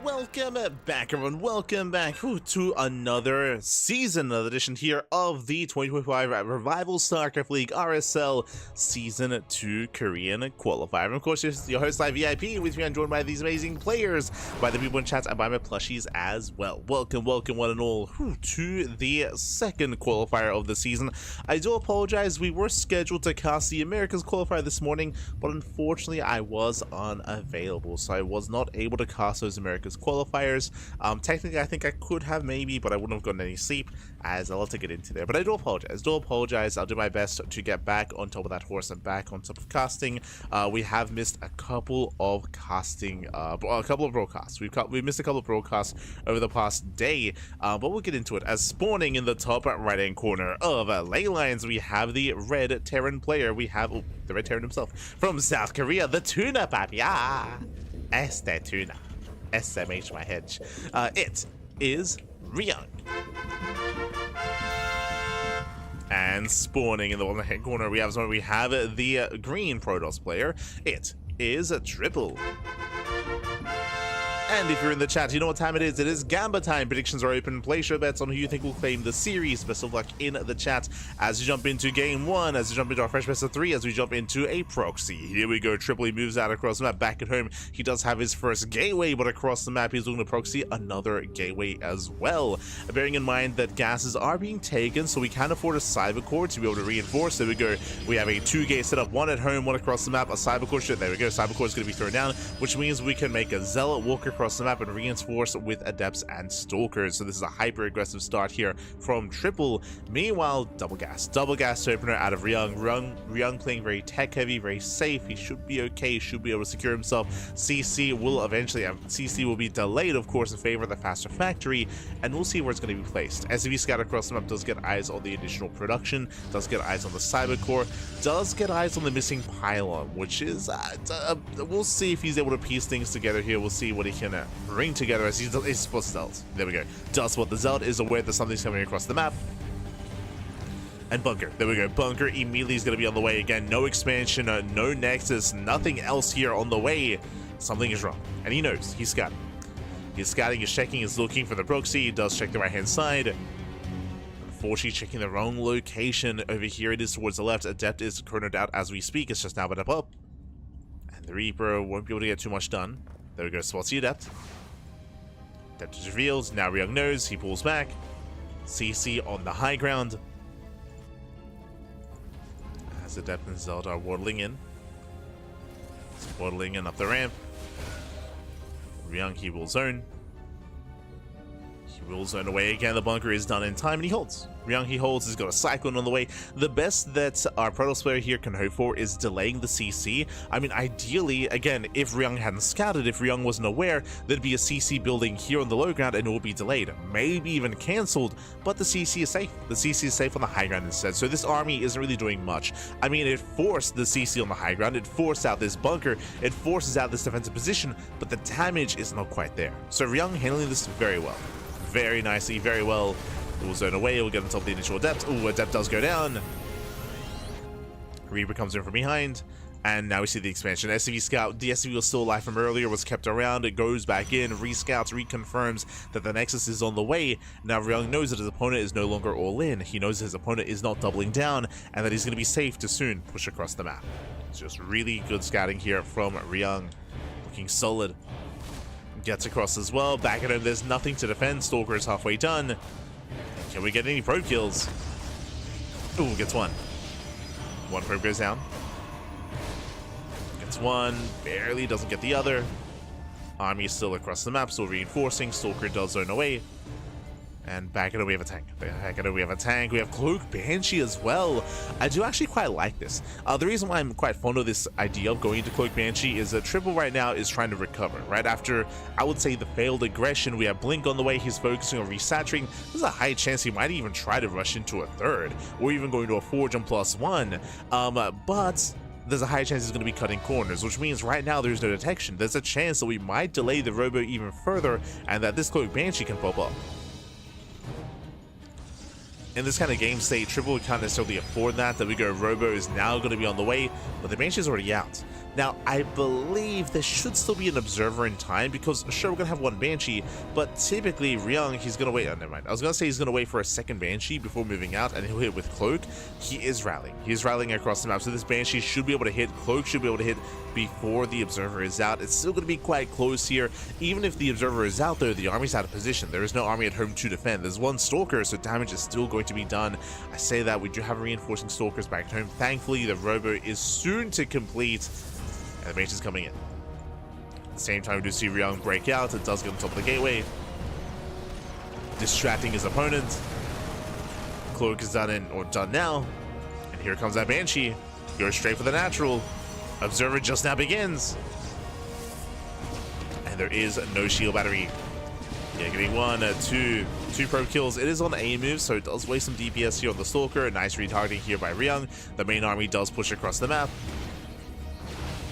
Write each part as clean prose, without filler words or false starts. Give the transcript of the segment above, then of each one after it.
welcome back everyone, welcome back to another season, another edition here of the 2025 Revival StarCraft League RSL Season 2 Korean Qualifier. And of course, it's your host, VIP, with me. I'm joined by these amazing players, by the people in chat, and by my plushies as well. Welcome one and all to the second qualifier of the season. I do apologize, we were scheduled to cast the Americas qualifier this morning, but unfortunately I was unavailable, so I was not able to cast those Americas qualifiers. Technically I think I could have maybe, but I wouldn't have gotten any sleep, as I'll have to get into there. But I do apologize. I'll do my best to get back on top of that horse and back on top of casting. We have missed a couple of casting, a couple of broadcasts. We've missed a couple of broadcasts over the past day, but we'll get into it. As spawning in the top right hand corner of Ley Lines, we have the red Terran player. We have the red Terran himself from South Korea, the Tuna Papi. Este Tuna. SMH my hedge. It is Ryung. And spawning in the bottom right corner, we have the green Protoss player. It is a Triple. And if you're in the chat, you know what time it is. It is Gamba time. Predictions are open. Place your bets on who you think will claim the series. Best of luck in the chat as you jump into game one, as you jump into our fresh best of three, as we jump into a proxy. Here we go. Triple, he moves out across the map. Back at home, he does have his first gateway, but across the map, he's looking to proxy another gateway as well. Bearing in mind that gases are being taken, so we can afford a cyber core to be able to reinforce. There we go. We have a two-gate setup, one at home, one across the map, a cyber core. There we go. Cyber core is going to be thrown down, which means we can make a zealot walk across the map and reinforce with adepts and stalkers. So this is a hyper aggressive start here from Triple. Meanwhile, double gas opener out of Ryung. Ryung playing very tech heavy, very safe. He should be okay, should be able to secure himself. CC will eventually CC will be delayed, of course, in favor of the faster factory, and we'll see where it's going to be placed. SCV scout across the map does get eyes on the additional production, does get eyes on the cyber core, does get eyes on the missing pylon, which is we'll see if he's able to piece things together here. We'll see what he can bring together as he spots Zealot. There we go. Does spot the Zealot, is aware that something's coming across the map. And Bunker. There we go. Bunker immediately is going to be on the way again. No expansion, no Nexus, nothing else here on the way. Something is wrong. And he knows. He's scouting. He's scouting, he's checking, he's looking for the proxy. He does check the right hand side. Unfortunately, checking the wrong location. Over here it is towards the left. Adept is chronoed out as we speak. It's just now been up. And the Reaper won't be able to get too much done. There we go. Spots the Adept. Adept is revealed. Now Ryung knows. He pulls back. CC on the high ground. As Adept and Zealot are waddling in. It's waddling in up the ramp. Ryung, he will zone. He will zone away again. The bunker is done in time, and he holds. Ryung, he holds. He's got a Cyclone on the way. The best that our Protoss player here can hope for is delaying the CC. I mean, ideally, again, if Ryung hadn't scouted, if Ryung wasn't aware, there'd be a CC building here on the low ground, and it will be delayed, maybe even cancelled, but the CC is safe. The CC is safe on the high ground instead, so this army isn't really doing much. I mean, it forced the CC on the high ground, it forced out this bunker, it forces out this defensive position, but the damage is not quite there. So Ryung handling this very well. Very nicely, very well. It will zone away, it will get on top of the initial Adept. Ooh, Adept does go down. Reaper comes in from behind, and now we see the expansion. SCV Scout, the SCV was still alive from earlier, was kept around, it goes back in, rescouts, reconfirms that the Nexus is on the way. Now Ryung knows that his opponent is no longer all in, he knows his opponent is not doubling down, and that he's going to be safe to soon push across the map. It's just really good scouting here from Ryung, looking solid. Gets across as well, back at home, there's nothing to defend, Stalker is halfway done. Can we get any probe kills? Ooh, gets one. One probe goes down. Gets one, barely, doesn't get the other. Army is still across the map, still reinforcing. Stalker does zone away. And back at it, we have a tank. Back at it, we have a tank. We have Cloak Banshee as well. I do actually quite like this. The reason why I'm quite fond of this idea of going into Cloak Banshee is that Triple right now is trying to recover. Right after, I would say, the failed aggression, we have Blink on the way. He's focusing on resaturating. There's a high chance he might even try to rush into a third, or even going to a Forge on +1. But there's a high chance he's going to be cutting corners, which means right now there's no detection. There's a chance that we might delay the Robo even further, and that this Cloak Banshee can pop up. In this kind of game state, Triple can't necessarily afford that we go Robo is now going to be on the way, but the Banshee is already out. Now, I believe there should still be an observer in time because, sure, we're going to have one Banshee, but typically Ryung, he's going to wait. Oh, never mind. I was going to say he's going to wait for a second Banshee before moving out, and he'll hit with Cloak. He is rallying. He's rallying across the map, so this Banshee should be able to hit. Cloak should be able to hit before the observer is out. It's still going to be quite close here. Even if the observer is out, though, the army's out of position. There is no army at home to defend. There's one Stalker, so damage is still going to be done. I say that we do have reinforcing Stalkers back at home. Thankfully, the Robo is soon to complete. And the Banshee's coming in. At the same time, we do see Ryung break out. It does get on top of the gateway, distracting his opponent. Cloak is done now. And here comes that Banshee. Goes straight for the natural. Observer just now begins. And there is no shield battery. Yeah, getting two probe kills. It is on A move, so it does waste some DPS here on the Stalker. A nice retargeting here by Ryung. The main army does push across the map.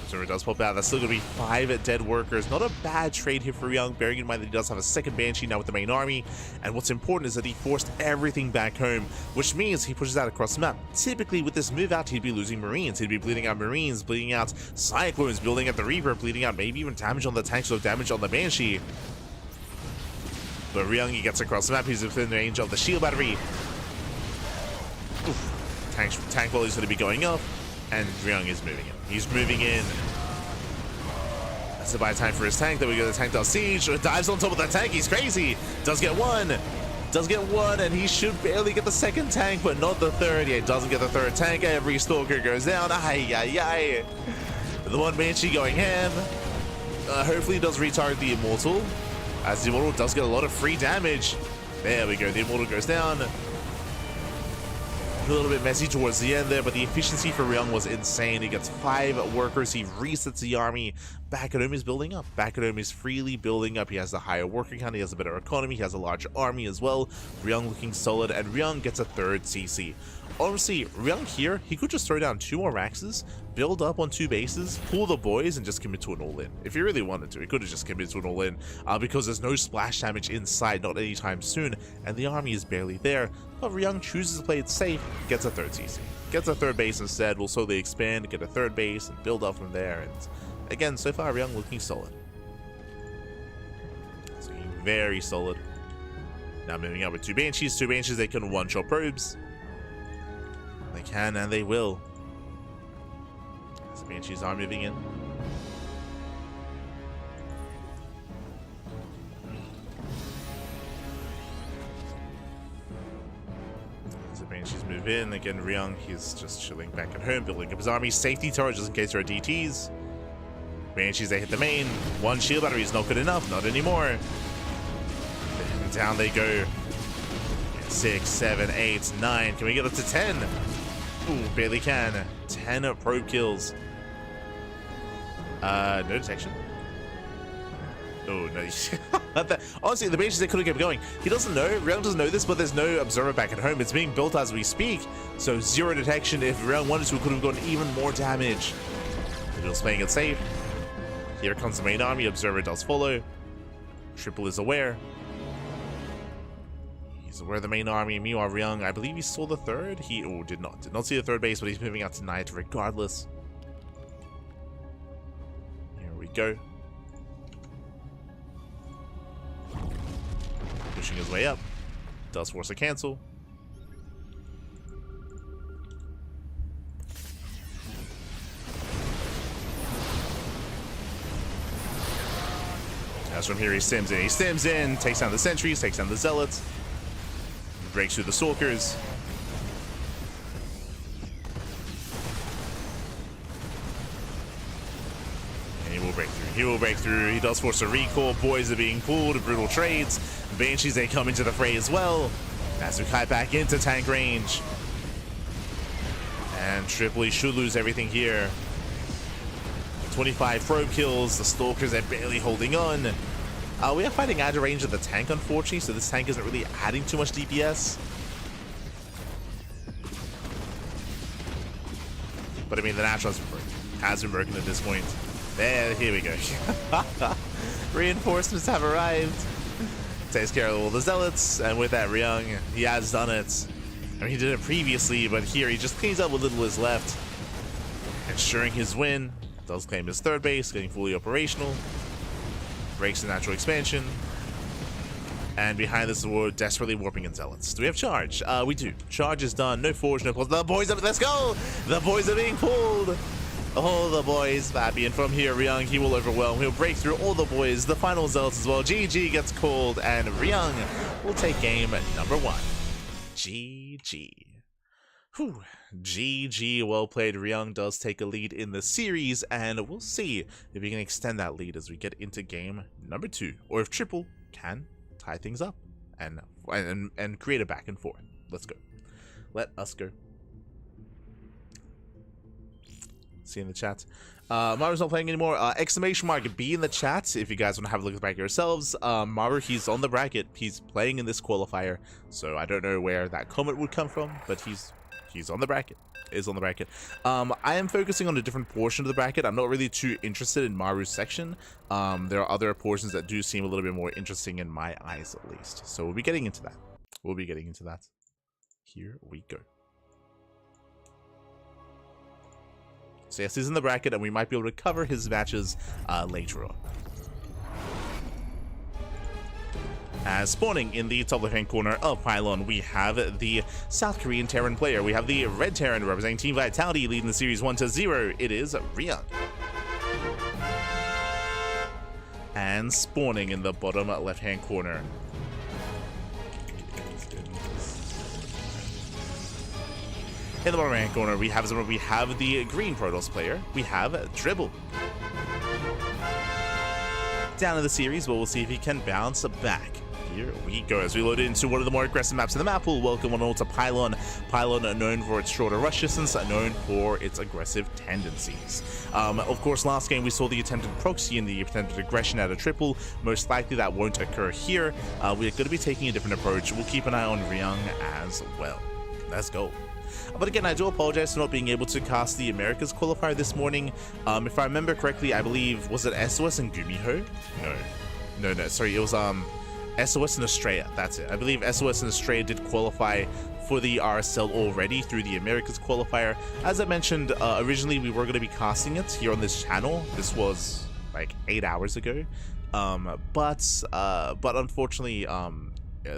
Observer does pop out. That's still going to be 5 dead workers. Not a bad trade here for Ryung, bearing in mind that he does have a second Banshee now with the main army. And what's important is that he forced everything back home, which means he pushes out across the map. Typically, with this move out, he'd be losing Marines. He'd be bleeding out Marines, bleeding out Cyclones, building out the Reaper, bleeding out maybe even damage on the tank, so damage on the Banshee. But Ryung, he gets across the map. He's within range of the shield battery. Oof. Tank volley is going to be going up, and Ryung is moving in. He's moving in. That's the buy time for his tank. Then we go. The tank does siege. Dives on top of that tank. He's crazy. Does get one. And he should barely get the second tank, but not the third. Yeah, he doesn't get the third tank. Every Stalker goes down. The one Banshee going ham. Hopefully he does retarget the Immortal, as the Immortal does get a lot of free damage. There we go. The Immortal goes down. A little bit messy towards the end there, but the efficiency for Ryung was insane. He gets 5 workers. He resets the army. Back at home is building up. Back at home is freely building up. He has the higher worker count. He has a better economy. He has a larger army as well. Ryung looking solid, and Ryung gets a 3rd CC. Honestly, Ryung here, he could just throw down 2 more Raxes, build up on 2 bases, pull the boys, and just commit to an all-in. If he really wanted to, he could have just committed to an all-in, because there's no splash damage inside, not anytime soon, and the army is barely there. But Ryung chooses to play it safe, gets a 3rd CC. Gets a 3rd base instead, will slowly expand, get a 3rd base, and build up from there. And again, so far, Ryung looking solid. Looking very solid. Now moving up with 2 Banshees. 2 Banshees, they can one-shot probes. They can and they will. As the Banshees are moving in. As the Banshees move in, again Ryung, he's just chilling back at home, building up his army. Safety turret just in case there are DTs. Banshees, they hit the main. 1 shield battery is not good enough, not anymore. And down they go. 6, 7, 8, 9. Can we get up to 10? Ooh, barely can. 10 probe kills. No detection. Oh, no. Honestly, the Banshees, they could have kept going. He doesn't know. Ryung doesn't know this, but there's no observer back at home. It's being built as we speak. So 0 detection. If Ryung wanted to, could have gotten even more damage. But he was playing it safe. Here comes the main army. Observer does follow. Triple is aware. He's aware of the main army. Meanwhile, Ryung, I believe he saw the 3rd. He did not see the 3rd base, but he's moving out tonight regardless. Here we go. Pushing his way up. Does force a cancel. As from here, he stims in. He stims in, takes down the sentries, takes down the zealots. Breaks through the Stalkers. And he will break through. He will break through. He does force a recall. Boys are being pulled. Brutal trades. Banshees, they come into the fray as well. As we kite back into tank range. And Tripoli should lose everything here. 25 probe kills. The Stalkers are barely holding on. We are fighting out of range of the tank, unfortunately, so this tank isn't really adding too much DPS. But I mean, the natural has been broken at this point. There, here we go. Reinforcements have arrived. Takes care of all the zealots, and with that, Ryung, he has done it. I mean, he did it previously, but here he just cleans up what little is left, ensuring his win. does claim his third base, getting fully operational. Breaks the natural expansion. And behind this, we're desperately warping in Zealots. Do we have charge? We do. Charge is done. No forge, no pulse. The boys are... Let's go! The boys are being pulled! Oh, the boys. Fabi. And from here, Ryung, he will overwhelm. He'll break through all the boys. The final Zealots as well. GG gets called, and Ryung will take game number 1. GG. Whew. GG. Well played. Ryung does take a lead in the series, and we'll see if we can extend that lead as we get into game number 2. Or if Triple can tie things up and create a back and forth. Let's go. Let us go. See in the chat. Maru's not playing anymore. Exclamation mark B in the chat if you guys want to have a look at the bracket yourselves. Maru, he's on the bracket. He's playing in this qualifier, so I don't know where that comment would come from, but he's on the bracket. Is on the bracket. I am focusing on a different portion of the bracket. I'm not really too interested in Maru's section. There are other portions that do seem a little bit more interesting in my eyes, at least. So we'll be getting into that. We'll be getting into that. Here we go. So yes, he's in the bracket, and we might be able to cover his matches later on. As spawning in the top left-hand corner of Pylon, we have the South Korean Terran player. We have the Red Terran representing Team Vitality, leading the series 1-0. It is Ryung. And spawning in the bottom left-hand corner. In the bottom right-hand corner, we have the Green Protoss player. We have Dribble. Down in the series, but we'll see if he can bounce back. Here we go as we load into one of the more aggressive maps in the map pool. Welcome on all to Pylon. Pylon, known for its shorter rush distance, known for its aggressive tendencies. Of course, last game we saw the attempted proxy and the attempted aggression at a triple. Most likely that won't occur here. We're going to be taking a different approach. We'll keep an eye on Ryung as well. Let's go. But again, I do apologize for not being able to cast the Americas qualifier this morning. If I remember correctly, I believe, was it SOS and Gumiho? No, sorry, it was SOS and Australia, that's it. I believe SOS and Australia did qualify for the RSL already through the Americas qualifier. As I mentioned, originally we were going to be casting it here on this channel. This was like 8 hours ago. But unfortunately,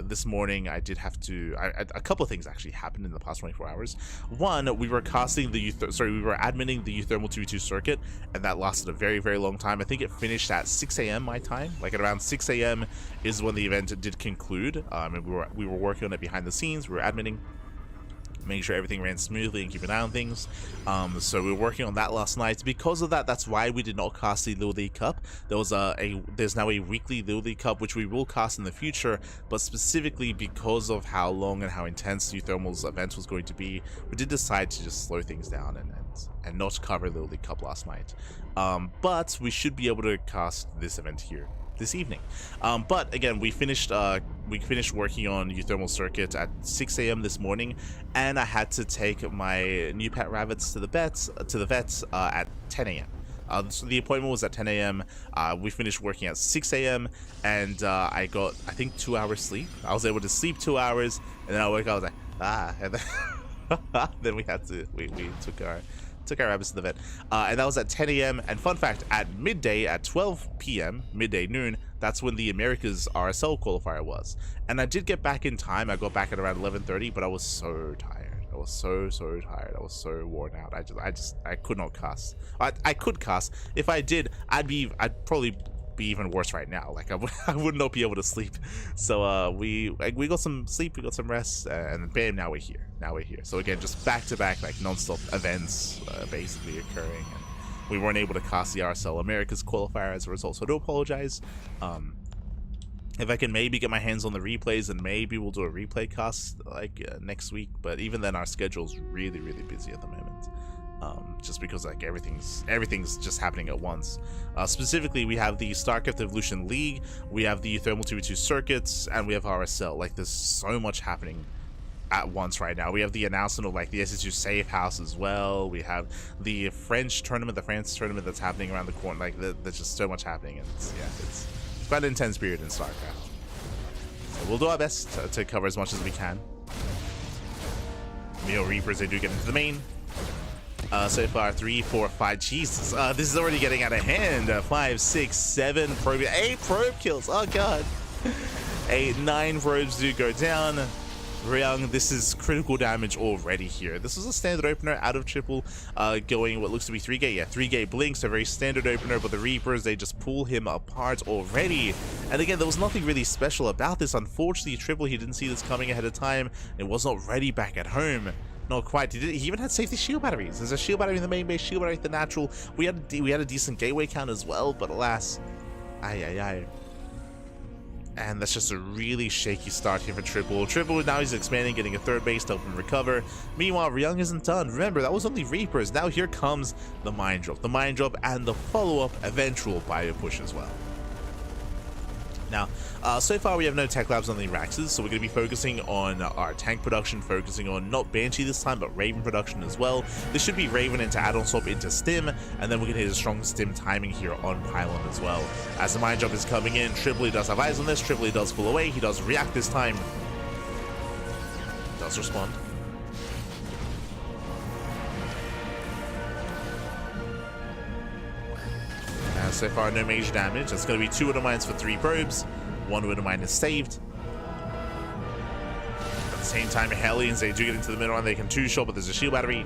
this morning I did have to, a couple of things actually happened in the past 24 hours. One, we were casting the we were adminning the Thermal 2v2 circuit, and that lasted a very, very long time. I think it finished at 6 a.m. my time. Like at around 6 a.m. is when the event did conclude. And we were working on it behind the scenes. We were adminning, making sure everything ran smoothly and keeping an eye on things. So we were working on that last night. Because of that, that's why we did not cast the Little League Cup. There's now a weekly Little League Cup, which we will cast in the future, but specifically because of how long and how intense Thermal's event was going to be, we did decide to just slow things down and not cover Little League Cup last night. But we should be able to cast this event here this evening. But again, we finished working on Thermal Circuit at 6 a.m. this morning, and I had to take my new pet rabbits to the vets at 10 a.m. So the appointment was at 10 a.m. We finished working at 6 a.m. and I got, I think, 2 hours sleep. I was able to sleep 2 hours, and then I woke up, I was like, and then we took our rabbits to the vet, and that was at 10 a.m. And fun fact, at midday, at 12 p.m., midday noon, that's when the Americas RSL qualifier was. And I did get back in time. I got back at around 11:30, but I was so tired. I was so tired. I was so worn out. I could not cast. I could cast. If I did, I'd probably be even worse right now. Like I would not be able to sleep. So we got some sleep, we got some rest, and bam, now we're here. So again, just back-to-back like non-stop events basically occurring, and we weren't able to cast the RSL Americas qualifier as a result. So I do apologize. If I can maybe get my hands on the replays, and maybe we'll do a replay cast like next week, but even then our schedule's really busy at the moment. Just because like everything's just happening at once. Specifically, we have the StarCraft Evolution League, we have the Thermal 2v2 circuits, and we have RSL. Like there's so much happening at once right now. We have the announcement of like the SSU Safe House as well. We have the French tournament, the France tournament that's happening around the corner. Like there's just so much happening, and it's quite an intense period in StarCraft. So we'll do our best to cover as much as we can. Neo Reapers, they do get into the main. So far, 3, 4, 5. Jesus, this is already getting out of hand. 5, 6, 7 probe, 8 probe kills. Oh god. 8, 9 probes do go down. Ryung, this is critical damage already here. This is a standard opener out of triple, going what looks to be 3 gate. Yeah, 3 gate blinks, a very standard opener, but the Reapers, they just pull him apart already. And again, there was nothing really special about this. Unfortunately, triple, he didn't see this coming ahead of time. It was not ready back at home. Not quite. He even had safety shield batteries. There's a shield battery in the main base, shield battery at the natural. We had a decent gateway count as well, but alas, and that's just a really shaky start here for triple. Triple now he's expanding, getting a third base to help him recover. Meanwhile, Ryung isn't done. Remember, that was only Reapers. Now here comes the Mind Drop. The Mind Drop and the follow-up eventual bio push as well. Now, so far we have no tech labs on the Raxes, so we're going to be focusing on our tank production, focusing on not Banshee this time, but Raven production as well. This should be Raven into add-on swap into Stim, and then we're going to hit a strong Stim timing here on Pylon as well. As the Mind Drop is coming in, Tripoli does have eyes on this, Tripoli does pull away, he does react this time. Does respond. So far, no major damage. That's going to be 2 Widow Mines for 3 probes. 1 Widow Mine is saved. At the same time, Hellions, they do get into the middle and they can 2-shot, but there's a shield battery.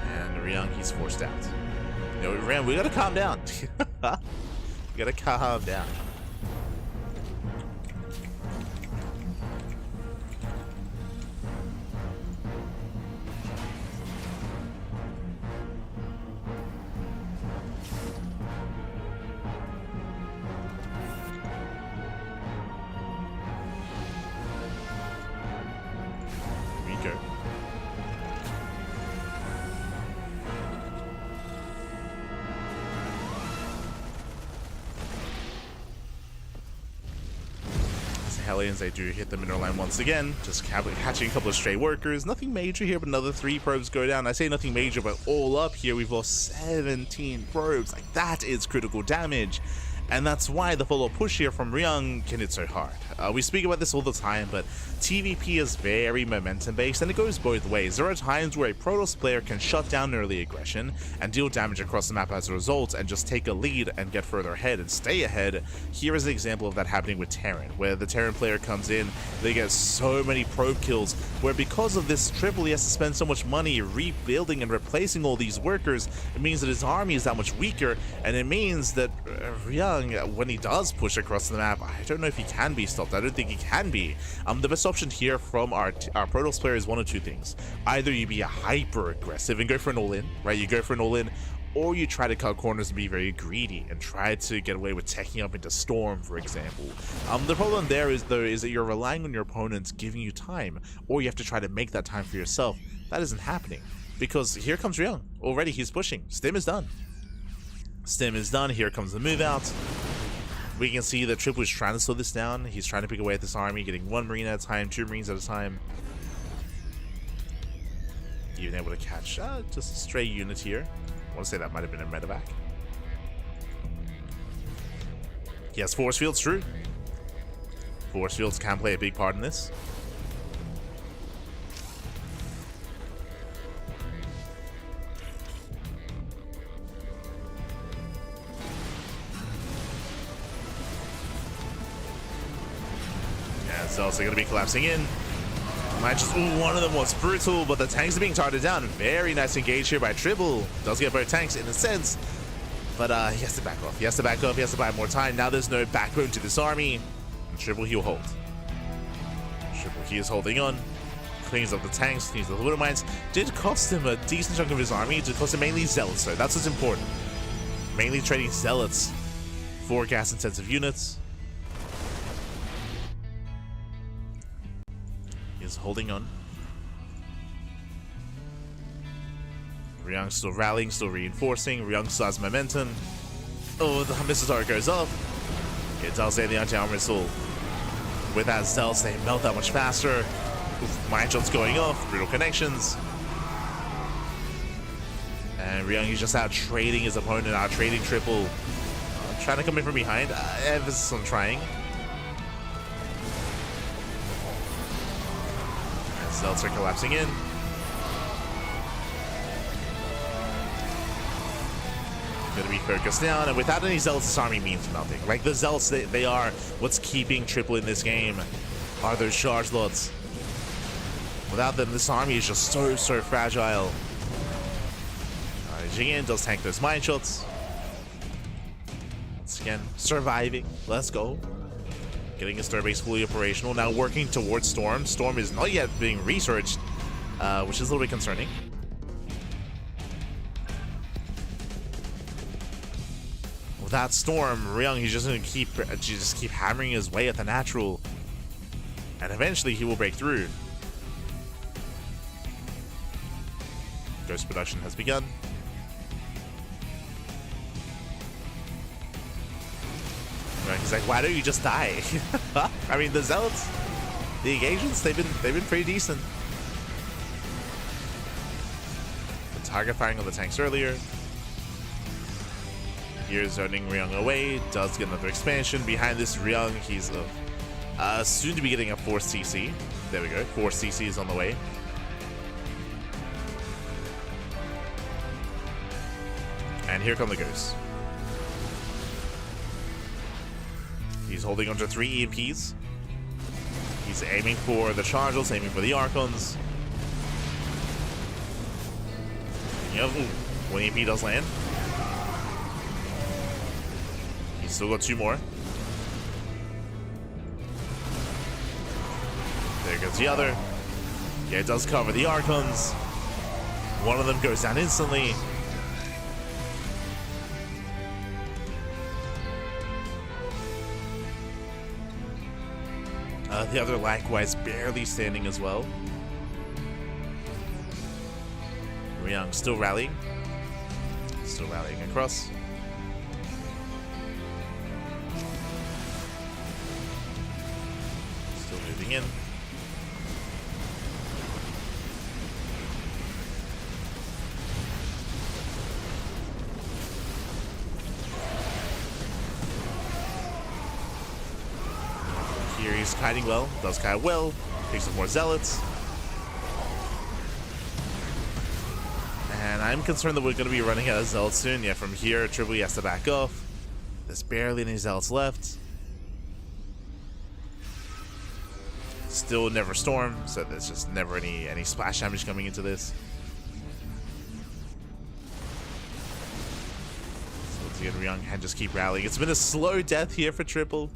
And Ryung, he's forced out. You know, Ryung, we gotta calm down. We gotta calm down. Hellions, they do hit the mineral line once again, just catching a couple of stray workers. Nothing major here, but another 3 probes go down. I say nothing major, but all up here, we've lost 17 probes. Like, that is critical damage. And that's why the follow-up push here from Ryung can hit so hard. We speak about this all the time, but TVP is very momentum-based, and it goes both ways. There are times where a Protoss player can shut down early aggression and deal damage across the map as a result, and just take a lead and get further ahead and stay ahead. Here is an example of that happening with Terran, where the Terran player comes in, they get so many probe kills, where because of this triple, he has to spend so much money rebuilding and replacing all these workers. It means that his army is that much weaker, and it means that Ryung, when he does push across the map, I don't know if he can be stopped. I don't think he can be. The best option here from our Protoss player is one of 2 things. Either you be a hyper aggressive and go for an all-in, right? You go for an all-in, or you try to cut corners and be very greedy and try to get away with teching up into Storm, for example. The problem there is, though, is that you're relying on your opponents giving you time, or you have to try to make that time for yourself. That isn't happening, because here comes Ryung. Already he's pushing. Stim is done. Stim is done. Here comes the move out. We can see that Triple is trying to slow this down. He's trying to pick away at this army, getting 1 Marine at a time, 2 Marines at a time. Even able to catch just a stray unit here. I want to say that might have been a medevac. He has force fields, true. Force fields can play a big part in this. It's also going to be collapsing in. One of them was brutal, but the tanks are being targeted down. Very nice engage here by Tribble. Does get both tanks in a sense, but he has to back off. He has to back off. He has to buy more time. Now there's no backbone to this army. And Tribble, he'll hold. Tribble, he is holding on. Cleans up the tanks, cleans up the Widow Mines. Did cost him a decent chunk of his army. Did cost him mainly Zealots, so that's what's important. Mainly trading Zealots for gas-intensive units. Is holding on. Ryung still rallying, still reinforcing. Ryung still has momentum. Oh, the missile turret goes off. It does say the anti-armor missile. With that stealth, they melt that much faster. Mind shots going off. Brutal connections. And Ryung is just out trading his opponent, out trading Triple. Trying to come in from behind. Emphasis on trying. Zelts are collapsing in. Gonna be focused down, and without any Zealots, this army means nothing. Like, the Zealots, they are what's keeping Triple in this game, are those charge lots. Without them, this army is just so fragile. Jin does tank those mine shots. Once again, surviving. Let's go. Getting his third base fully operational. Now working towards Storm. Storm is not yet being researched, which is a little bit concerning. Without Storm, Ryung, he's just gonna keep hammering his way at the natural, and eventually he will break through. Ghost production has begun. Right, he's like, why don't you just die? I mean, the Zealots, the engagements, they've been pretty decent. The target firing on the tanks earlier. Here zoning Ryung away, does get another expansion. Behind this Ryung, he's soon to be getting a 4 CC. There we go, 4 CC is on the way. And here come the ghosts. He's holding onto 3 EMPs. He's aiming for the charges, aiming for the Archons. Yep, one EMP does land. He's still got 2 more. There goes the other. Yeah, it does cover the Archons. One of them goes down instantly. The other likewise barely standing as well. Ryung still rallying. Still rallying across. Still moving in. Here he's kiting well, does kite well, takes some more Zealots. And I'm concerned that we're going to be running out of Zealots soon. Yeah, from here, Triple has to back off. There's barely any Zealots left. Still never Storm, so there's just never any splash damage coming into this. So once again, Ryung can just keep rallying. It's been a slow death here for Triple,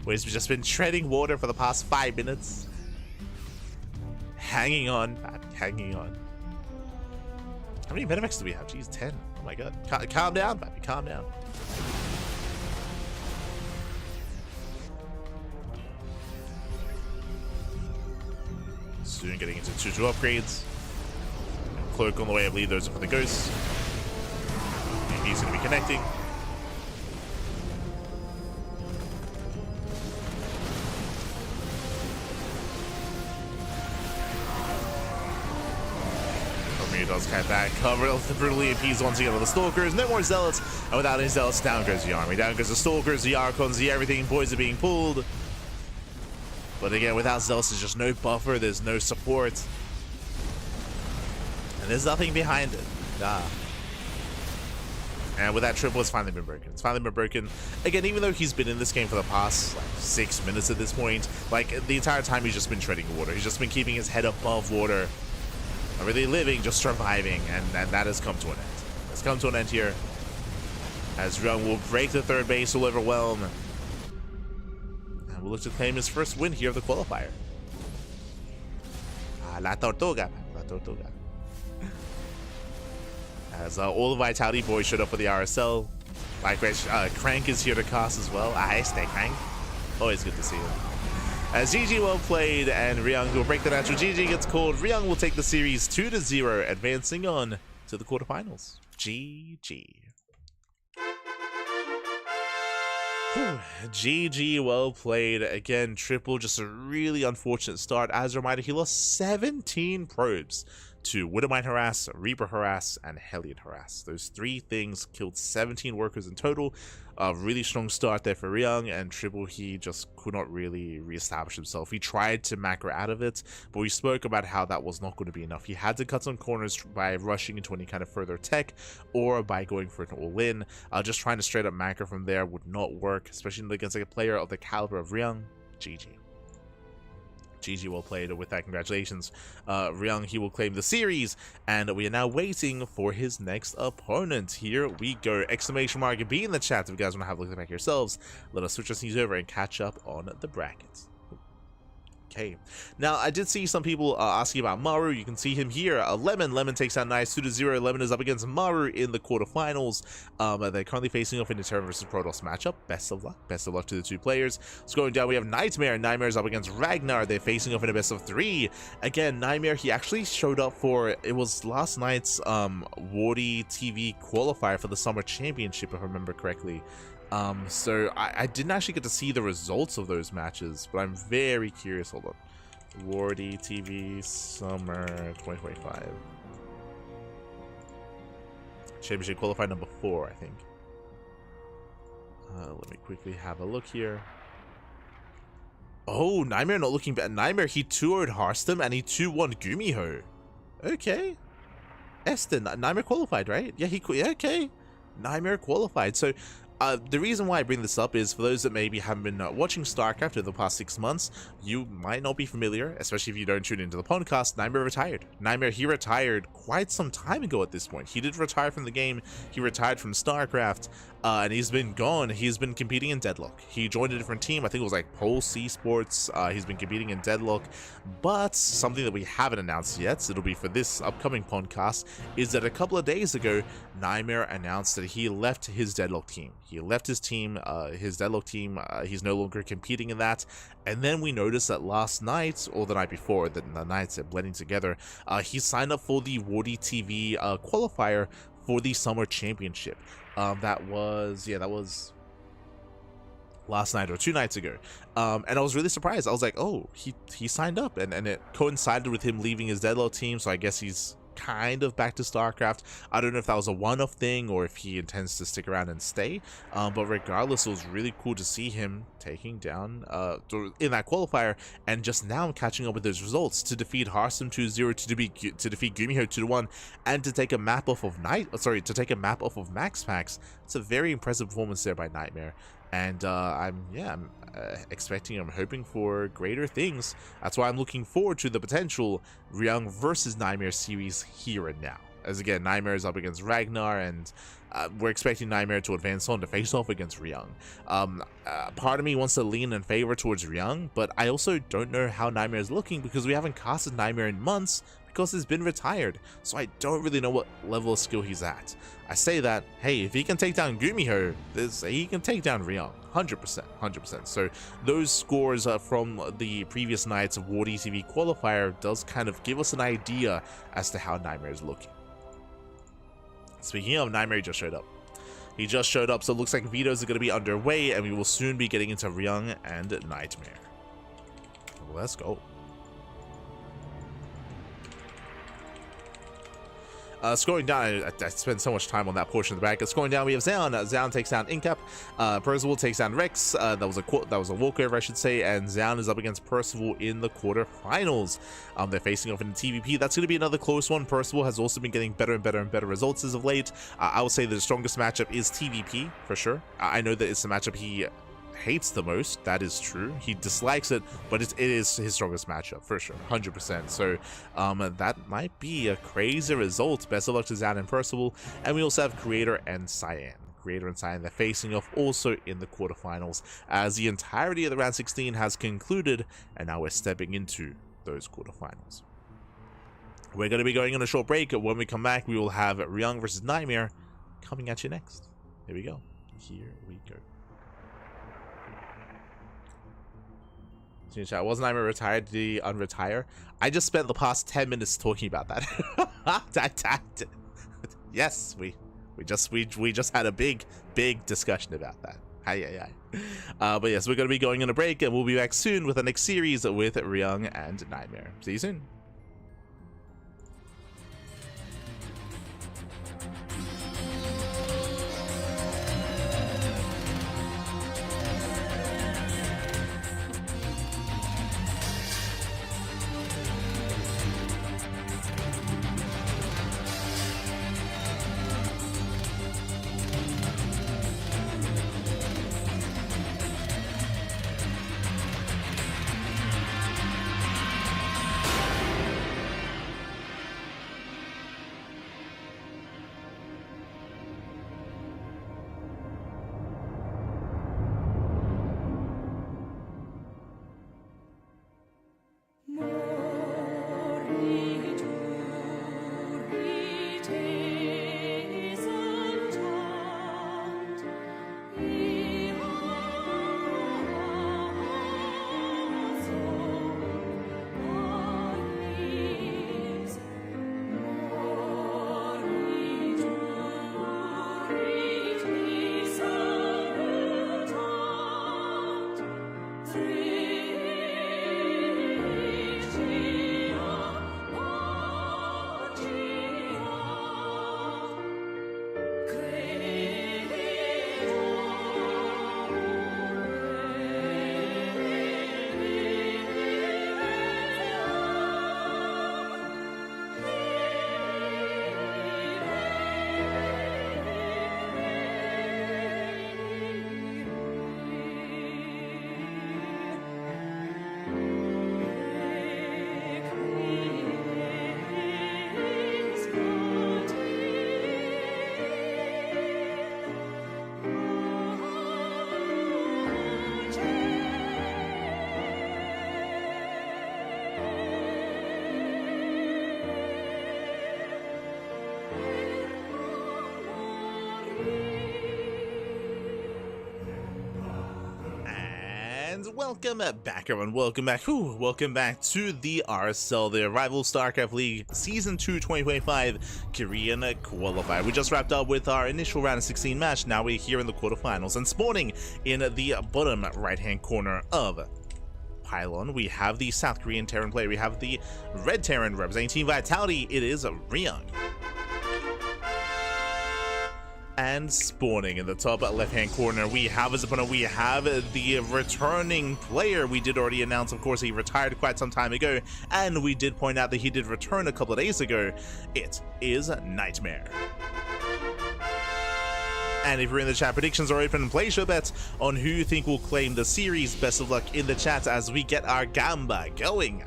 where he's just been treading water for the past 5 minutes. Hanging on, hanging on. How many medevacs do we have? Jeez, 10. Oh my god. Calm down, baby, calm down. Soon getting into 2-2 upgrades. Cloak on the way, I believe those are for the ghosts. And he's going to be connecting. Does kite back, cover the brutal EMPs once again with the Stalkers. No more Zealots, and without any Zealots, down goes the army. Down goes the Stalkers, the Archons, the everything. Boys are being pulled. But again, without Zealots, there's just no buffer, there's no support. And there's nothing behind it. And with that Triple, it's finally been broken. It's finally been broken. Again, even though he's been in this game for the past, like, 6 minutes at this point, like, the entire time he's just been treading water. He's just been keeping his head above water. Not really living, just surviving, and that has come to an end. It's come to an end here, as Ryung will break the third base, will overwhelm, and will look to claim his first win here of the qualifier. La Tortuga, La Tortuga. As all the Vitality boys showed up for the RSL. Likewise, Crank is here to cast as well. Stay Crank. Always good to see him. As GG well played, and Ryung will break the natural. GG gets called. Ryung will take the series 2-0, advancing on to the quarterfinals. GG. Whew. GG well played. Again, Triple, just a really unfortunate start. As a reminder, he lost 17 probes to Widowmine Harass, Reaper Harass, and Hellion Harass. Those 3 things killed 17 workers in total. A really strong start there for Ryung, and Triple, he just could not really reestablish himself. He tried to macro out of it, but we spoke about how that was not going to be enough. He had to cut some corners by rushing into any kind of further tech, or by going for an all-in. Just trying to straight up macro from there would not work, especially against like a player of the caliber of Ryung. GG. GG, well played with that. Congratulations. Ryung, he will claim the series, and we are now waiting for his next opponent. Here we go. Exclamation mark be in the chat if you guys want to have a look back yourselves. Let us switch our scenes over and catch up on the brackets. Okay, now I did see some people asking about Maru. You can see him here. Lemon takes out Nice 2-0. Lemon is up against Maru in the quarterfinals. They're currently facing off in the Terran versus Protoss matchup. Best of luck to the 2 players. So going down, we have Nightmare. Nightmare is up against Ragnar. They're facing off in a best of 3. Again, Nightmare, he actually showed up for, it was last night's Wardy TV qualifier for the Summer Championship, if I remember correctly. So I didn't actually get to see the results of those matches, but I'm very curious. Hold on. Wardy TV Summer 2025. Championship qualifier number 4, I think. Let me quickly have a look here. Oh, Nightmare not looking bad. Nightmare, he 2-0'd Harstem and he 2-1 Gumiho. Okay. Eston, Nightmare qualified, right? Yeah, okay. Nightmare qualified. So the reason why I bring this up is for those that maybe haven't been watching StarCraft over the past 6 months, you might not be familiar, especially if you don't tune into the podcast. Nightmare retired. Nightmare, he retired quite some time ago at this point. He did retire from the game. He retired from StarCraft, and he's been gone. He's been competing in Deadlock. He joined a different team. I think it was like Pulse Esports. He's been competing in Deadlock, but something that we haven't announced yet, it'll be for this upcoming podcast, is that a couple of days ago, Nightmare announced that he left his Deadlock team. He left his team, his Deadlock team. He's no longer competing in that. And then we noticed that last night, or the night before, the nights are blending together, he signed up for the Wardy TV qualifier for the Summer Championship. That was last night or 2 nights ago. And I was really surprised. I was like, oh, he signed up, and it coincided with him leaving his Deadlock team, so I guess he's kind of back to StarCraft. I don't know if that was a one-off thing or if he intends to stick around and stay, but regardless, it was really cool to see him taking down in that qualifier, and just now catching up with those results to defeat Harstem 2-0, to defeat Gumiho 2-1, and to take a map off of Max Packs. It's a very impressive performance there by Nightmare. And I'm expecting, I'm hoping for greater things. That's why I'm looking forward to the potential Ryung versus Nightmare series here and now. As again, Nightmare is up against Ragnar, and we're expecting Nightmare to advance on to face off against Ryung. Part of me wants to lean in favor towards Ryung, but I also don't know how Nightmare is looking because we haven't casted Nightmare in months, because he's been retired, so I don't really know what level of skill he's at. I say that, hey, if he can take down Gumiho, he can take down Ryung, 100%. So those scores from the previous nights of Wardy TV qualifier does kind of give us an idea as to how Nightmare is looking. Speaking of, Nightmare just showed up. He just showed up, so it looks like vetoes are going to be underway, and we will soon be getting into Ryung and Nightmare. Let's go. Scrolling down, I spent so much time on that portion of the back. Scrolling down, we have Zoun. Zoun takes down Incap. Percival takes down Rex. That was a walkover, I should say. And Zoun is up against Percival in the quarterfinals. They're facing off in the TVP. That's going to be another close one. Percival has also been getting better and better results as of late. I would say that the strongest matchup is TVP for sure. I know that it's the matchup he hates the most. That is true. He dislikes it, but it is his strongest matchup for sure, 100%. So that might be a crazy result. Best of luck to Zoun and Percival. And we also have Creator and Cyan. They're facing off also in the quarterfinals, as the entirety of the round 16 has concluded, and now we're stepping into those quarterfinals. We're going to be going on a short break. When we come back, we will have Ryung versus Nightmare coming at you next. Here we go. Chat, was Nightmare retired? Did he unretire? I just spent the past 10 minutes talking about that. Yes, we just had a big discussion about that. But yes, we're going to be going on a break, and we'll be back soon with the next series with Ryung and Nightmare. See you soon. And welcome back, everyone. Welcome back. Welcome back to the RSL, the Rival StarCraft League Season 2 2025 Korean Qualifier. We just wrapped up with our initial round of 16 match. Now we're here in the quarterfinals, and spawning in the bottom right-hand corner of Pylon, we have the South Korean Terran player. We have the Red Terran representing Team Vitality. It is Ryung. And spawning in the top left-hand corner, we have as opponent, we have the returning player. We did already announce, of course, he retired quite some time ago, and we did point out that he did return a couple of days ago. It is Nightmare. And if you're in the chat, predictions are open. Place your bets on who you think will claim the series. Best of luck in the chat as we get our Gamba going.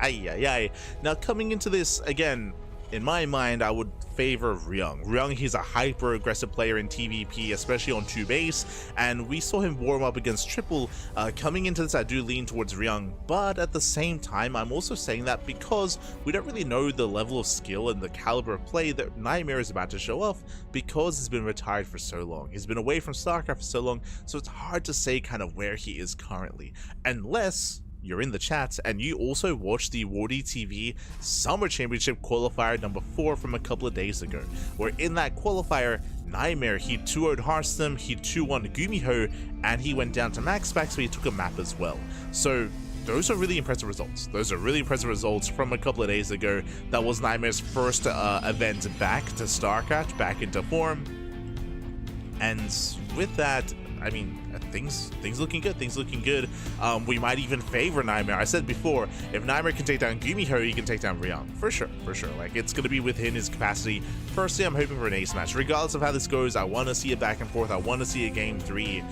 Now, coming into this, again, in my mind, I would favor Ryung. Ryung, he's a hyper-aggressive player in TVP, especially on 2 base, and we saw him warm up against Triple. Coming into this, I do lean towards Ryung, but at the same time, I'm also saying that because we don't really know the level of skill and the caliber of play that Nightmare is about to show off, because he's been retired for so long. He's been away from StarCraft for so long, so it's hard to say kind of where he is currently, unless you're in the chat and you also watched the Wardy TV Summer Championship Qualifier number 4 from a couple of days ago, where in that qualifier, Nightmare, he 2-0'd Hearthstone, he 2-1 Gumiho, and he went down to max spec, so he took a map as well. So those are really impressive results. Those are really impressive results from a couple of days ago. That was Nightmare's first event back to StarCraft, back into form. And with that, I mean, things looking good. Things looking good. We might even favor Nightmare. I said before, if Nightmare can take down Gumiho, he can take down Ryung. For sure. Like, it's going to be within his capacity. Firstly, I'm hoping for an ace match. Regardless of how this goes, I want to see a back and forth. I want to see a game 3.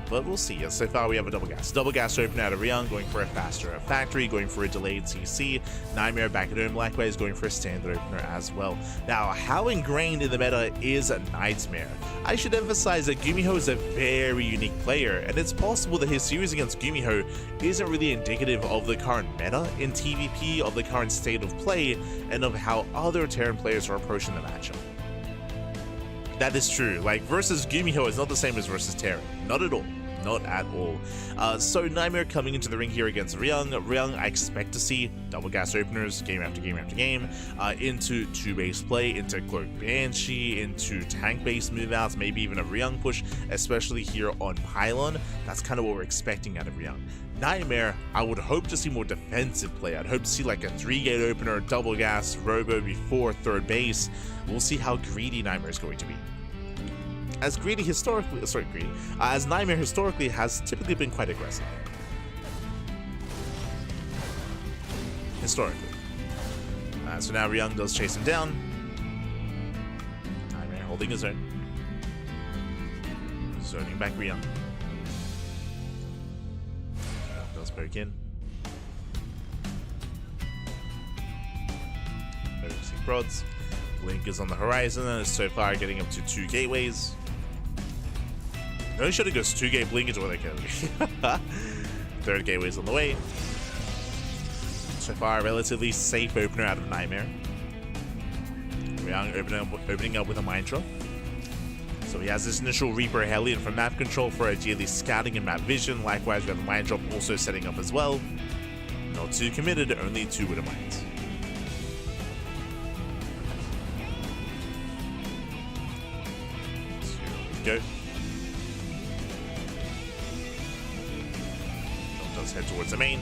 But we'll see. So far, we have a double gas. Double gas to open out of Ryung, going for a faster factory, going for a delayed CC. Nightmare back at home, likewise, going for a standard opener as well. Now, how ingrained in the meta is Nightmare? I should emphasize that Gumiho is a very unique player, and it's possible that his series against Gumiho isn't really indicative of the current meta in TVP, of the current state of play, and of how other Terran players are approaching the matchup. That is true. Like, versus Gumiho is not the same as versus Terran. Not at all. Not at all. So Nightmare coming into the ring here against Ryung. Ryung, I expect to see double gas openers game after game after game, into 2-base play, into Cloak Banshee, into tank-based move-outs, maybe even a Ryung push, especially here on Pylon. That's kind of what we're expecting out of Ryung. Nightmare, I would hope to see more defensive play. I'd hope to see like a 3-gate opener, double gas, robo before 3rd base. We'll see how greedy Nightmare is going to be. As as Nightmare historically has typically been quite aggressive. Historically. So now Ryung does chase him down. Nightmare holding his own. Zoning back Ryung. Does poke in. Focusing prods. Blink is on the horizon and is so far getting up to 2 gateways. No, should have goes 2-gate blink is what they can. 3rd gateway's on the way. So far, a relatively safe opener out of Nightmare. Ryung opening up with a Mind Drop. So he has this initial Reaper Hellion for map control for ideally scouting and map vision. Likewise, we have a Mind Drop also setting up as well. Not too committed, only 2 with a Mind. So here we go. Does head towards the main.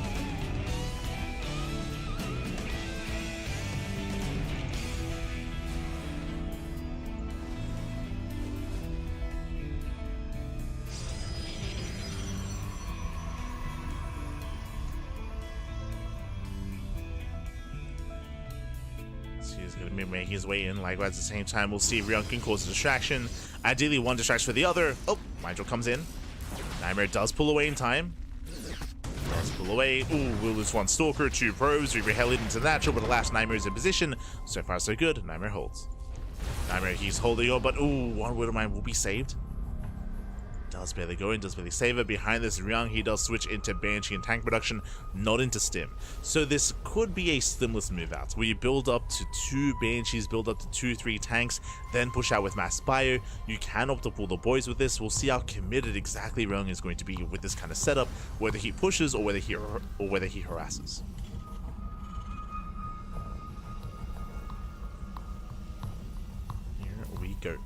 He's going to be making his way in. Likewise, at the same time, we'll see if Ryung can cause a distraction. Ideally, one distraction for the other. Oh, Mindrel comes in. Nightmare does pull away in time. Does pull away. Ooh, we'll lose 1 Stalker, 2 probes. Reaper Hellion into natural, but the last Nightmare is in position. So far, so good. Nightmare holds. Nightmare, he's holding on, but ooh, 1 Widowmine will be saved. Does barely go in, does barely save it. Behind this, Ryung, he does switch into Banshee and tank production, not into Stim. So this could be a Stimless move out, where you build up to 2 Banshees, build up to 2-3 tanks, then push out with Mass Bio. You can opt to pull the boys with this. We'll see how committed exactly Ryung is going to be with this kind of setup, whether he pushes or whether he harasses. Here we go.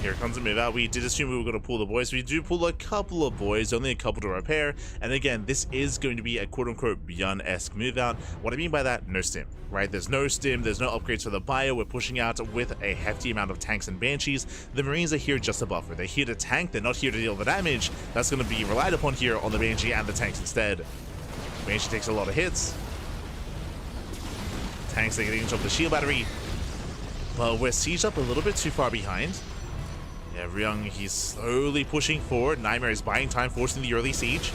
Here comes a move out. We did assume we were going to pull the boys. We do pull a couple of boys, only a couple to repair. And again, this is going to be a quote-unquote Beyond-esque move out. What I mean by that, no Stim, right? There's no Stim, there's no upgrades for the bio. We're pushing out with a hefty amount of tanks and Banshees. The Marines are here just to buffer. They're here to tank, they're not here to deal the damage. That's going to be relied upon here on the Banshee and the tanks instead. Banshee takes a lot of hits. Tanks are getting into the shield battery. But we're sieged up a little bit too far behind. Yeah, Ryung, he's slowly pushing forward. Nightmare is buying time, forcing the early siege.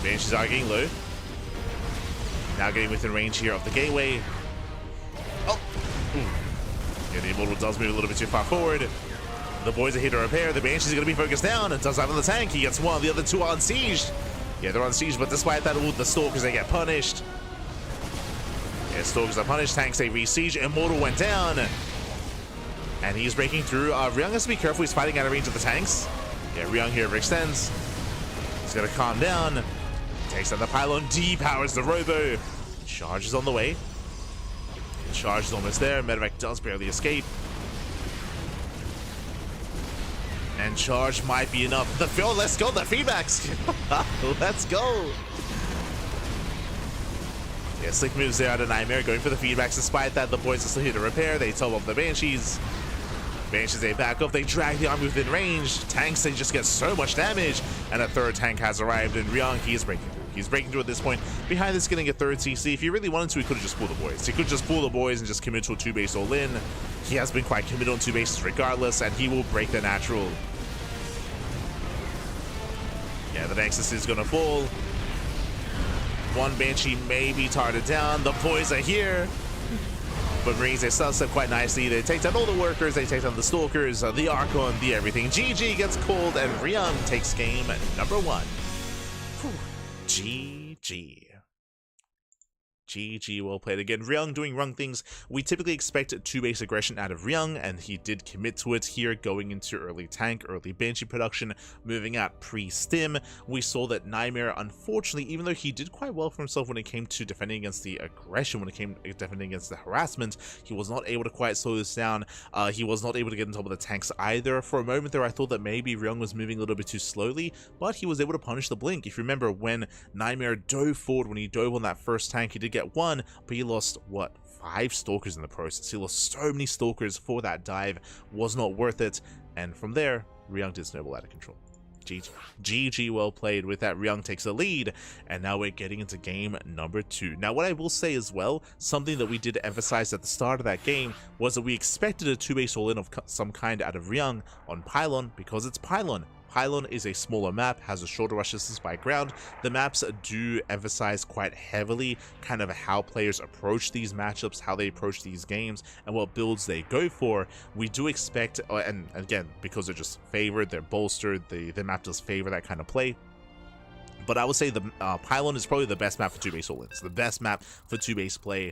Banshees are getting low. Now getting within range here of the gateway. Oh! Ooh. Yeah, the Immortal does move a little bit too far forward. The boys are here to repair. The Banshees are going to be focused down. It does have on the tank. He gets one. The other two are on siege. Yeah, they're on siege, but despite that, all the Stalkers, they get punished. Yeah, Stalkers are punished. Tanks, they re-siege. Immortal went down. And he's breaking through. Ryung has to be careful. He's fighting out of range of the tanks. Yeah, Ryung here overextends. He's going to calm down. Takes out the pylon. Depowers the robo. Charge is on the way. Charge is almost there. Medevac does barely escape. And charge might be enough. Let's go. The feedbacks. Let's go. Yeah, slick moves there out of Nightmare. Going for the feedbacks. Despite that, the boys are still here to repair. They top up the Banshees. Banshees, they back up, they drag the army within range. Tanks, they just get so much damage. And a third tank has arrived, and Ryung, he is breaking through. He's breaking through at this point. Behind this, getting a third CC. If he really wanted to, he could have just pulled the boys. He could just pull the boys and just commit to a 2-base all-in. He has been quite committed on 2 bases regardless, and he will break the natural. Yeah, the Nexus is going to fall. One Banshee may be targeted down. The boys are here. But Marines, they start up quite nicely. They take down all the workers, they take down the Stalkers, the Archon, the everything. GG gets called, and Ryung takes game number 1. GG. GG, well played again. Ryung doing Ryung things. We typically expect 2-base aggression out of Ryung, and he did commit to it here, going into early tank, early Banshee production, moving out pre-Stim. We saw that Nightmare, unfortunately, even though he did quite well for himself when it came to defending against the aggression, when it came to defending against the harassment, he was not able to quite slow this down. He was not able to get on top of the tanks either. For a moment there, I thought that maybe Ryung was moving a little bit too slowly, but he was able to punish the blink. If you remember, when Nightmare dove forward, when he dove on that first tank, he did get one, but he lost, what, 5 Stalkers in the process. He lost so many Stalkers for that dive. Was not worth it. And from there, Ryung did snowball out of control. GG. GG, well played. With that, Ryung takes a lead, and now we're getting into game number 2. Now, what I will say as well, something that we did emphasize at the start of that game, was that we expected a 2-base all-in of some kind out of Ryung on Pylon, because it's Pylon. Pylon is a smaller map, has a shorter rush distance by ground. The maps do emphasize quite heavily kind of how players approach these matchups, how they approach these games, and what builds they go for. We do expect, and again, because they're just favored, they're bolstered, the map does favor that kind of play. But I would say the Pylon is probably the best map for 2-base all-ins, the best map for 2-base play,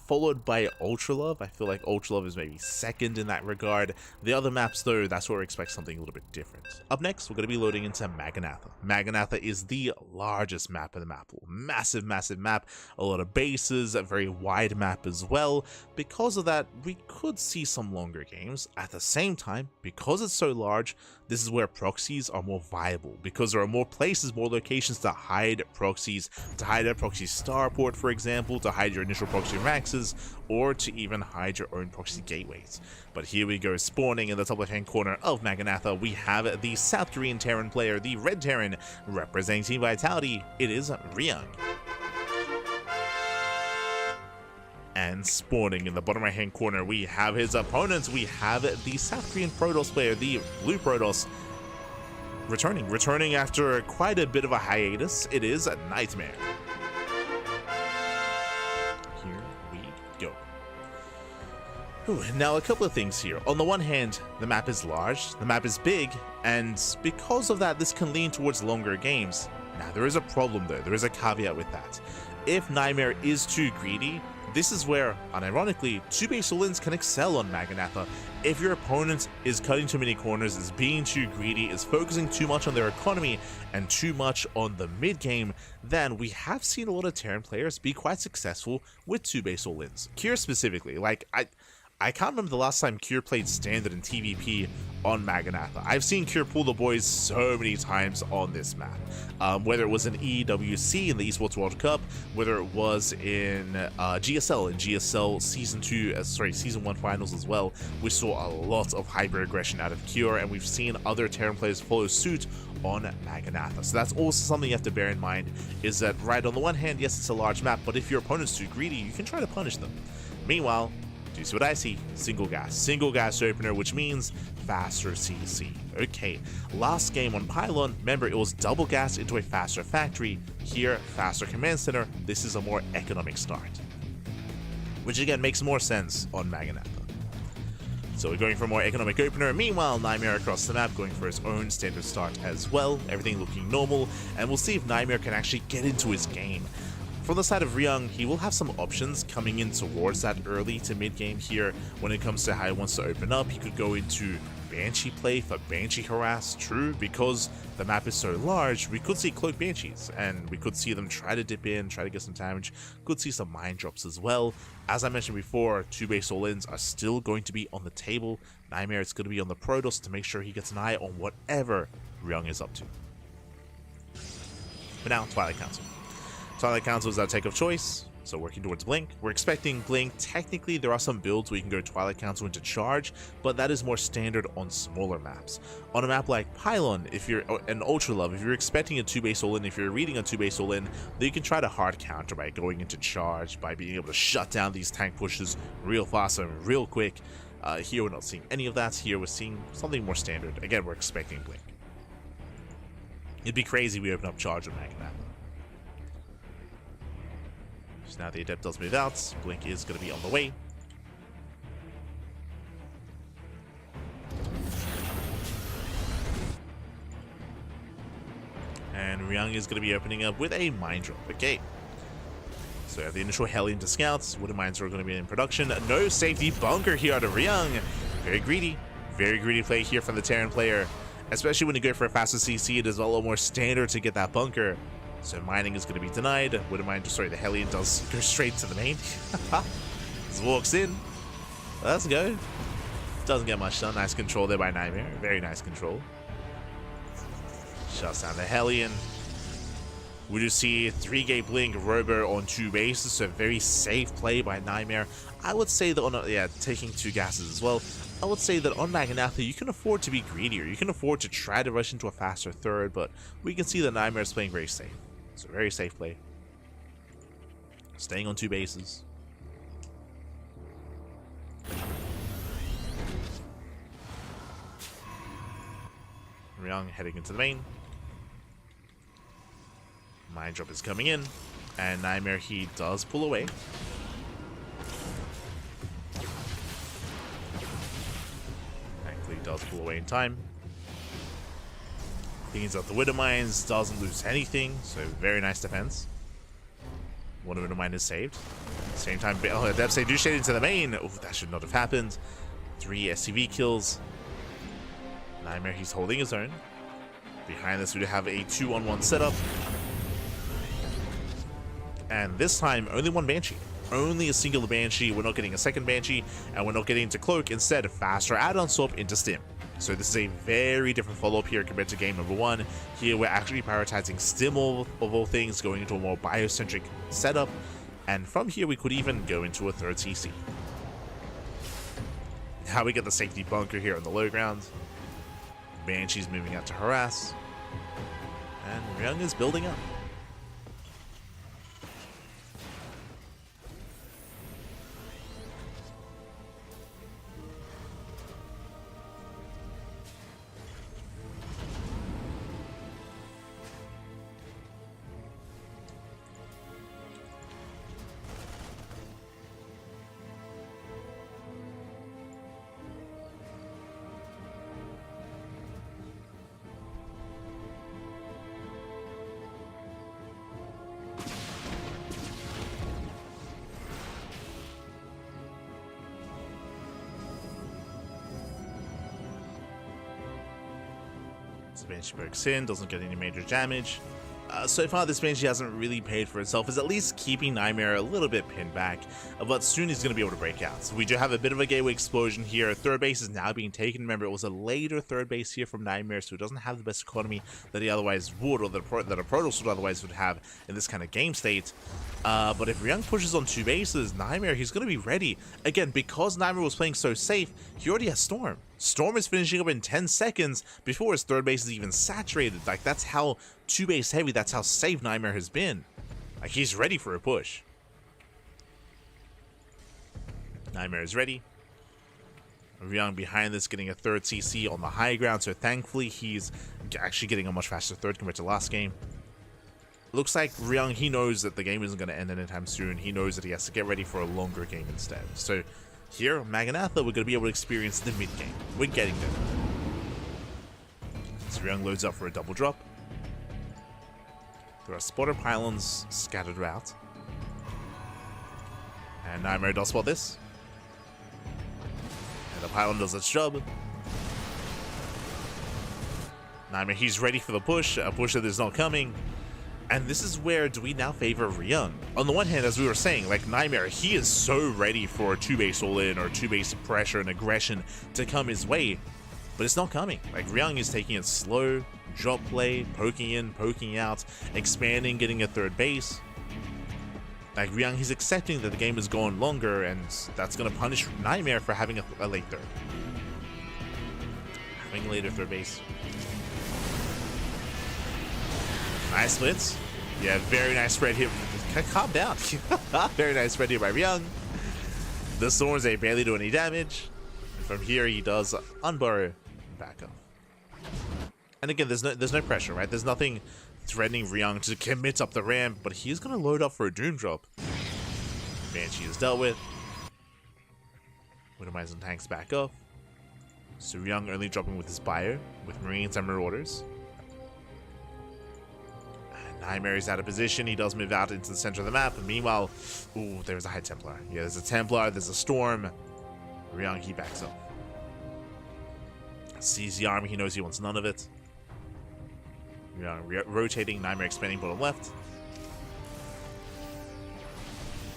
followed by Ultra Love. I feel like Ultra Love is maybe second in that regard. The other maps, though, that's where we expect something a little bit different. Up next, we're going to be loading into Maganatha. Maganatha is the largest map in the map pool. Massive, massive map. A lot of bases, a very wide map as well. Because of that, we could see some longer games. At the same time, because it's so large, this is where proxies are more viable, because there are more places, more locations to hide proxies, to hide a proxy starport, for example, to hide your initial proxy maxes, or to even hide your own proxy gateways. But here we go, spawning in the top left-hand corner of Maganatha, we have the South Korean Terran player, the Red Terran, representing Team Vitality. It is Ryung. And spawning in the bottom right hand corner, we have his opponents. We have the South Korean Protoss player, the Blue Protoss, returning after quite a bit of a hiatus. It is a Nightmare. Here we go. Ooh, now a couple of things here. On the one hand, the map is large, the map is big, and because of that, this can lean towards longer games. Now there is a problem though, there is a caveat with that. If Nightmare is too greedy, this is where, unironically, 2-base all-ins can excel on Maganatha. If your opponent is cutting too many corners, is being too greedy, is focusing too much on their economy and too much on the mid-game, then we have seen a lot of Terran players be quite successful with 2-base all-ins. Cure specifically, like, I can't remember the last time Cure played Standard in TVP on Maganatha. I've seen Cure pull the boys so many times on this map. Whether it was in EWC in the Esports World Cup, whether it was in GSL Season 1 finals as well, we saw a lot of hyper aggression out of Cure, and we've seen other Terran players follow suit on Maganatha. So that's also something you have to bear in mind, is that, right, on the one hand, yes, it's a large map, but if your opponent's too greedy, you can try to punish them. Meanwhile, do you see what I see? Single gas opener, which means faster CC. Okay, last game on Pylon, remember it was double gas into a faster factory. Here, faster command center. This is a more economic start, which again makes more sense on Maganatha. So we're going for a more economic opener. Meanwhile, Nightmare across the map going for his own standard start as well. Everything looking normal, and we'll see if Nightmare can actually get into his game. From the side of Ryung, he will have some options coming in towards that early to mid game here when it comes to how he wants to open up. He could go into Banshee play for Banshee harass, true, because the map is so large, we could see Cloak Banshees, and we could see them try to dip in, try to get some damage, could see some mine drops as well. As I mentioned before, 2-base all-ins are still going to be on the table. Nightmare is going to be on the Protoss to make sure he gets an eye on whatever Ryung is up to. But now, Twilight Council. Twilight Council is our take of choice, so working towards Blink. We're expecting Blink. Technically, there are some builds where you can go Twilight Council into Charge, but that is more standard on smaller maps. On a map like Pylon, if you're an Ultra Love, if you're expecting a 2-base all-in, if you're reading a 2-base all-in, then you can try to hard counter by going into Charge, by being able to shut down these tank pushes real fast and real quick. Here we're not seeing any of that. Here we're seeing something more standard. Again, we're expecting Blink. It'd be crazy if we open up Charge with Maganatha. So now the Adept does move out. Blink is going to be on the way. And Ryung is going to be opening up with a Mine Drop. Okay. So the initial Hellion to Scouts. Wooden Mines are going to be in production. No safety bunker here out of Ryung. Very greedy. Very greedy play here from the Terran player. Especially when you go for a faster CC, it is a lot more standard to get that bunker. So mining is going to be denied. Wooden Mine, sorry, the Hellion does go straight to the main. Just walks in. Let's go. Doesn't get much done. Nice control there by Nightmare. Very nice control. Shuts down the Hellion. We do see 3-gate Blink Robo on 2 bases, so very safe play by Nightmare. I would say that on taking 2 gases as well. I would say that on Maganatha, you can afford to be greedier. You can afford to try to rush into a faster third, but we can see that Nightmare is playing very safe. It's a very safe play. Staying on 2 bases. Ryung heading into the main. Mine Drop is coming in, and Nightmare, he does pull away. Thankfully, he does pull away in time. Cleans up the Widow Mines, doesn't lose anything, so very nice defense. One Widow Mine is saved. Same time, Adepts, they do shade into the main. Oh, that should not have happened. 3 SCV kills. Nightmare, he's holding his own. Behind this, we do have a 2-on-1 setup. And this time, only 1 Banshee. Only a singular Banshee. We're not getting a second Banshee, and we're not getting into Cloak. Instead, faster add-on swap into Stim. So this is a very different follow-up here compared to game number 1. Here, we're actually prioritizing Stim of all things, going into a more biocentric setup. And from here, we could even go into a 3rd CC. Now we get the safety bunker here on the low ground. Banshee's moving out to harass. And Ryung is building up. So Banshee pokes in, doesn't get any major damage. So far, this Banshee hasn't really paid for itself, is at least keeping Nightmare a little bit pinned back, but soon he's going to be able to break out. So we do have a bit of a gateway explosion here. Third base is now being taken. Remember, it was a later third base here from Nightmare, so it doesn't have the best economy that he otherwise would, or that a Protoss would otherwise would have in this kind of game state. But if Ryung pushes on 2 bases, Nightmare, he's going to be ready. Again, because Nightmare was playing so safe, he already has Storm. Storm is finishing up in 10 seconds before his third base is even saturated. Like, that's how 2 base heavy, that's how safe Nightmare has been. Like, he's ready for a push. Nightmare is ready. Ryung behind this, getting a third CC on the high ground, so thankfully he's actually getting a much faster third compared to last game. Looks like Ryung, he knows that the game isn't going to end anytime soon. He knows that he has to get ready for a longer game instead. So here, Maganatha, we're going to be able to experience the mid game. We're getting there. So Ryung loads up for a double drop. There are spotter pylons scattered about. And Nightmare does spot this. And the pylon does its job. Nightmare, he's ready for the push. A push that is not coming. And this is where do we now favor Ryung? On the one hand, as we were saying, like Nightmare, he is so ready for a 2-base all-in or 2-base pressure and aggression to come his way, but it's not coming. Like, Ryung is taking it slow, drop play, poking in, poking out, expanding, getting a third base. Like, Ryung, he's accepting that the game is going longer, and that's going to punish Nightmare for having a late third. Having a later third base. Nice splits. Yeah, very nice spread here. Calm down. Very nice spread here by Ryung. The Storms, they barely do any damage. And from here, he does unburrow back up. And again, there's no pressure, right? There's nothing threatening Ryung to commit up the ramp, but he's going to load up for a Doom drop. Banshee is dealt with. Minimize and tanks back up. So Ryung only dropping with his bio, with Marines and Marauders. Nightmare is out of position. He does move out into the center of the map. And meanwhile, ooh, there's a High Templar. Yeah, there's a Templar. There's a Storm. Ryung, he backs up. Sees the army. He knows he wants none of it. Ryung rotating. Nightmare expanding bottom left.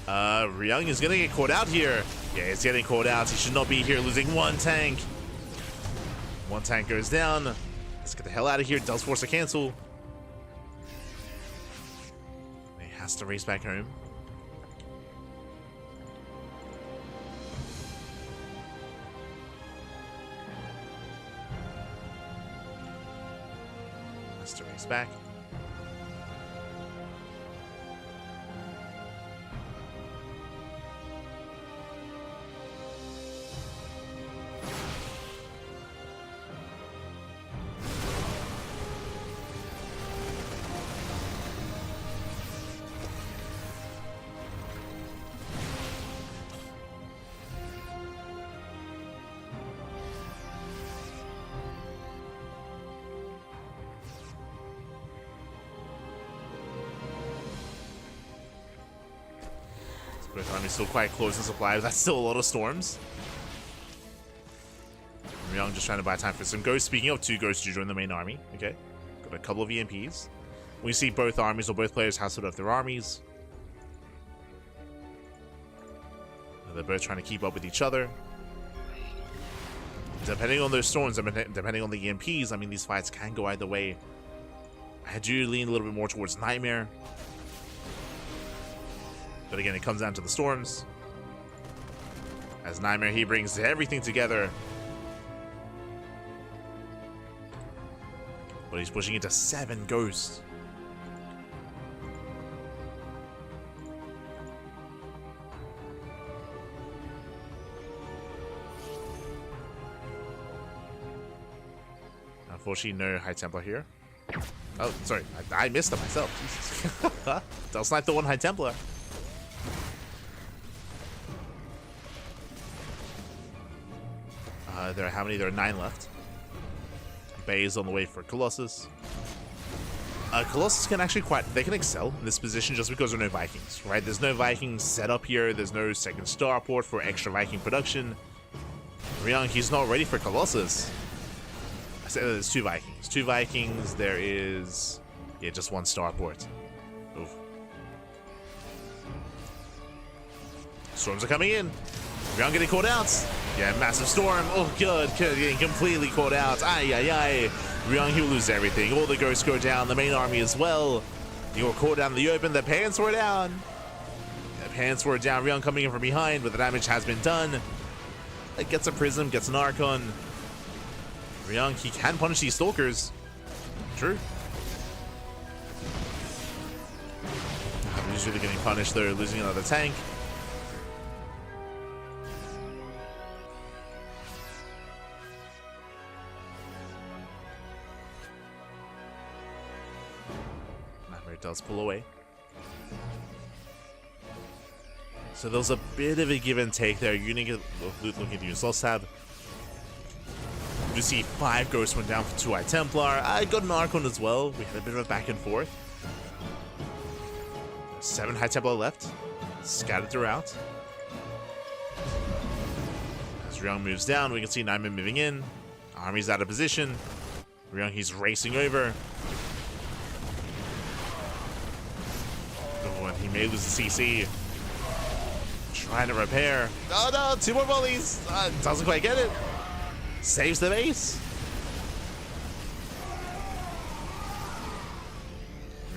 Ryung is going to get caught out here. Yeah, he's getting caught out. He should not be here, losing 1 tank. 1 tank goes down. Let's get the hell out of here. Does force a cancel. Has to race back home. Has to race back. Both armies still quite close in supply, but that's still a lot of Storms. Ryung just trying to buy time for some Ghosts. Speaking of 2 Ghosts to join the main army. Okay, got a couple of EMPs. We see both armies, or both players have sort of their armies. They're both trying to keep up with each other. Depending on those Storms, depending on the EMPs, I mean, these fights can go either way. I do lean a little bit more towards Nightmare. But again, it comes down to the Storms. As Nightmare, he brings everything together. But he's pushing into 7 Ghosts. Unfortunately, no High Templar here. Oh, sorry. I missed it myself. Jesus. I'll snipe the 1 High Templar. There are how many? There are 9 left. Bay is on the way for Colossus. Colossus can actually they can excel in this position just because there are no Vikings, right? There's no Vikings set up here. There's no second starport for extra Viking production. Ryung, he's not ready for Colossus. So there's two Vikings. Two Vikings. There is, yeah, just one starport. Oof. Storms are coming in. Ryung getting caught out. Yeah, massive storm. Oh, good. Getting completely caught out. Ay, ay, ay. Ryung, he'll lose everything. All the ghosts go down. The main army as well. You were caught down in the open. The pants were down. The pants were down. Ryung coming in from behind, but the damage has been done. It gets a prism, gets an Archon. Ryung, he can punish these stalkers. True. He's really getting punished though, losing another tank. Maru does pull away. So there's a bit of a give and take there. You're gonna get looking to use Lost Tab. You see 5 ghosts went down for 2 Eye Templar. I got an Archon as well. We had a bit of a back and forth. 7 High Templar left. Scattered throughout. As Ryung moves down, we can see Nightmare moving in. Army's out of position. Ryung, he's racing over. Oh, and he may lose the CC. Trying to repair. Oh no, 2 more volleys. Doesn't quite get it. Saves the base.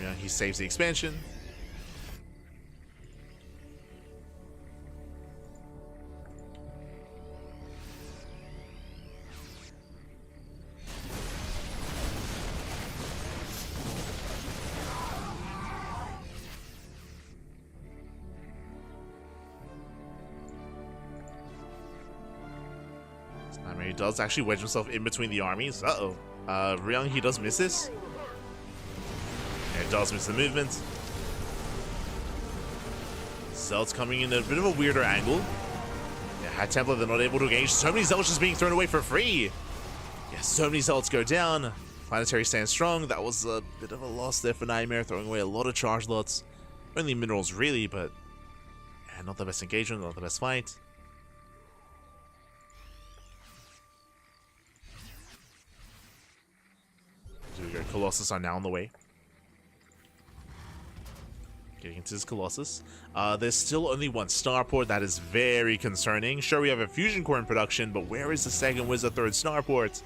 Yeah, he saves the expansion. He does actually wedge himself in between the armies. Uh-oh. Ryung, he does miss this. Yeah, it does miss the movement. Zealot's coming in a bit of a weirder angle. Yeah, High Templar, they're not able to engage. So many Zealots just being thrown away for free. Yeah, so many Zealots go down. Planetary stands strong. That was a bit of a loss there for Nightmare, throwing away a lot of charge lots. Only minerals, really, but yeah, not the best engagement, not the best fight. Colossus are now on the way. Getting into his Colossus. There's still only 1 starport. That is very concerning. Sure, we have a fusion core in production, but where is the second? Where's the third starport?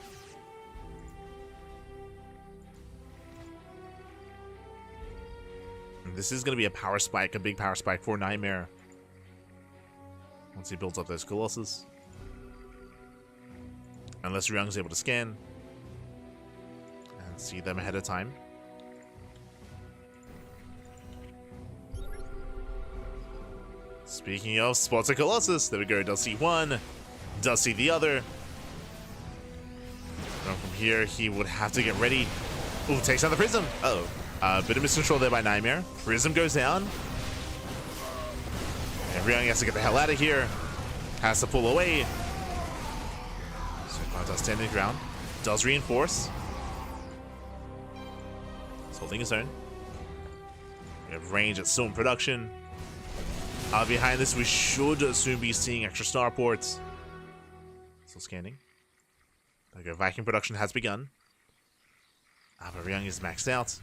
This is going to be a power spike, a big power spike for Nightmare. Once he builds up those Colossus. Unless Ryung's able to scan. See them ahead of time. Speaking of spots of Colossus, there we go. Does see one, does see the other. From here, he would have to get ready. Ooh, takes out the Prism. Uh-oh. Bit of miscontrol there by Nightmare. Prism goes down. And Ryung has to get the hell out of here. Has to pull away. So does stand his ground. Does reinforce. Holding his own. We have range at Zoun production. Behind this, we should soon be seeing extra starports. Still scanning. There we go. Viking production has begun. But Ryung is maxed out.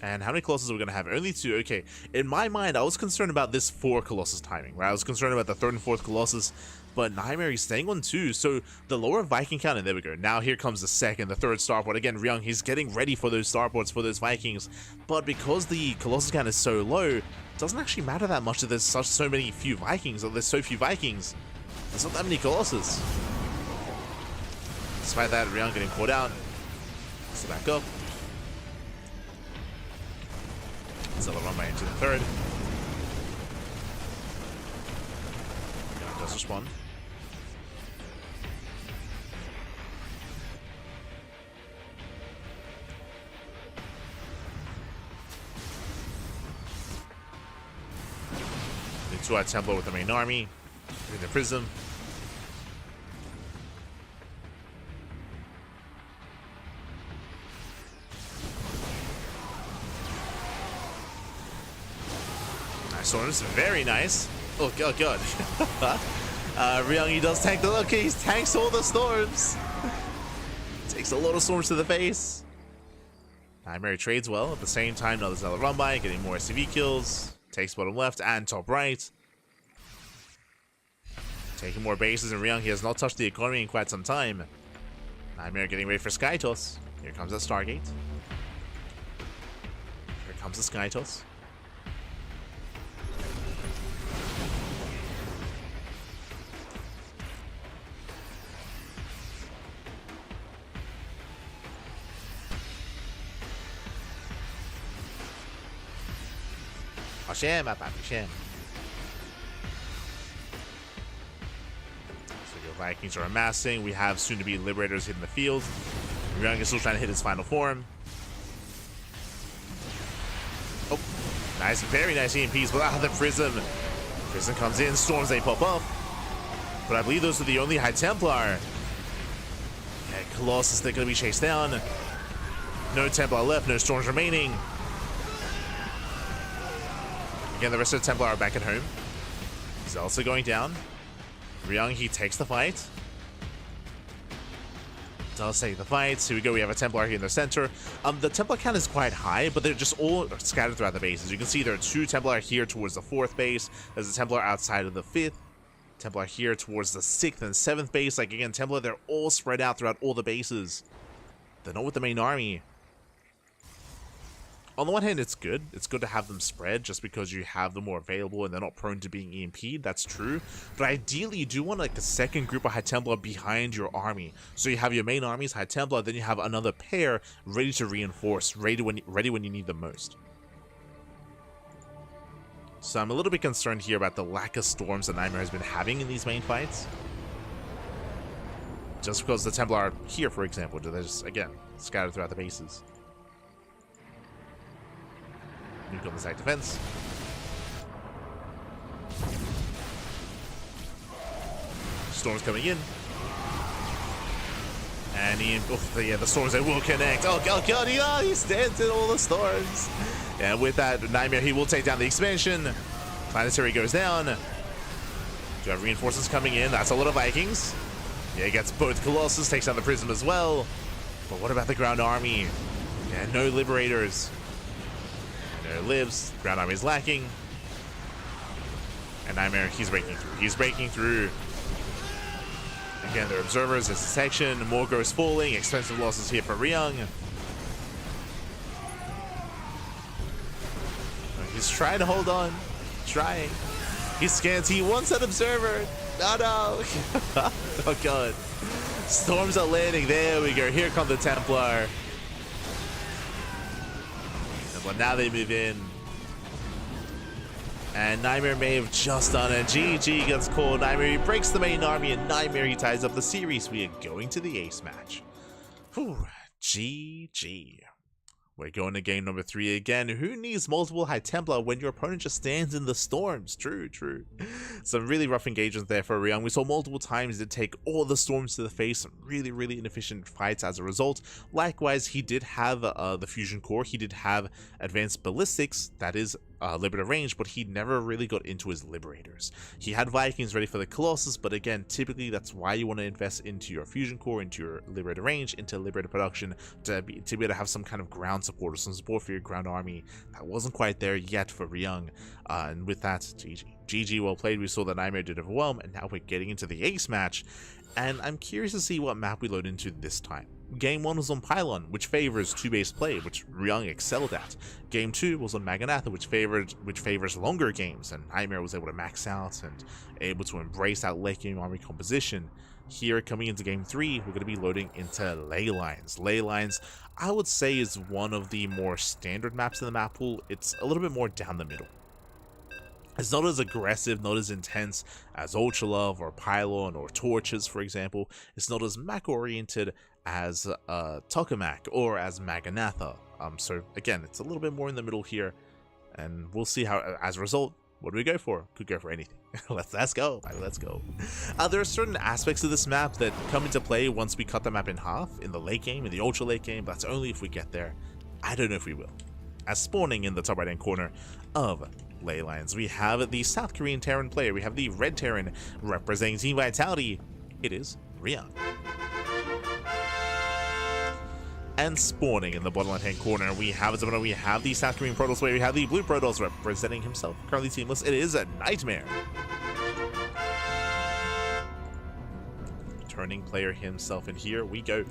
And how many Colossus are we going to have? Only 2. Okay. In my mind, I was concerned about this 4 Colossus timing, right? I was concerned about the 3rd and 4th Colossus, but Nightmare is staying on 2. So the lower Viking count, and there we go. Now here comes the 2nd, the 3rd starport. Again, Ryung, he's getting ready for those starports, for those Vikings. But because the Colossus count is so low, it doesn't actually matter that much that there's so few Vikings, or there's so few Vikings. There's not that many Colossus. Despite that, Ryung getting caught out. So back up. Zella run by into the 3rd. Does respond. The 2-Eye Templar with the main army. In the Prism. Storms, very nice. Oh god, god. Ryung, he does tank the look. He tanks all the storms. Takes a lot of storms to the face. Nightmare trades well. At the same time, another Zealot run by, getting more SCV kills. Takes bottom left and top right. Taking more bases, and Ryung, he has not touched the economy in quite some time. Nightmare getting ready for Sky Toss. Here comes that Stargate. Here comes the Sky Toss. Hashem, Hashem. So your Vikings are amassing. We have soon-to-be Liberators hitting the field. Ryung is still trying to hit his final form. Oh, nice, very nice EMPs without the Prism. Prism comes in, storms they pop up. But I believe those are the only High Templar. Okay, Colossus, they're going to be chased down. No Templar left, no storms remaining. Again, the rest of the Templar are back at home. Zealots are going down. Ryung, he takes the fight. Does take the fight. Here we go. We have a Templar here in the center. The Templar count is quite high, but they're just all scattered throughout the bases. You can see there are 2 Templar here towards the 4th base. There's a Templar outside of the 5th. Templar here towards the 6th and 7th base. Like, again, Templar, they're all spread out throughout all the bases. They're not with the main army. On the one hand, it's good. It's good to have them spread just because you have them more available and they're not prone to being EMP'd. That's true. But ideally, you do want like a second group of High Templar behind your army. So you have your main armies, High Templar, then you have another pair ready to reinforce, ready when you need them most. So I'm a little bit concerned here about the lack of storms that Nightmare has been having in these main fights. Just because the Templar are here, for example, they're just, again, scattered throughout the bases. Nuke on the side defense. Storms coming in. And the storms, they will connect. Oh god, he stands in all the storms. And with that, Nightmare, he will take down the expansion. Planetary goes down. Do you have reinforcements coming in? That's a lot of Vikings. Yeah, he gets both Colossus, takes down the Prism as well. But what about the ground army? Yeah, no Liberators. There lives. Ground army is lacking. And Nightmare, he's breaking through. He's breaking through. Again, they're observers. There's a section. More goes falling. Expensive losses here for Ryung. He's trying to hold on. Trying. He scans. He wants an observer. Oh no. Oh god. Storms are landing. There we go. Here come the Templar. But now they move in. And Nightmare may have just done it. GG gets called. Nightmare, he breaks the main army, and Nightmare, he ties up the series. We are going to the ace match. Whew. GG. We're going to game number 3 again. Who needs multiple High Templar when your opponent just stands in the storms? True, true. Some really rough engagements there for Ryung. We saw multiple times it take all the storms to the face. Some really, really inefficient fights as a result. Likewise, he did have the fusion core. He did have advanced ballistics. That is Liberator range, but he never really got into his Liberators. He had Vikings ready for the Colossus, but again, typically that's why you want to invest into your fusion core, into your Liberator range, into Liberator production, to be able to have some kind of ground support or some support for your ground army. That wasn't quite there yet for Ryung, and with that, GG. GG, well played. We saw that Nightmare did overwhelm, and now we're getting into the ace match, and I'm curious to see what map we load into this time. Game 1 was on Pylon, which favors 2-base play, which Ryung excelled at. Game 2 was on Maganatha, which favors longer games, and Nightmare was able to max out and able to embrace that late game army composition. Here, coming into Game 3, we're going to be loading into Ley Lines. Ley Lines, I would say, is one of the more standard maps in the map pool. It's a little bit more down the middle. It's not as aggressive, not as intense as Ultra Love or Pylon or Torches, for example. It's not as Mac-oriented as Tokamak or as Maganatha. So again, it's a little bit more in the middle here, and we'll see how, as a result, what do we go for? Could go for anything. let's go. Let's go. There are certain aspects of this map that come into play once we cut the map in half in the late game, in the ultra late game. That's only if we get there. I don't know if we will. As spawning in the top right hand corner of Ley Lines, we have the South Korean Terran player. We have the Red Terran representing Team Vitality. It is Ryung. and spawning in the bottom left hand corner. We have Zoun, we have the South Korean Protoss player, we have the Blue Protoss representing himself, currently teamless. It is a Nightmare. Turning player himself, and here we go.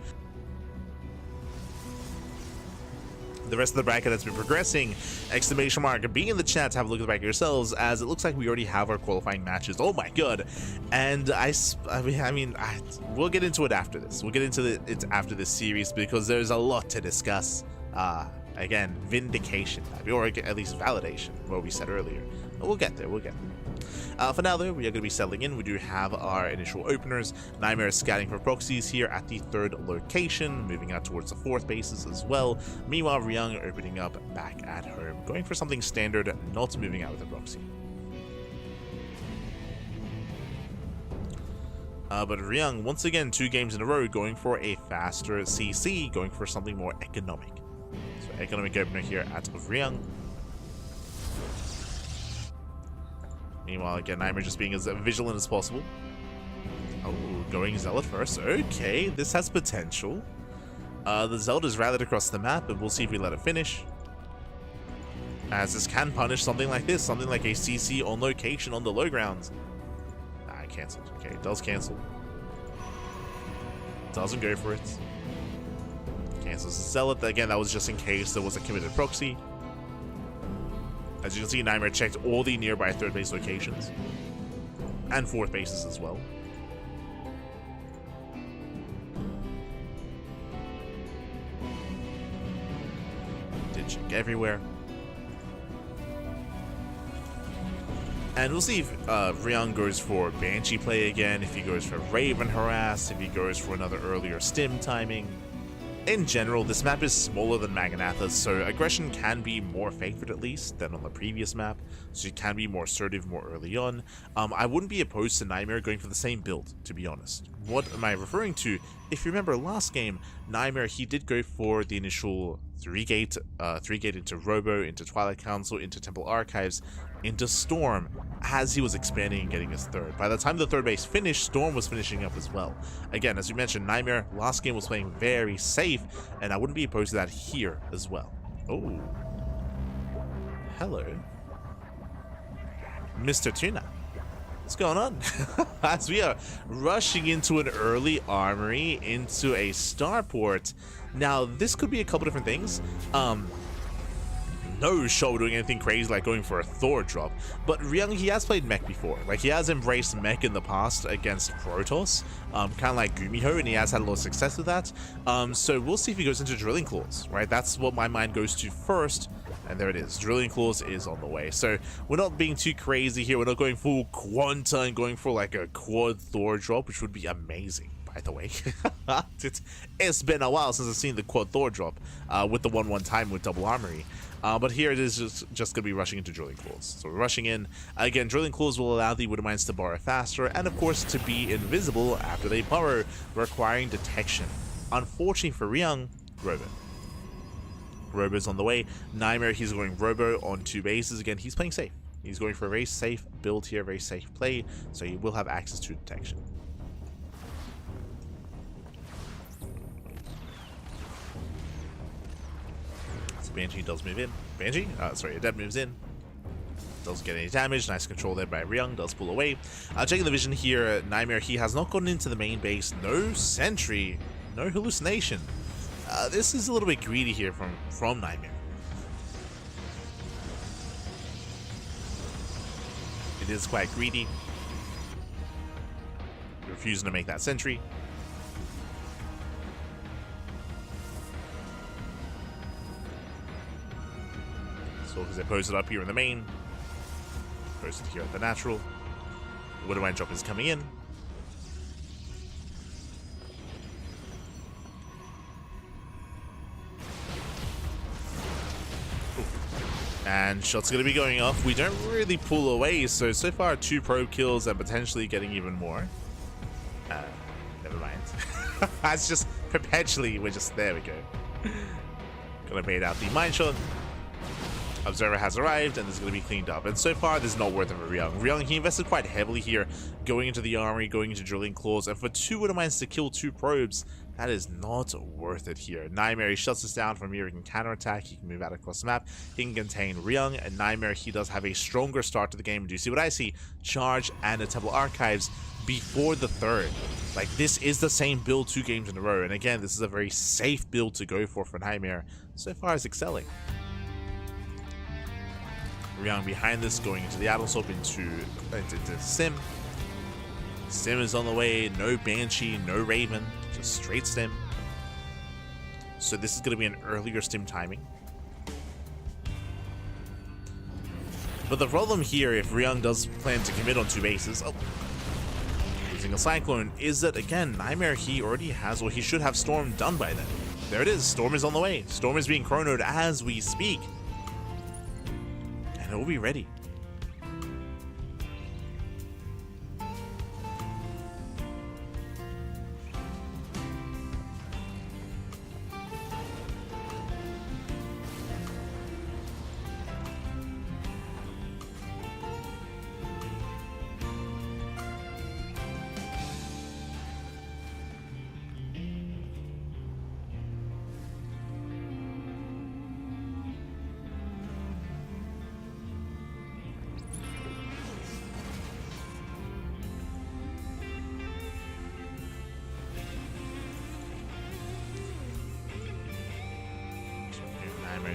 The rest of the bracket has been progressing. Exclamation mark. Be in the chat to have a look at the bracket yourselves, as it looks like we already have our qualifying matches. Oh my god. And we'll get into it after this. We'll get into it after this series, because there's a lot to discuss. Again, vindication, or at least validation, what we said earlier. But we'll get there, we'll get there. For now, though, we are going to be settling in. We do have our initial openers. Nightmare is scouting for proxies here at the 3rd location, moving out towards the 4th bases as well. Meanwhile, Ryung opening up back at home, going for something standard, not moving out with a proxy. But Ryung, once again, 2 games in a row, going for a faster CC, going for something more economic. So, economic opener here at Ryung. Meanwhile, again, Nightmare just being as vigilant as possible. Oh, going Zealot first. Okay, this has potential. The Zealot is rallied across the map, and we'll see if we let it finish. As this can punish something like this, something like a CC on location on the low grounds. Nah, it cancelled. Okay, it does cancel. Doesn't go for it. Cancels the Zealot. Again, that was just in case there was a committed proxy. As you can see, Nightmare checked all the nearby 3rd base locations. And 4th bases as well. Did check everywhere. And we'll see if Ryung goes for Banshee play again, if he goes for Raven Harass, if he goes for another earlier stim timing. In general, this map is smaller than Maganatha, so aggression can be more favored at least than on the previous map, so you can be more assertive more early on. I wouldn't be opposed to Nightmare going for the same build, to be honest. What am I referring to? If you remember last game, Nightmare, he did go for the initial 3-gate into Robo, into Twilight Council, into Temple Archives, into Storm, as he was expanding and getting his 3rd. By the time the 3rd base finished, Storm was finishing up as well. Again, as you mentioned, Nightmare last game was playing very safe, and I wouldn't be opposed to that here as well. Oh. Hello. Mr. Tuna. What's going on? As we are rushing into an early armory, into a starport. Now, this could be a couple different things. No show doing anything crazy like going for a Thor drop, but Ryung, he has played mech before. Like, he has embraced mech in the past against Protoss, kind of like Gumiho, and he has had a lot of success with that. So we'll see if he goes into Drilling Claws, right? That's what my mind goes to first, and there it is. Drilling Claws is on the way. So we're not being too crazy here. We're not going full Quanta and going for like a quad Thor drop, which would be amazing. By the way, it's been a while since I've seen the quad Thor drop with the 1/1 time with double armory. But here it is just going to be rushing into Drilling Claws. So we're rushing in. Again, Drilling Claws will allow the Widowmines to burrow faster, and of course to be invisible after they burrow, requiring detection. Unfortunately for Ryung, Robo. Robo's on the way. Nightmare, he's going Robo on 2 bases. Again, he's playing safe. He's going for a very safe build here, very safe play, so he will have access to detection. Banshee does move in. Banshee? Sorry, Adept moves in. Doesn't get any damage. Nice control there by Ryung. Does pull away. Checking the vision here, Nightmare, he has not gotten into the main base. No sentry. No hallucination. This is a little bit greedy here from Nightmare. It is quite greedy. Refusing to make that sentry. So because they posted up here in the main, posted here at the natural. Widowmine drop is coming in. Ooh. And shots going to be going off. We don't really pull away, so far 2 probe kills and potentially getting even more. Never mind. It's just perpetually, there we go. Gonna bait out the mine shot. Observer has arrived, and this is going to be cleaned up. And so far, this is not worth it for Ryung. Ryung, he invested quite heavily here, going into the armory, going into Drilling Claws, and for 2 Widowmines to kill 2 probes, That is not worth it here. Nightmare, he shuts us down from here. He can counterattack. He can move out across the map. He can contain Ryung. And Nightmare, he does have a stronger start to the game. Do you see what I see? Charge and a Temple Archives before the third. Like, this is the same build 2 games in a row. And again, this is a very safe build to go for Nightmare. So far as excelling. Ryung behind this, going into the Adelsop into Sim. Sim is on the way. No Banshee, no Raven. Just straight Stim. So this is going to be an earlier Stim timing. But the problem here, if Ryung does plan to commit on 2 bases, using a Cyclone, is that, again, Nightmare, he already has, or he should have Storm done by then. There it is. Storm is on the way. Storm is being chronoed as we speak. And it will be ready.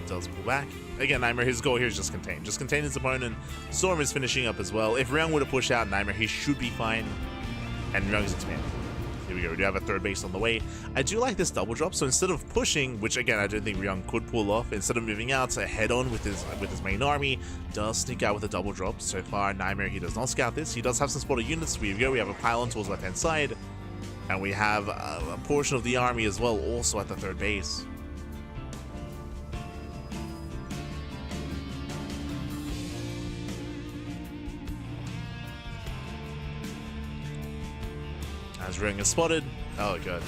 Does pull back. Again, Nightmare, his goal here is just contain. Just contain his opponent. Storm is finishing up as well. If Ryung were to push out Nightmare, he should be fine. And Ryung is expanding. Here we go. We do have a 3rd base on the way. I do like this double drop. So instead of pushing, which again I don't think Ryung could pull off, instead of moving out to head on with his main army, does sneak out with a double drop. So far, Nightmare, he does not scout this. He does have some spotted units. Here we go. We have a pylon towards the left hand side, and we have a portion of the army as well, also at the 3rd base. As Ryung is spotted. Oh, good.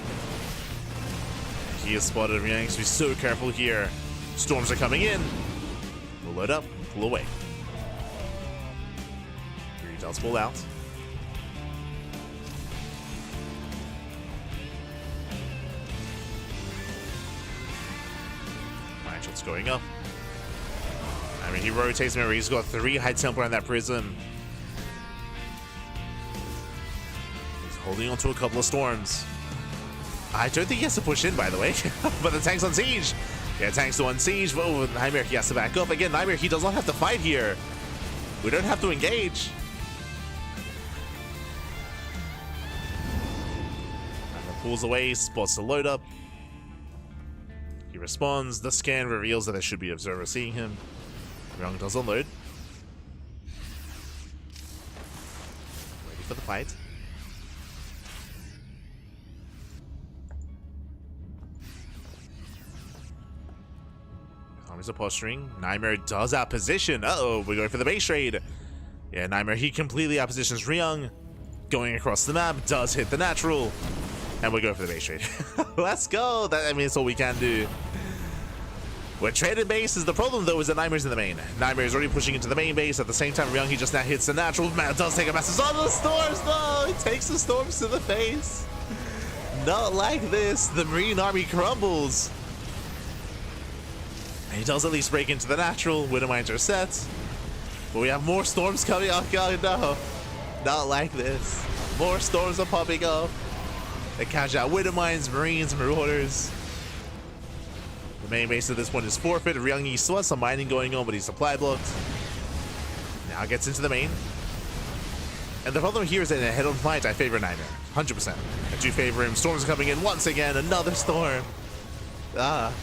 He is spotted. Ryung needs to be so careful here. Storms are coming in. We'll load up and pull away. Here he does pull out. Alright, shots going up. I mean, he rotates. Remember, he's got 3 high tempo on that prism. Holding on to a couple of storms. I don't think he has to push in, by the way. But the tank's on siege. Yeah, tank's on siege. Oh, Nightmare, he has to back up. Again, Nightmare, he does not have to fight here. We don't have to engage. Nightmare pulls away, spots the load up. He responds. The scan reveals that there should be an observer seeing him. Ryung does unload. Ready for the fight. Armies are posturing. Nightmare does outposition. Uh-oh, we're going for the base trade. Yeah, Nightmare, he completely outpositions Ryung. Going across the map, does hit the natural. And we go for the base trade. Let's go. I mean, it's all we can do. We're trading bases. The problem, though, is that Nightmare's in the main. Nightmare is already pushing into the main base. At the same time, Ryung, he just now hits the natural. Man, does take a massive... Oh, the storms! No! He takes the storms to the face. Not like this. The Marine army crumbles. He does at least break into the natural. Widowmines are set. But we have more storms coming. Oh, God, no. Not like this. More storms are popping up. They catch out Widowmines, Marines, Marauders. The main base at this point is forfeit. Ryung, he still has some mining going on, but he's supply blocked. Now gets into the main. And the problem here is that in a head-on fight, I favor Nightmare. 100%. I do favor him. Storms are coming in once again. Another storm. Ah.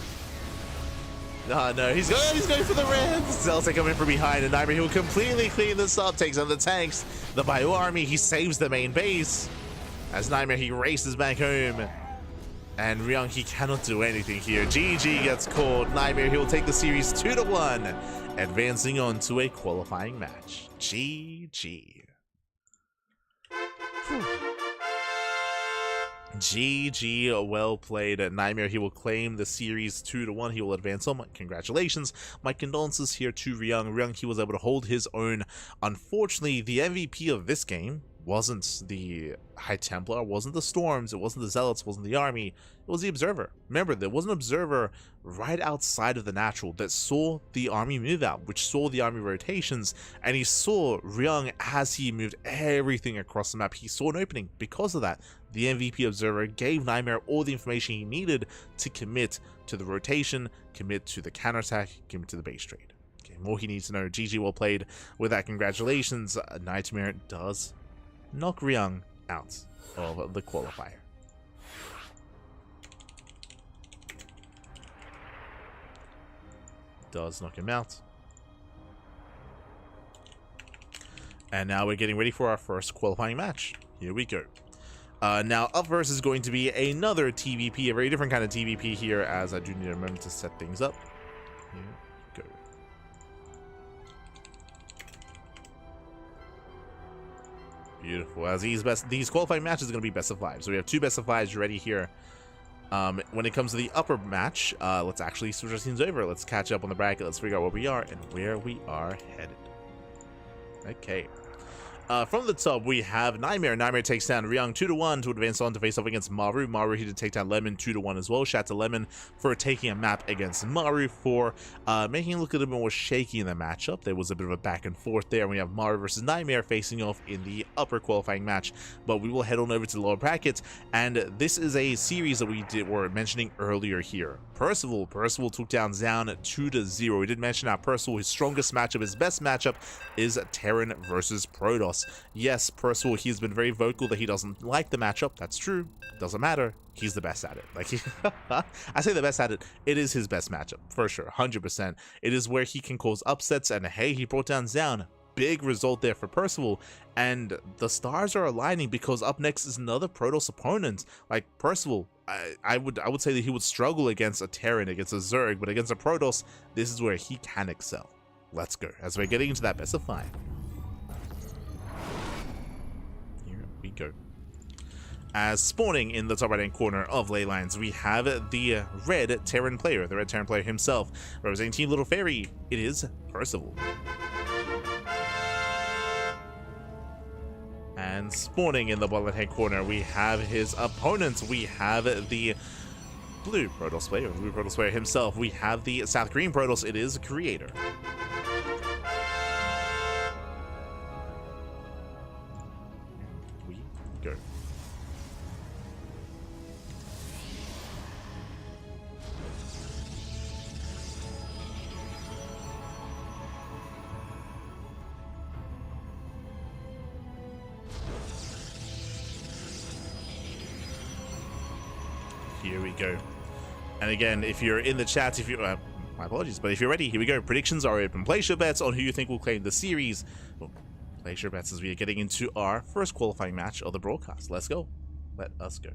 Oh, no, he's going for the Rams. Zelta coming from behind, and Nightmare, he'll completely clean this up, takes on the tanks, the Bio army, he saves the main base. As Nightmare, he races back home. And Ryung, he cannot do anything here. GG gets called. Nightmare, he'll take the series 2-1, advancing on to a qualifying match. GG. Whew. GG, well played. Nightmare, he will claim the series 2-1. He will advance on. Congratulations. My condolences here to Ryung. Ryung, he was able to hold his own. Unfortunately, the MVP of this game wasn't the High Templar, wasn't the Storms, it wasn't the Zealots, it wasn't the army, it was the Observer. Remember, there was an Observer right outside of the Natural that saw the army move out, which saw the army rotations, and he saw Ryung as he moved everything across the map. He saw an opening. Because of that, the MVP Observer gave Nightmare all the information he needed to commit to the rotation, commit to the counterattack, commit to the base trade. Okay, more he needs to know. GG, well played. With that, congratulations. Nightmare does knock Ryung out of the qualifier. Does knock him out. And now we're getting ready for our first qualifying match. Here we go. Now up first is going to be another TVP, a very different kind of TVP here, as I do need a moment to set things up. Here we go. Beautiful. As these qualifying matches are going to be best of 5. So we have 2 best of 5s ready here. When it comes to the upper match, let's actually switch our teams over. Let's catch up on the bracket. Let's figure out where we are and where we are headed. Okay. From the top, we have Nightmare. Nightmare takes down Ryung 2-1 to advance on to face off against Maru. Maru here to take down Lemon 2-1 as well. Shout out to Lemon for taking a map against Maru, for making it look a little bit more shaky in the matchup. There was a bit of a back and forth there. We have Maru versus Nightmare facing off in the upper qualifying match. But we will head on over to the lower bracket, and this is a series that we were mentioning earlier here. Percival took down Zoun 2-0. We did mention how Percival, his strongest matchup, his best matchup is Terran versus Protoss. Yes, Percival, he's been very vocal that he doesn't like the matchup. That's true. Doesn't matter. He's the best at it. Like, I say the best at it. It is his best matchup for sure, 100%. It is where he can cause upsets, and hey, he brought down Zoun. Big result there for Percival, and the stars are aligning because up next is another Protoss opponent. Like Percival, I would say that he would struggle against a Terran, against a Zerg, but against a Protoss, this is where he can excel. Let's go as we're getting into that best of 5. Here we go. As spawning in the top right hand corner of ley lines, we have the red Terran player, the red Terran player himself, representing Team Little Fairy. It is Percival. And spawning in the bottom left-hand corner, we have his opponents. We have the blue Protoss player, the blue Protoss player himself. We have the South Green Protoss. It is Creator. We go. Here we go. And again, if you're in the chat, if you my apologies, but if you're ready, here we go. Predictions are open. Place your bets on who you think will claim the series. Well, place your bets as we are getting into our first qualifying match of the broadcast. Let's go. Let us go.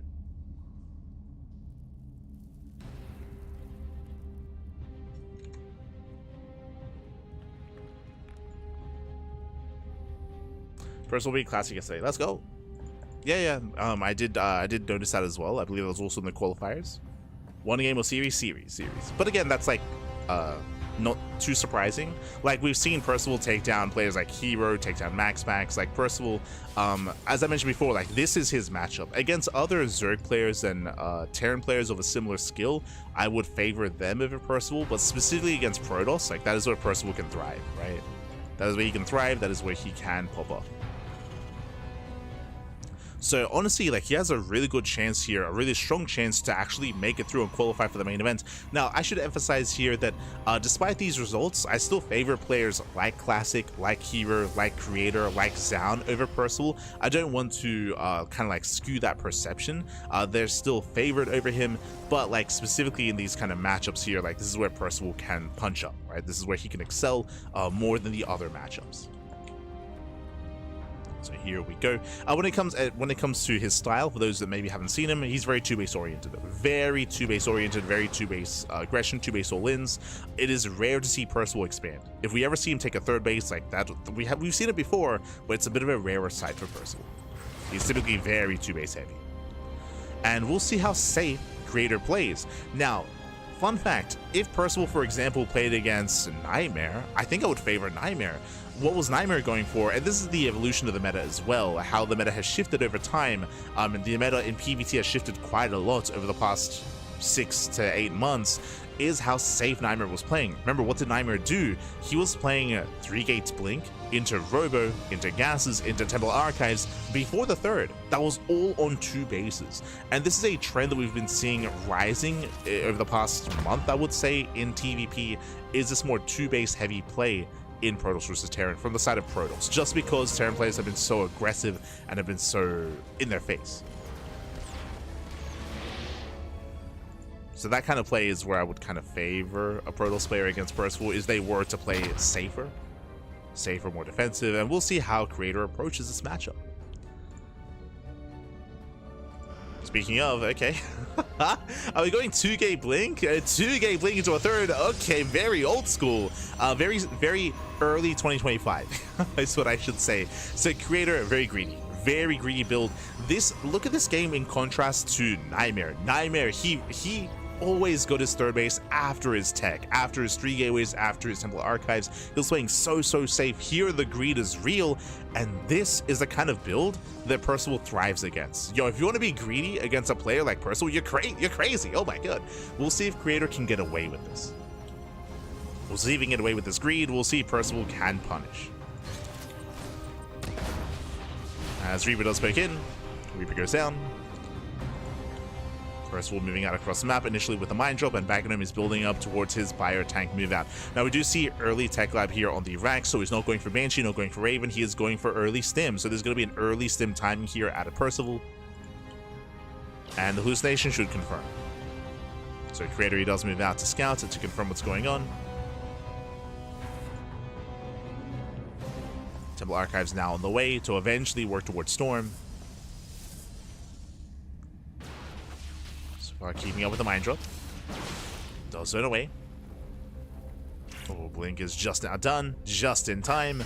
First week classic yesterday. Let's go. Yeah. I did notice that as well. I believe it was also in the qualifiers. One game of series. But again, that's like not too surprising. Like, we've seen Percival take down players like Hero, take down Max. Like Percival, as I mentioned before, like this is his matchup against other Zerg players and Terran players of a similar skill. I would favor them over Percival, but specifically against Protoss, like that is where Percival can thrive, right? That is where he can thrive. That is where he can pop off. So honestly, like, he has a really good chance here, a really strong chance to actually make it through and qualify for the main event. Now, I should emphasize here that despite these results, I still favor players like Classic, like Hero, like Creator, like Zoun over Percival. I don't want to kind of like skew that perception. They're still favored over him, but like specifically in these kind of matchups here, like this is where Percival can punch up, right? This is where he can excel more than the other matchups. So here we go. When it comes to his style, for those that maybe haven't seen him, he's very 2-base oriented, very 2-base oriented, very 2-base aggression, 2-base all-ins. It is rare to see Percival expand. If we ever see him take a 3rd base like that, we've seen it before, but it's a bit of a rarer sight for Percival. He's typically very 2-base heavy, and we'll see how safe Creator plays. Now, Fun fact, if Percival, for example, played against Nightmare, I think I would favor Nightmare. What was Nightmare going for? And this is the evolution of the meta as well, how the meta has shifted over time. And the meta in PvT has shifted quite a lot over the past 6 to 8 months, is how safe Nightmare was playing. Remember, what did Nightmare do? He was playing 3 gates blink, into Robo, into Gases, into Temple Archives before the third. That was all on 2 bases. And this is a trend that we've been seeing rising over the past month, I would say, in TVP, is this more 2-base heavy play in Protoss versus Terran from the side of Protoss, just because Terran players have been so aggressive and have been so in their face. So that kind of play is where I would kind of favor a Protoss player against Percival, is they were to play safer, more defensive, and we'll see how Creator approaches this matchup. Speaking of, okay, are we going 2-gate blink? 2-gate blink into a third? Okay, very old school, very early 2025 is what I should say. So Creator, very greedy build. Look at this game in contrast to Nightmare. Nightmare, he always got his third base after his tech, after his 3 gateways, after his Temple Archives. He was playing so safe. Here the greed is real, and this is the kind of build that Percival thrives against. Yo, if you want to be greedy against a player like Percival, you're crazy. Oh my god. We'll see if Creator can get away with this. We'll see if he can get away with this greed. We'll see if Percival can punish. As Reaper does poke in, Reaper goes down. Percival moving out across the map initially with a mine drop, and Bagnum is building up towards his Bio tank move out. Now we do see early Tech Lab here on the rack, so he's not going for Banshee, not going for Raven, he is going for early Stim. So there's going to be an early Stim timing here out of Percival. And the hallucination should confirm. So Creator, he does move out to scout to confirm what's going on. Temple Archives now on the way to eventually work towards Storm. Keeping up with the mine drop. Does Zoun away. Oh, Blink is just now done. Just in time.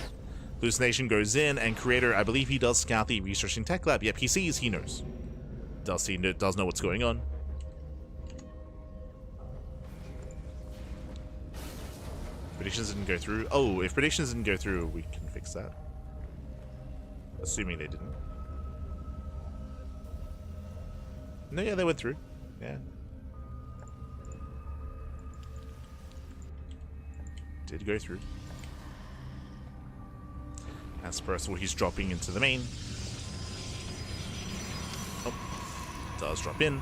Hallucination goes in, and Creator, I believe he does scout the researching tech lab. Yep, he sees, he knows. Does know what's going on. Predictions didn't go through. Oh, if predictions didn't go through, we can fix that. Assuming they didn't. No, yeah, they went through. Yeah. Did go through. As Percival, he's dropping into the main. Oh, does drop in.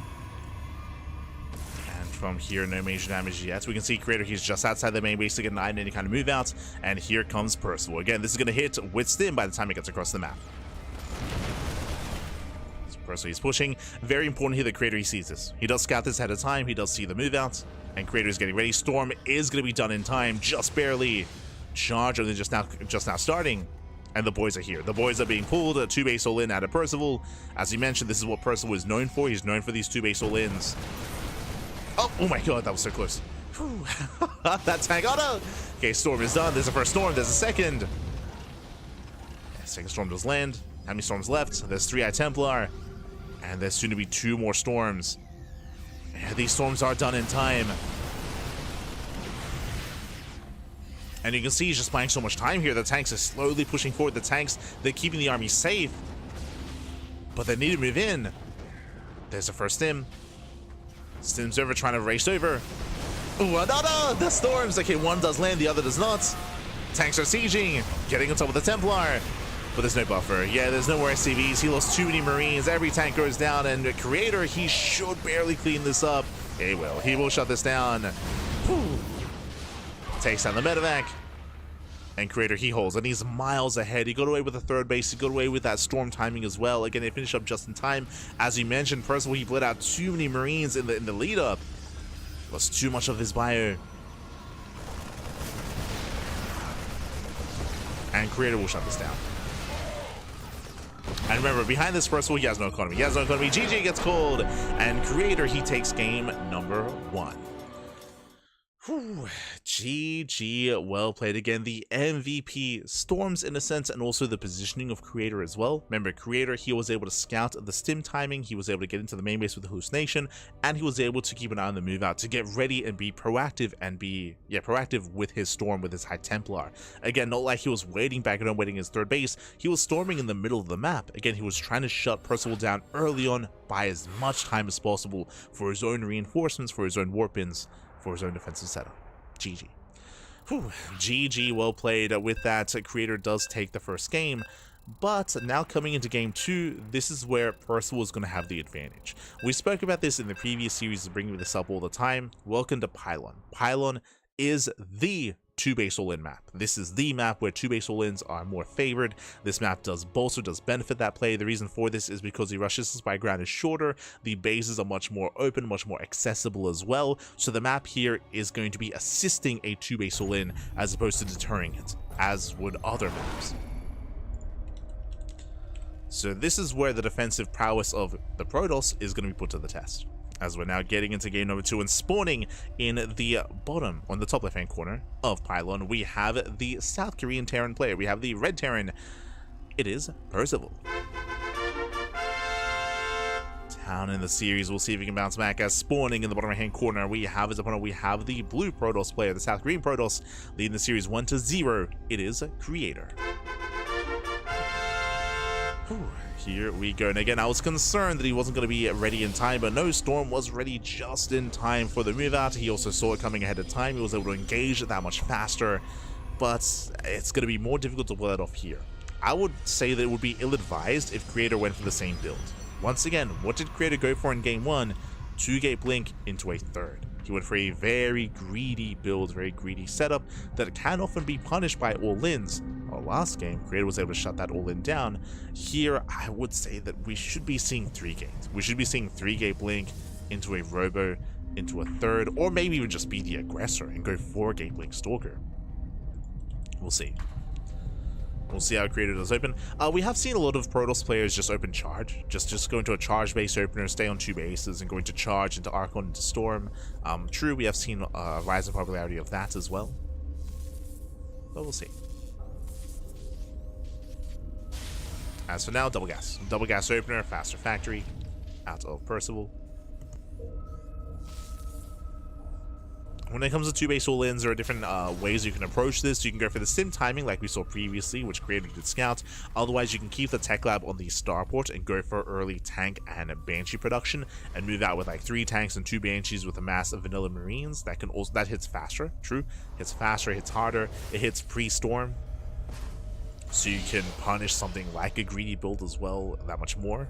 And from here, no major damage yet. We can see Creator, he's just outside the main base to get an eye on any kind of move out. And here comes Percival. Again, this is going to hit with Stim by the time it gets across the map. Percival, he's pushing. Very important here that Creator, he sees this. He does scout this ahead of time. He does see the move out. And Creator is getting ready. Storm is going to be done in time. Just barely. Charge only just now starting. And the boys are here. The boys are being pulled. A 2-base all-in out of Percival. As he mentioned, this is what Percival is known for. He's known for these 2-base all-ins. Oh my god, that was so close. That tank. Oh no! Okay, Storm is done. There's a first Storm. There's a second. Second Storm does land. How many Storms left? There's 3 Templar. And there's soon to be 2 more Storms. Yeah, these Storms are done in time. And you can see he's just buying so much time here. The tanks are slowly pushing forward. The tanks, they're keeping the army safe. But they need to move in. There's the first Stim. Stim's over, trying to race over. Ooh, no, the Storms. Okay, one does land, the other does not. Tanks are sieging, getting on top of the Templar. But there's no buffer. Yeah, there's no more SCVs. He lost too many Marines. Every tank goes down, and the Creator, he should barely clean this up. He will. He will shut this down. Whew. Takes down the medevac. And Creator, he holds, and he's miles ahead. He got away with the third base. He got away with that Storm timing as well. Again, they finished up just in time. As you mentioned, Percival, he bled out too many Marines in the lead up. Lost too much of his bio. And Creator will shut this down. And remember, behind this Percival, he has no economy. He has no economy. GG gets called. And Creator, he takes game number 1. Whew. GG, well played again. The MVP Storms in a sense, and also the positioning of Creator as well. Remember, Creator, he was able to scout the stim timing, he was able to get into the main base with the hallucination, and he was able to keep an eye on the move out to get ready and be proactive and be proactive with his Storm, with his High Templar. Again, not like he was waiting back at home, waiting his third base. He was storming in the middle of the map. Again, he was trying to shut Percival down early on, buy as much time as possible for his own reinforcements, for his own warp-ins, for his own defensive setup. GG. Whew. GG, well played. With that, Creator does take the first game, but now coming into game 2, this is where Percival is going to have the advantage. We spoke about this in the previous series, bringing this up all the time. Welcome to Pylon. Pylon is the 2-base all-in map. This is the map where 2-base all-ins are more favored. This map does benefit that play. The reason for this is because the rush distance by ground is shorter, the bases are much more open, much more accessible as well, so the map here is going to be assisting a 2-base all-in as opposed to deterring it, as would other maps. So this is where the defensive prowess of the Protoss is going to be put to the test, as we're now getting into game number 2 and spawning in the bottom, on the top left-hand corner of Pylon, we have the South Korean Terran player. We have the Red Terran. It is Percival. Down in the series, we'll see if he can bounce back, as spawning in the bottom right-hand corner, we have his opponent. We have the blue Protoss player, the South Korean Protoss, leading the series 1-0. It is Creator. Whew. Here we go, and again, I was concerned that he wasn't going to be ready in time, but no, Storm was ready just in time for the move out. He also saw it coming ahead of time. He was able to engage it that much faster, but it's going to be more difficult to pull that off here. I would say that it would be ill-advised if Creator went for the same build. Once again, what did Creator go for in game 1? 2-gate blink into a third. He went for a very greedy build, very greedy setup that can often be punished by all-ins. Last game, Creator was able to shut that all-in down. Here, I would say that we should be seeing 3-gate. We should be seeing 3-gate blink into a robo, into a third, or maybe even just be the aggressor and go 4-gate blink stalker. We'll see. We'll see how Creator does open. We have seen a lot of Protoss players just open charge, just go into a charge base opener, stay on 2 bases, and go into charge, into Archon, into Storm. True, we have seen a rise in popularity of that as well, but we'll see. As for now, double gas opener, faster factory, out of Percival. When it comes to 2-base all-ins, there are different ways you can approach this. You can go for the sim timing like we saw previously, which Creator did scout. Otherwise, you can keep the tech lab on the starport and go for early tank and banshee production, and move out with like 3 tanks and 2 banshees with a mass of vanilla marines. That hits faster. True, hits faster, hits harder, it hits pre-storm. So you can punish something like a greedy build as well, that much more.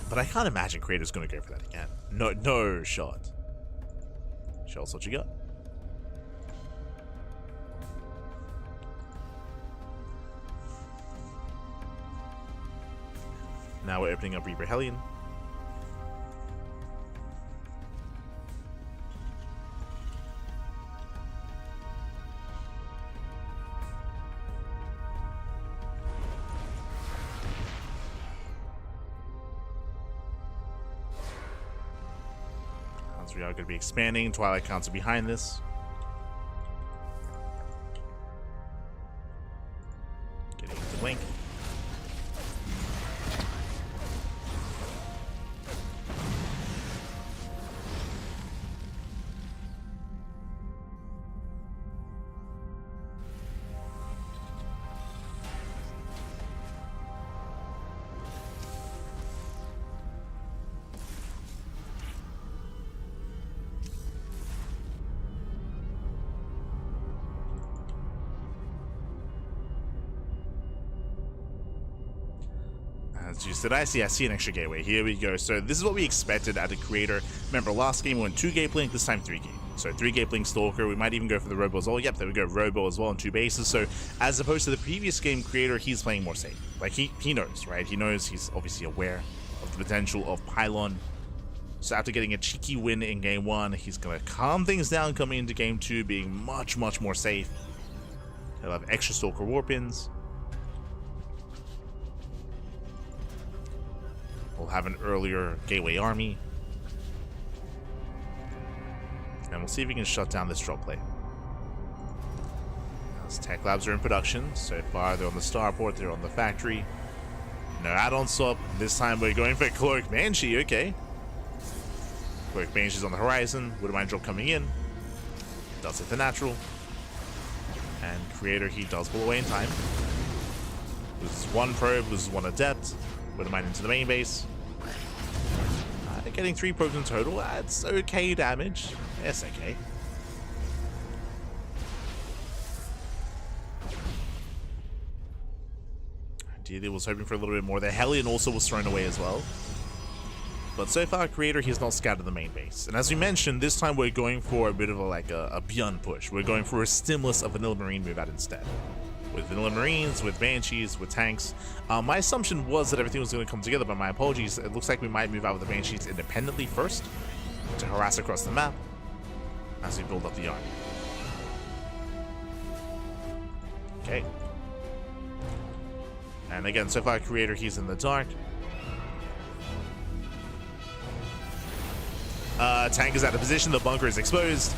But I can't imagine Creator's going to go for that again. No shot. Show us what you got. Now we're opening up Reaper Hellion. We are going to be expanding. Twilight counts are behind this. Getting into blink. As you said, I see an extra gateway. Here we go. So this is what we expected at the Creator. Remember, last game we went 2-gate blink, this time 3-gate. So 3-gate blink stalker. We might even go for the robo as well. Yep, there we go, robo as well on 2 bases. So as opposed to the previous game, Creator, he's playing more safe. Like he knows, right? He knows, he's obviously aware of the potential of Pylon. So after getting a cheeky win in game 1, he's gonna calm things down coming into game 2, being much more safe. He'll have extra stalker warp-ins. We'll have an earlier gateway army. And we'll see if we can shut down this drop play. As tech labs are in production. So far, they're on the starport, they're on the factory. No add-on swap. This time we're going for Cloak Banshee, okay. Cloak Banshee's on the horizon. Wouldn't mind drop coming in. Does hit the natural. And Creator, he does pull away in time. Loses one probe, loses one adept. Wouldn't mind into the main base. Getting 3 probes in total. That's okay damage. Yes, okay. Ideally was hoping for a little bit more there. Hellion also was thrown away as well. But so far, Creator, he's not scattered the main base. And as we mentioned, this time we're going for a bit of a beyond push. We're going for a stimulus of Vanilla Marine move out instead. With Vanilla Marines, with Banshees, with tanks. My assumption was that everything was going to come together, but my apologies. It looks like we might move out with the Banshees independently first to harass across the map as we build up the army. Okay. And again, so far, Creator, he's in the dark. Tank is out of position. The bunker is exposed.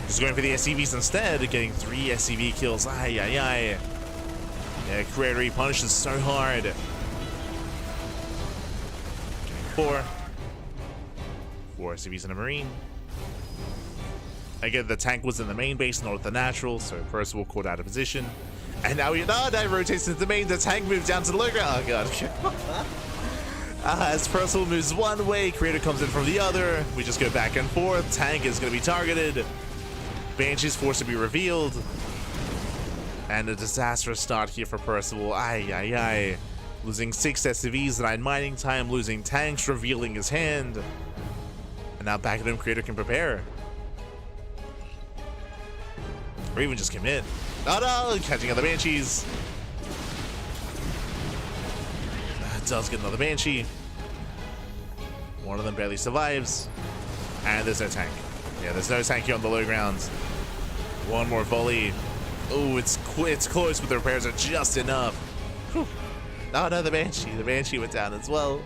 Just going for the SCVs instead, getting 3 SCV kills. Ay, ay, ay. Yeah, Creator, he punishes so hard. Getting 4 SCVs and a Marine. Again, the tank was in the main base, not at the natural, so Percival caught out of position. And now he rotates into the main. The tank moves down to the low ground. Oh god. As Percival moves one way, Creator comes in from the other. We just go back and forth. Tank is going to be targeted. Banshee's forced to be revealed. And a disastrous start here for Percival. Ay, ay, ay. Losing 6 SCVs, 9 mining time, losing tanks, revealing his hand. And now back at him, Creator can prepare. Or even just commit. Oh no! Catching other Banshees. Does get another Banshee. One of them barely survives. And there's no tank. Yeah, there's no tank here on the low ground. One more volley. Oh, it's close, but the repairs are just enough. Whew. Oh no, the Banshee. The Banshee went down as well.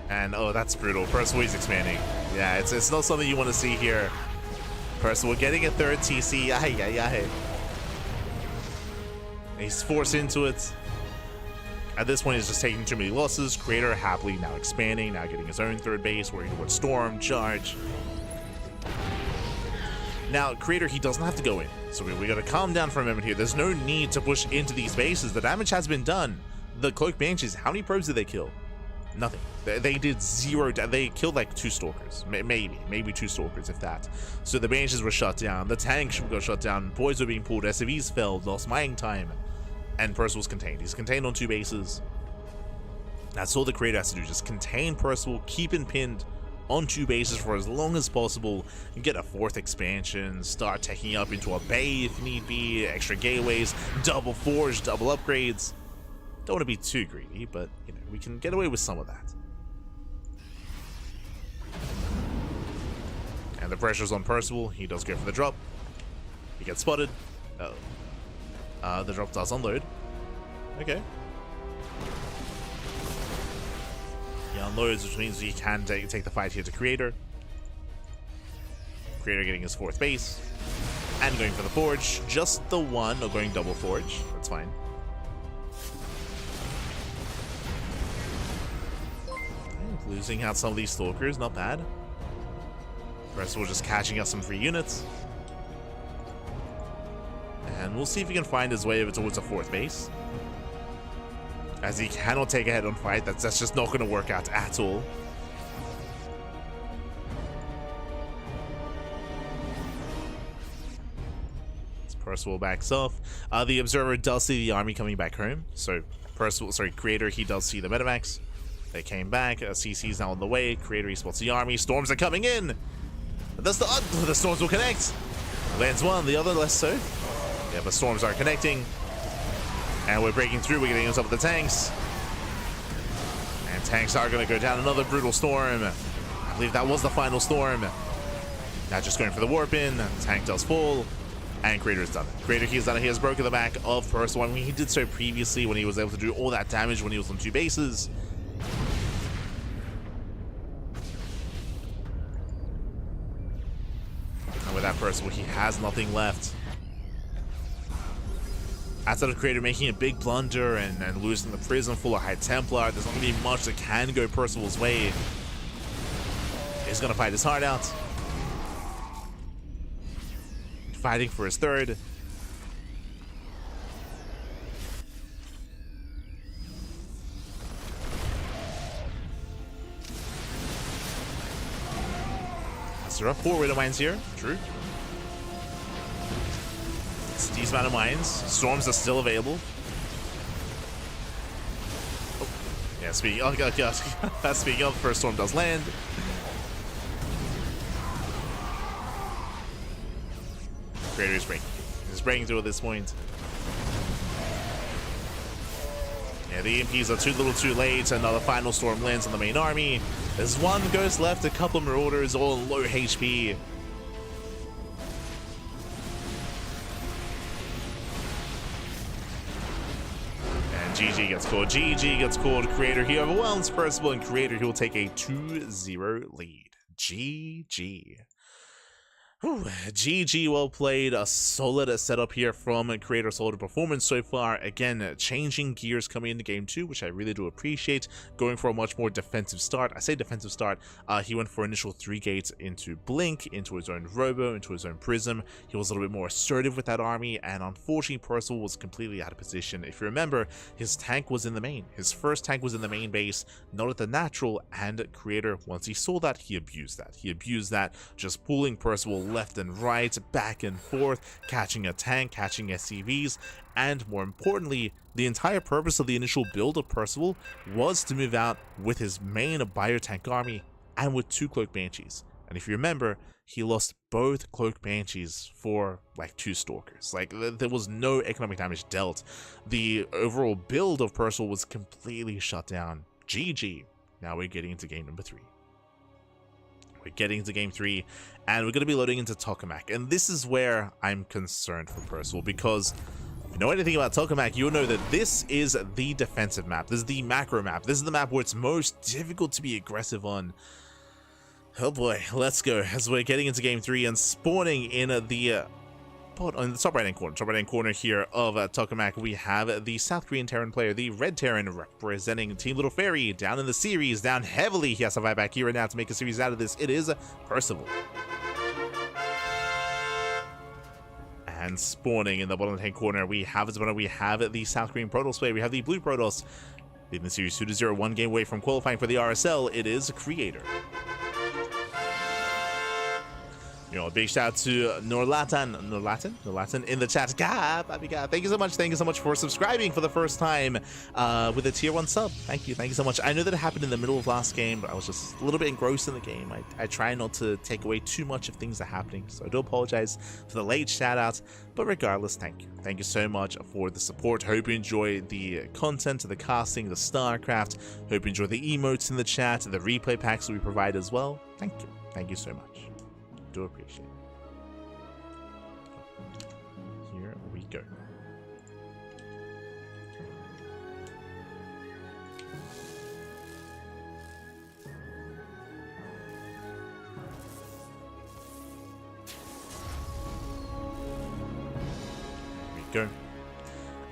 And oh, that's brutal. Percival is expanding. Yeah, it's not something you want to see here. Percival getting a 3rd TC. Ay, ay, ay. He's forced into it. At this point, he's just taking too many losses. Creator happily now expanding, now getting his own 3rd base, working towards Storm, Charge. Now, Creator, he doesn't have to go in. So we gotta calm down for a moment here. There's no need to push into these bases. The damage has been done. The Cloak Banshees, how many probes did they kill? Nothing. They did 0. They killed like 2 Stalkers. Maybe 2 Stalkers, if that. So the Banshees were shut down. The tanks got shut down. Boys were being pulled. SCVs fell. Lost mining time. And Percival was contained. He's contained on 2 bases. That's all the Creator has to do. Just contain Percival. Keep him pinned on 2 bases for as long as possible. And get a 4th expansion. Start taking up into a bay if need be. Extra gateways. Double forge. Double upgrades. Don't want to be too greedy, but you know, we can get away with some of that. And the pressure's on Percival. He does go for the drop. He gets spotted. Uh-oh. The drop does unload. Okay. He unloads, which means he can take the fight here to Creator. Creator getting his 4th base. And going for the forge. Just the one, or going double forge. That's fine. Losing out some of these Stalkers, not bad. Percival just catching us some free units. And we'll see if he can find his way over towards a 4th base. As he cannot take a head-on fight, that's just not going to work out at all. As Percival backs off. The Observer does see the army coming back home. So Creator, he does see the Metamax. They came back. CC's now on the way. Creator, he spots the army. Storms are coming in. The storms will connect. Lands one, the other less so. Yeah, but storms are connecting. And we're breaking through. We're getting on top of the tanks. And tanks are going to go down. Another brutal storm. I believe that was the final storm. Now just going for the warp in. Tank does fall. And Creator's done it. Creator, he's done it. He has broken the back of Percival. I mean, he did so previously when he was able to do all that damage when he was on 2 bases. And with that Percival, he has nothing left. Outside of Creator making a big blunder and losing the Prism full of High Templar, there's not going to be much that can go Percival's way. He's going to fight his heart out. Fighting for his third. There are 4 Widow Mines here. True. It's a decent amount of mines. Storms are still available. Oh. Yeah, speaking of, first storm does land. Creator is breaking. He's breaking through at this point. Yeah, the EMPs are too little too late. Another final storm lands on the main army. There's 1 ghost left, a couple of marauders, all low HP. And GG gets called. GG gets called. Creator, he overwhelms Percival, and Creator, he will take a 2-0 lead. GG. Whew, GG, well played. A solid setup here from Creator, solid performance so far. Again, changing gears coming into game 2, which I really do appreciate. Going for a much more defensive start. I say defensive start. He went for initial 3 gates into Blink, into his own Robo, into his own Prism. He was a little bit more assertive with that army, and unfortunately Percival was completely out of position. If you remember, his tank was in the main. His first tank was in the main base, not at the natural, and Creator, once he saw that, he abused that. He abused that, just pulling Percival left and right, back and forth, catching a tank, catching SCVs, and more importantly, the entire purpose of the initial build of Percival was to move out with his main Biotank army and with 2 Cloak Banshees. And if you remember, he lost both Cloak Banshees for like 2 Stalkers. Like, there was no economic damage dealt. The overall build of Percival was completely shut down. GG. Now we're getting into game number 3. We're getting into game 3, and we're going to be loading into Tokamak. And this is where I'm concerned for Percival, because if you know anything about Tokamak, you'll know that this is the defensive map. This is the macro map. This is the map where it's most difficult to be aggressive on. Oh boy, let's go. As we're getting into game 3 and spawning in the on the top right hand corner here of Tokamak, we have the South Korean Terran player, the Red Terran, representing Team Little Fairy, down in the series, down heavily. He has to fight back here and now to make a series out of this. It is Percival. And spawning in the bottom hand corner, we have the South Korean Protoss player, we have the Blue Protoss. In the series 2-0, 1 game away from qualifying for the RSL, it is Creator. You know, a big shout out to Norlatan in the chat. Thank you so much for subscribing for the first time with a tier 1 sub. Thank you so much. I know that it happened in the middle of last game, but I was just a little bit engrossed in the game. I try not to take away too much of things that are happening, so I do apologize for the late shout out, but regardless, thank you so much for the support. Hope you enjoy the content, the casting, the StarCraft. Hope you enjoy the emotes in the chat, the replay packs that we provide as well. Thank you so much. Do appreciate it. Here we go. Here we go.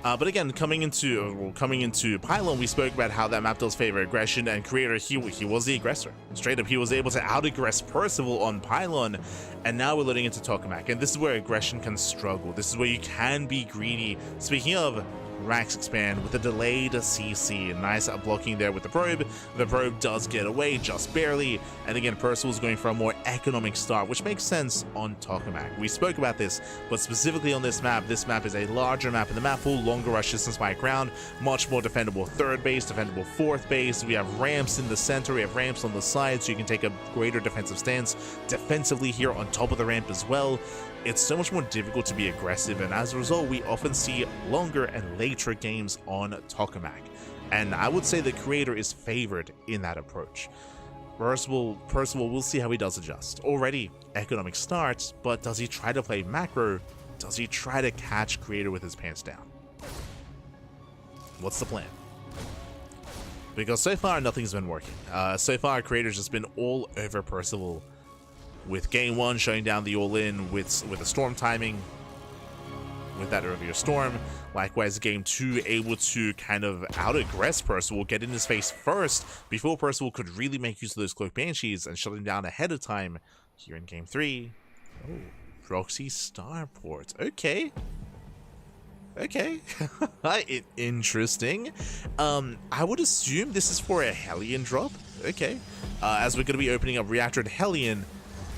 But again, coming into Pylon, we spoke about how that map does favor aggression, and Creator, he was the aggressor. Straight up, he was able to out-aggress Percival on Pylon, and now we're loading into Tokamak, and this is where aggression can struggle. This is where you can be greedy. Speaking of, Rax expand with a delayed CC. Nice blocking there with the probe. The probe does get away just barely, and again, Percival's going for a more economic start, which makes sense on Tokamak. We spoke about this, but specifically on this map is a larger map in the map pool, longer rush distance by ground, much more defendable 3rd base, defendable 4th base. We have ramps in the center, we have ramps on the side, so you can take a greater defensive stance defensively here on top of the ramp as well. It's so much more difficult to be aggressive, and as a result, we often see longer and later games on Tokamak. And I would say the Creator is favored in that approach. Percival, we'll see how he does adjust. Already economic starts, but does he try to play macro, Does he try to catch Creator with his pants down? What's the plan? Because so far, nothing's been working. So far, Creator's just been all over Percival. With game 1 shutting down the all-in with the storm timing. With that earlier storm. Likewise, game 2 able to kind of out-aggress Percival, get in his face first before Percival could really make use of those Cloak Banshees and shut him down ahead of time here in game 3. Oh, Proxy Starport. Okay. Okay. Interesting. I would assume this is for a Hellion drop. Okay. As we're going to be opening up Reactor and Hellion,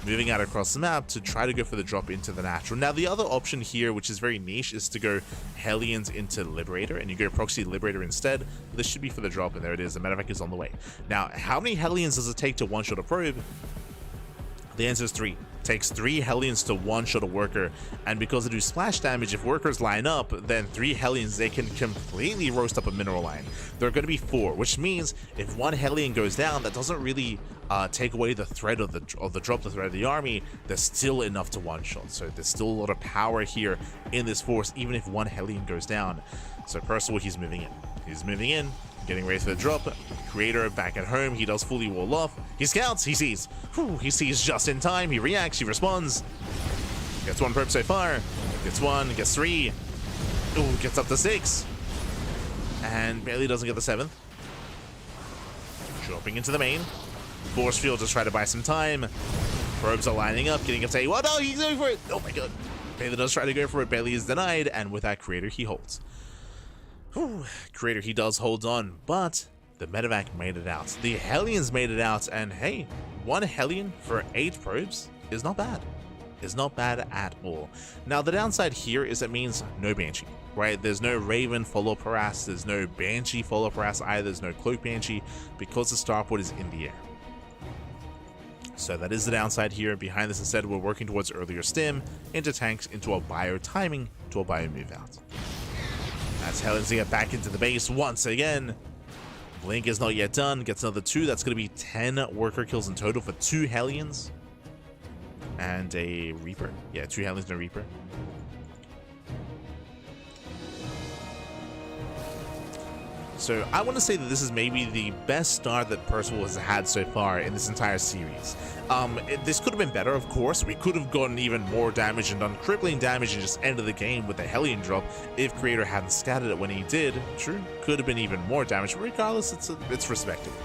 moving out across the map to try to go for the drop into the natural. Now, the other option here, which is very niche, is to go Hellions into Liberator, and you go Proxy Liberator instead. This should be for the drop, and there it is. The medevac is on the way. Now, how many Hellions does it take to one-shot a probe? The answer is 3. It takes 3 Hellions to one-shot a worker, and because they do splash damage, if workers line up, then 3 Hellions, they can completely roast up a mineral line. There are going to be 4, which means if 1 Hellion goes down, that doesn't really take away the threat of the drop, the threat of the army. There's still enough to one-shot, so there's still a lot of power here in this force, even if 1 Hellion goes down. So Percival, he's moving in. He's moving in. Getting ready for the drop. Creator back at home. He does fully wall off. He scouts. He sees. Whew, he sees just in time. He reacts. He responds. Gets 1 probe so far. Gets 1. Gets 3. Ooh, gets up to 6. And barely doesn't get the 7th. Dropping into the main. Force field just try to buy some time. Probes are lining up. Getting up to A1. Oh, he's going for it. Oh my god. Bailey does try to go for it. Bailey is denied. And with that, Creator, he holds. Whew. Creator, he does hold on, but the medevac made it out. The Hellions made it out, and hey, 1 Hellion for 8 probes is not bad. It's not bad at all. Now, the downside here is it means no Banshee, right? There's no Raven follow-up harass, there's no Banshee follow-up harass either, there's no Cloak Banshee, because the Starport is in the air. So that is the downside here. Behind this, instead, we're working towards earlier stim, into tanks, into a bio timing, to a bio move out. As Hellions get back into the base once again. Blink is not yet done. Gets another 2. That's going to be 10 worker kills in total for 2 Hellions. And a Reaper. Yeah, 2 Hellions and a Reaper. So I want to say that this is maybe the best start that Percival has had so far in this entire series. This could have been better, of course. We could have gotten even more damage and done crippling damage and just ended the game with the Hellion drop if Creator hadn't scattered it when he did. True, could have been even more damage, but regardless, it's respectable.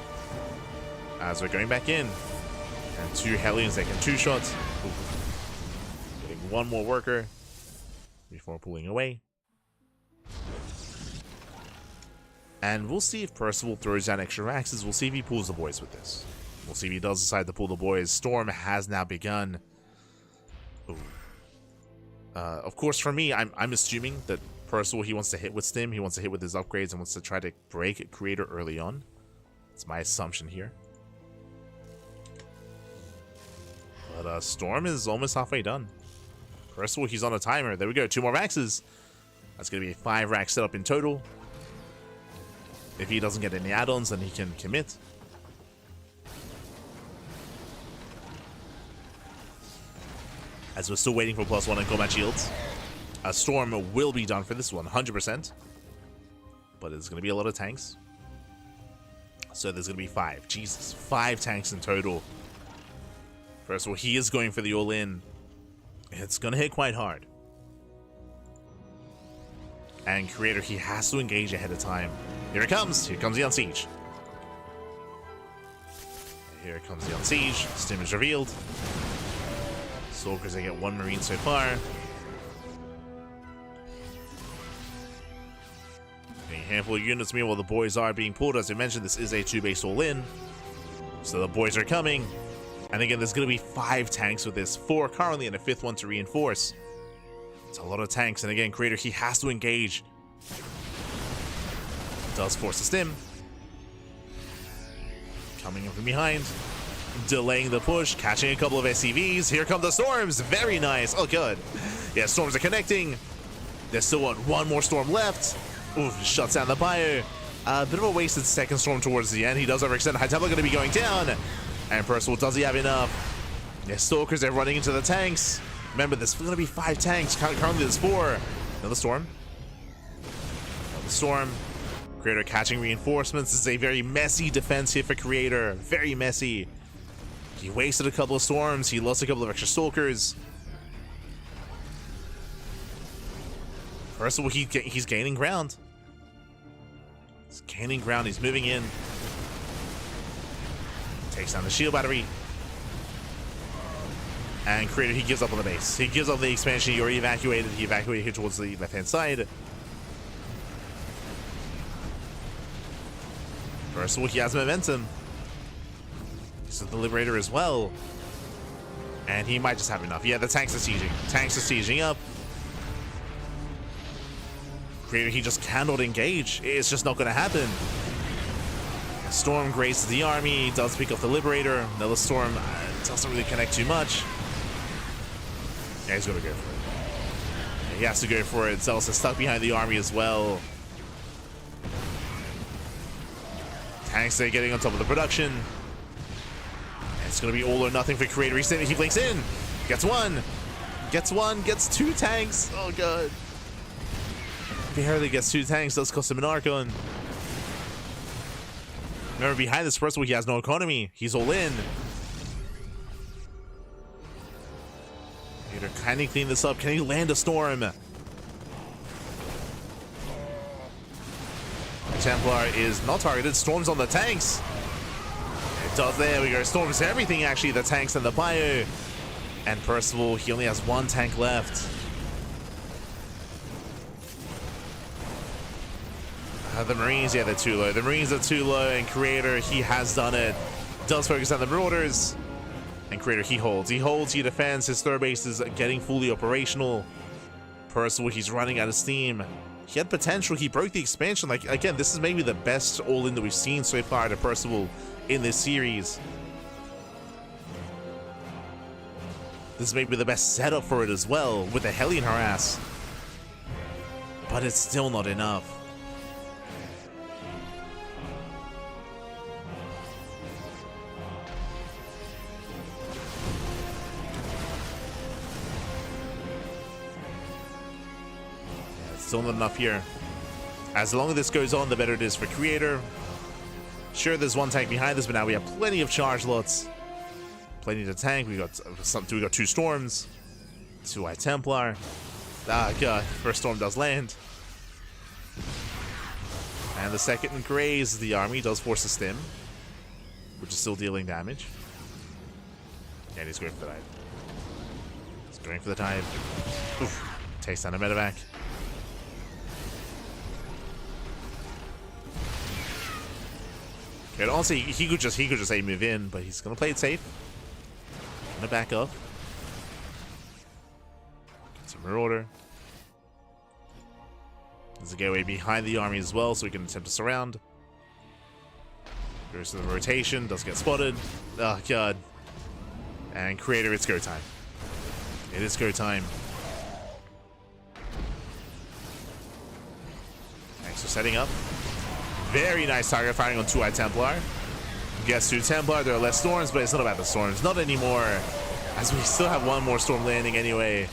As we're going back in, and 2 Hellions taking 2 shots. Ooh. Getting 1 more worker before pulling away. And we'll see if Percival throws down extra axes. We'll see if he pulls the boys with this. We'll see if he does decide to pull the boys. Storm has now begun. Ooh. Of course, for me, I'm assuming that Percival, he wants to hit with Stim. He wants to hit with his upgrades and wants to try to break Creator early on. That's my assumption here. But Storm is almost halfway done. Percival, he's on a timer. There we go. 2 more axes. That's going to be a 5 rack setup in total. If he doesn't get any add-ons, then he can commit. As we're still waiting for +1 in combat shields. A Storm will be done for this one, 100%. But it's going to be a lot of tanks. So there's going to be 5. Jesus, 5 tanks in total. First of all, he is going for the all-in. It's going to hit quite hard. And Creator, he has to engage ahead of time. Here it comes. Here comes the Unsiege. Here comes the Unsiege. Stim is revealed. Soldiers, they get 1 Marine so far. A handful of units, meanwhile the boys are being pulled. As I mentioned, this is a 2-base all-in. So the boys are coming. And again, there's going to be 5 tanks with this. 4 currently and a 5th one to reinforce. It's a lot of tanks. And again, Creator, he has to engage. Does force a Stim. Coming in from behind. Delaying the push. Catching a couple of SCVs. Here come the Storms. Very nice. Oh, good. Yeah, Storms are connecting. There's still 1 more Storm left. Oof, shuts down the bio. A bit of a wasted 2nd Storm towards the end. He does overextend. High Templar going to be going down. And Percival, does he have enough? Yeah, Stalkers, they're running into the tanks. Remember, there's going to be 5 tanks. Currently, there's 4. Another storm. Another storm. Creator catching reinforcements. This is a very messy defense here for Creator. Very messy. He wasted a couple of storms. He lost a couple of extra stalkers. First of all, he's gaining ground. He's gaining ground. He's moving in. Takes down the shield battery. And Creator, he gives up on the base. He gives up the expansion. He already evacuated. He evacuated here towards the left-hand side. First of all, he has momentum. He's the Liberator as well. And he might just have enough. Yeah, the tanks are sieging. Tanks are sieging up. Creator, he just cannot engage. It's just not going to happen. Storm grazes the army. He does pick up the Liberator. Another Storm doesn't really connect too much. Yeah, he's going to go for it. Yeah, he has to go for it. Zel's stuck behind the army as well. Tanks are getting on top of the production. And it's going to be all or nothing for Creator. He blinks in. Gets one. Gets one. Gets 2 tanks. Oh, God. Barely gets 2 tanks. Does cost him an Archon. Remember, behind this first one, he has no economy. He's all in. Can he clean this up? Can he land a storm? Templar is not targeted. Storms on the tanks. It does. There we go. Storms everything, actually. The tanks and the bio. And Percival, he only has 1 tank left. The Marines, yeah, they're too low. The Marines are too low, and Creator, he has done it. Does focus on the Marauders. And Creator, he holds. He holds, he defends. His third base is getting fully operational. Percival, he's running out of steam. He had potential. He broke the expansion. Like, again, this is maybe the best all-in that we've seen so far to Percival in this series. This is maybe the best setup for it as well, with the Hellion Harass. But it's still not enough. Still not enough here. As long as this goes on, the better it is for Creator. Sure, there's 1 tank behind us, but now we have plenty of charge lots. Plenty to tank. We got 2 storms. 2 White Templar. Ah, God. First storm does land. And the second grazes the army. Does force a stim, which is still dealing damage. And he's going for the dive. He's going for the dive. Oof. Takes down a medevac. Okay, honestly, he could just say move in, but he's gonna play it safe. Gonna back up. Get some Marauder. There's a gateway behind the army as well, so we can attempt to surround. Goes to the rotation, does get spotted. Oh, God. And Creator, it's go time. It is go time. Thanks for setting up. Very nice target firing on 2 White Templar. Gets 2 Templar. There are less storms, but it's not about the storms. Not anymore. As we still have 1 more storm landing anyway.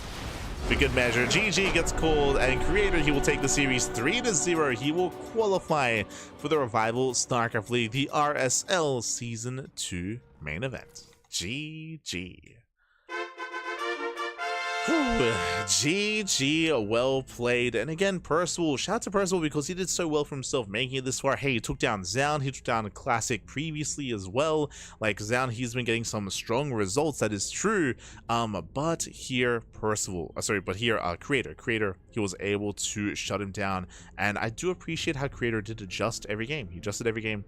For good measure. GG gets called, and Creator, he will take the series 3-0. He will qualify for the Revival StarCraft League, the RSL Season 2 main event. GG. GG, well played. And again, Percival, shout out to Percival because he did so well for himself making it this far. Hey, he took down Zoun, he took down Classic previously as well. Like Zoun, he's been getting some strong results, that is true. But here Creator, he was able to shut him down. And I do appreciate how Creator did adjust every game. He adjusted every game.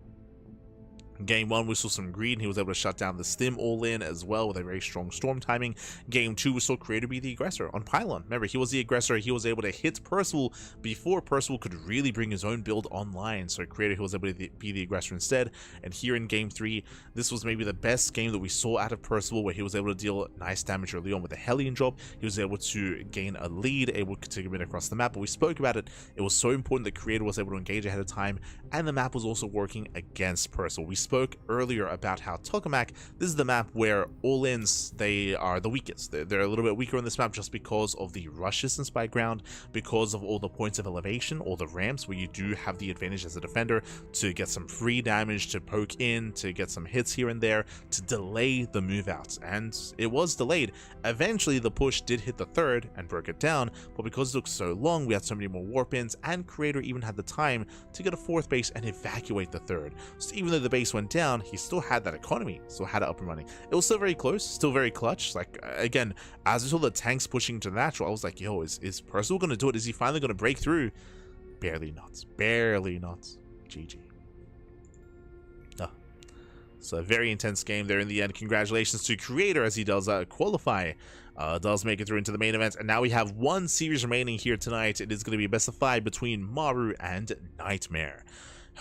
Game 1, we saw some green. He was able to shut down the stim all in as well with a very strong storm timing. Game 2, we saw Creator be the aggressor on Pylon. Remember, he was the aggressor. He was able to hit Percival before Percival could really bring his own build online. So Creator, he was able to be the aggressor instead. And here in Game 3, this was maybe the best game that we saw out of Percival, where he was able to deal nice damage early on with the Hellion drop. He was able to gain a lead, able to take a bit across the map. But we spoke about it. It was so important that Creator was able to engage ahead of time, and the map was also working against Percival. We spoke earlier about how Tokamak, this is the map where all-ins, they are the weakest. They're a little bit weaker on this map just because of the rush distance by ground, because of all the points of elevation, all the ramps where you do have the advantage as a defender to get some free damage, to poke in, to get some hits here and there, to delay the move outs. And it was delayed. Eventually the push did hit the third and broke it down, but because it took so long, we had so many more warp ins, and Creator even had the time to get a fourth base and evacuate the third. So even though the base went down, he still had that economy, still had it up and running. It was still very close, still very clutch. Like, again, as we saw the tanks pushing to the natural, I was like, yo, is Percival gonna do it? Is he finally gonna break through? Barely not. Barely not. GG. So a very intense game there in the end. Congratulations to Creator as he does qualify. Does make it through into the main event. And now we have one series remaining here tonight. It is going to be a best of 5 between Maru and Nightmare.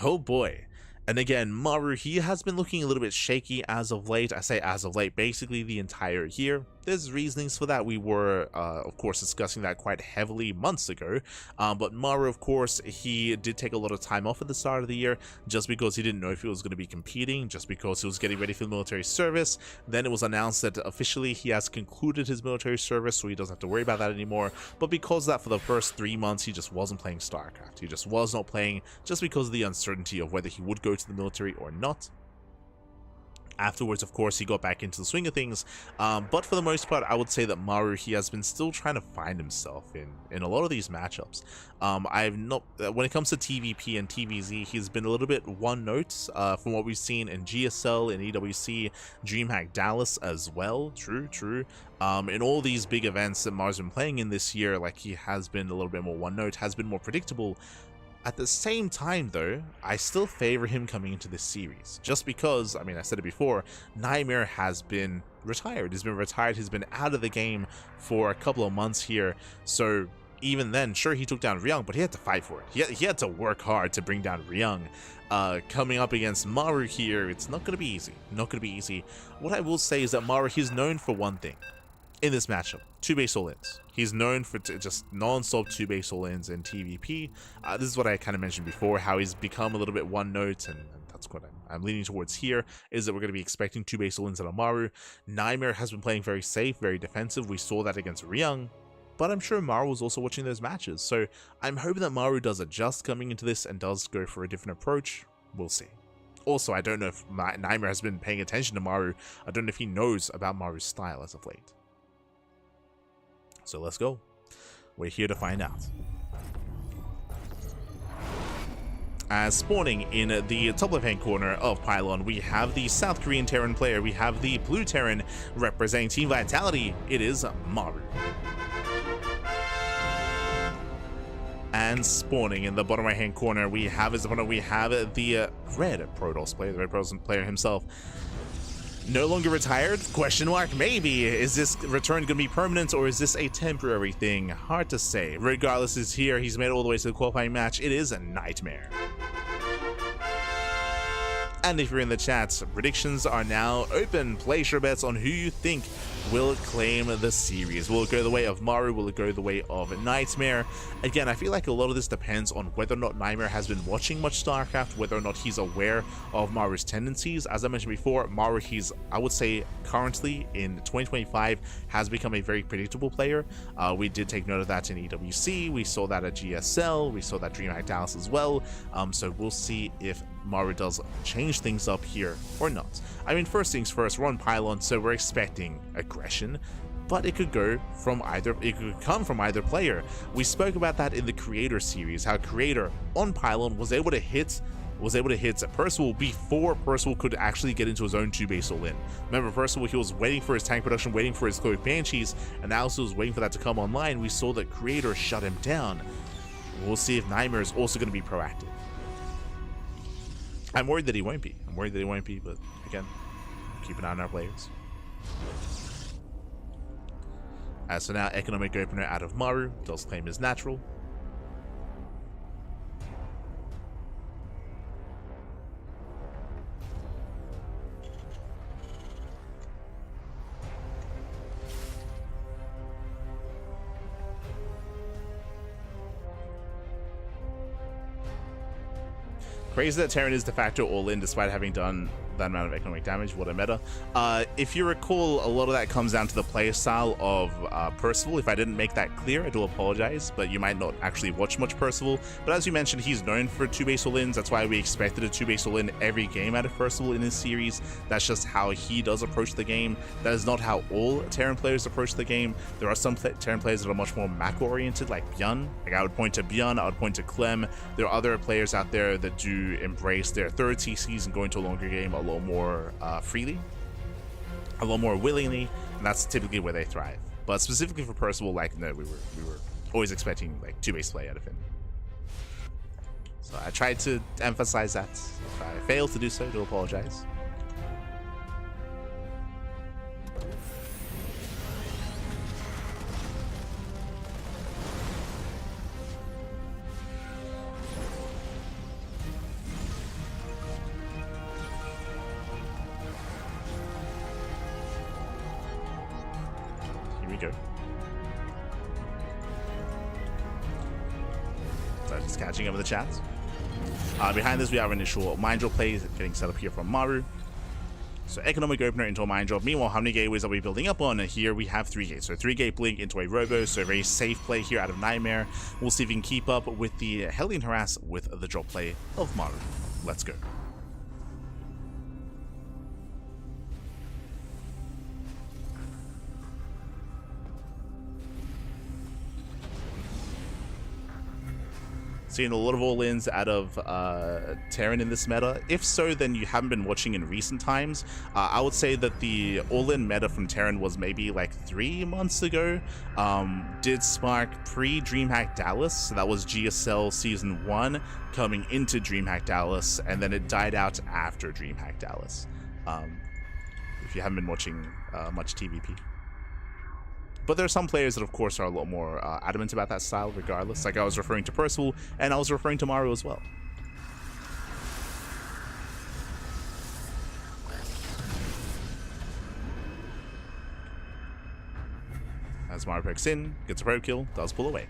Oh boy. And again, Maru, he has been looking a little bit shaky as of late. I say as of late, basically the entire year. There's reasonings for that. We were, of course, discussing that quite heavily months ago. But Maru, of course, he did take a lot of time off at the start of the year just because he didn't know if he was going to be competing, just because he was getting ready for the military service. Then it was announced that officially he has concluded his military service, so he doesn't have to worry about that anymore. But because of that, for the first 3 months, he just wasn't playing StarCraft. He just was not playing just because of the uncertainty of whether he would go to the military or not. Afterwards, of course, he got back into the swing of things, but for the most part, I would say that Maru, he has been still trying to find himself in a lot of these matchups. I've not, when it comes to TVP and TVZ, he's been a little bit one note from what we've seen in GSL, in EWC, DreamHack Dallas as well. True. In all these big events that Maru's been playing in this year, like, he has been a little bit more one note, has been more predictable. At the same time, though, I still favor him coming into this series, just because, I mean, I said it before, Nightmare has been retired. He's been out of the game for a couple of months here, so even then, sure, he took down Ryung, but he had to fight for it. He had to work hard to bring down Ryung. Coming up against Maru here, it's not going to be easy. What I will say is that Maru, he's known for one thing in this matchup: 2-base all-ins. He's known for just non-stop 2-base all-ins in TVP. This is what I kind of mentioned before, how he's become a little bit one-note, and that's what I'm leaning towards here, is that we're going to be expecting 2-base all-ins on Maru. Nightmare has been playing very safe, very defensive. We saw that against Ryung, but I'm sure Maru was also watching those matches, so I'm hoping that Maru does adjust coming into this and does go for a different approach. We'll see. Also, I don't know if Nightmare has been paying attention to Maru. I don't know if he knows about Maru's style as of late. So let's go. We're here to find out. As spawning in the top left-hand corner of Pylon, we have the South Korean Terran player. We have the blue Terran representing Team Vitality. It is Maru. And spawning in the bottom right-hand corner, we have his opponent. We have the red Protoss player, the red Protoss player himself. No longer retired? Question mark? Maybe. Is this return going to be permanent, or is this a temporary thing? Hard to say. Regardless, is here. He's made it all the way to the qualifying match. It is a Nightmare. And if you're in the chat, predictions are now open. Place your bets on who you think will claim the series. Will it go the way of Maru? Will it go the way of Nightmare? Again, I feel like a lot of this depends on whether or not Nightmare has been watching much StarCraft, whether or not he's aware of Maru's tendencies. As I mentioned before, Maru, he's, I would say, currently in 2025, has become a very predictable player. We did take note of that in EWC. We saw that at GSL. We saw that DreamHack Dallas as well. So we'll see if Maru does change things up here or not. I mean, first things first, we're on Pylon, so we're expecting aggression, but it could go from either, it could come from either player. We spoke about that in the Creator series, how Creator on Pylon was able to hit Percival before Percival could actually get into his own 2-base all-in. Remember, Percival, he was waiting for his tank production, waiting for his Cloak Banshees, and now he was waiting for that to come online. We saw that Creator shut him down. We'll see if Nightmare is also going to be proactive. I'm worried that he won't be. But again, keep an eye on our players. So now, economic opener out of Maru does claim his natural. Crazy that Terran is de facto all-in despite having done that amount of economic damage. What a meta. If you recall, a lot of that comes down to the playstyle of Percival. If I didn't make that clear, I do apologize, but you might not actually watch much Percival. But as you mentioned, he's known for 2-base all-ins. That's why we expected a 2-base all-in every game out of Percival in this series. That's just how he does approach the game. That is not how all Terran players approach the game. There are some Terran players that are much more macro-oriented, like Bjorn. Like I would point to Bjorn, I would point to Clem. There are other players out there that do embrace their third CCs and go into a longer game a lot more freely, a lot more willingly, and that's typically where they thrive. But specifically for Percival, like, no, we were always expecting like 2-base play out of him. So I tried to emphasize that. If I failed to do so, I do apologize. Go. So just catching up with the chat. Behind this, we have initial mind drop plays getting set up here from Maru. So economic opener into a mind drop. Meanwhile, how many gateways are we building up on? Here we have 3 gates. So 3-gate blink into a robo. So a very safe play here out of Nightmare. We'll see if we can keep up with the Hellion harass with the drop play of Maru. Let's go. Seeing a lot of all-ins out of Terran in this meta. If so, then you haven't been watching in recent times. I would say that the all-in meta from Terran was maybe like 3 months ago. Did spark pre-DreamHack Dallas, so that was GSL Season 1 coming into DreamHack Dallas, and then it died out after DreamHack Dallas. If you haven't been watching much TVP. But there are some players that, of course, are a lot more adamant about that style regardless. Like I was referring to Percival, and I was referring to Maru as well. As Maru pokes in, gets a pro kill, does pull away.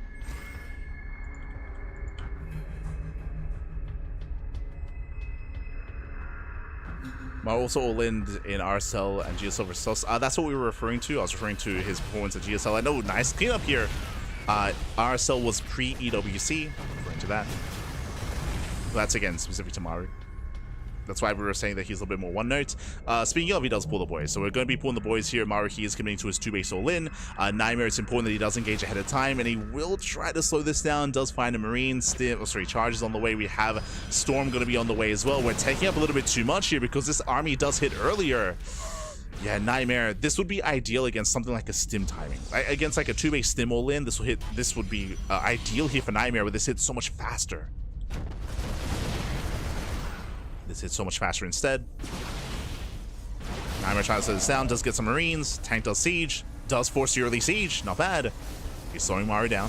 Maru also all-in in RSL and GSL versus that's what we were referring to. I was referring to his performance at GSL. I know, nice cleanup here. RSL was pre-EWC, referring to that. That's again specific to Maru. That's why we were saying that he's a little bit more one-note. Speaking of, he does pull the boys. So we're going to be pulling the boys here. Maru, he is committing to his 2-base all-in. Nightmare, it's important that he does engage ahead of time, and he will try to slow this down. Does find a Marine. Charges on the way. We have Storm going to be on the way as well. We're taking up a little bit too much here because this army does hit earlier. Yeah, Nightmare, this would be ideal against something like a stim timing. Against like a 2-base stim all-in, this would be ideal here for Nightmare, where this hits so much faster. This hits so much faster instead. Nightmare tries to slow this down, does get some Marines. Tank does siege, does force the early siege. Not bad. He's slowing Maru down.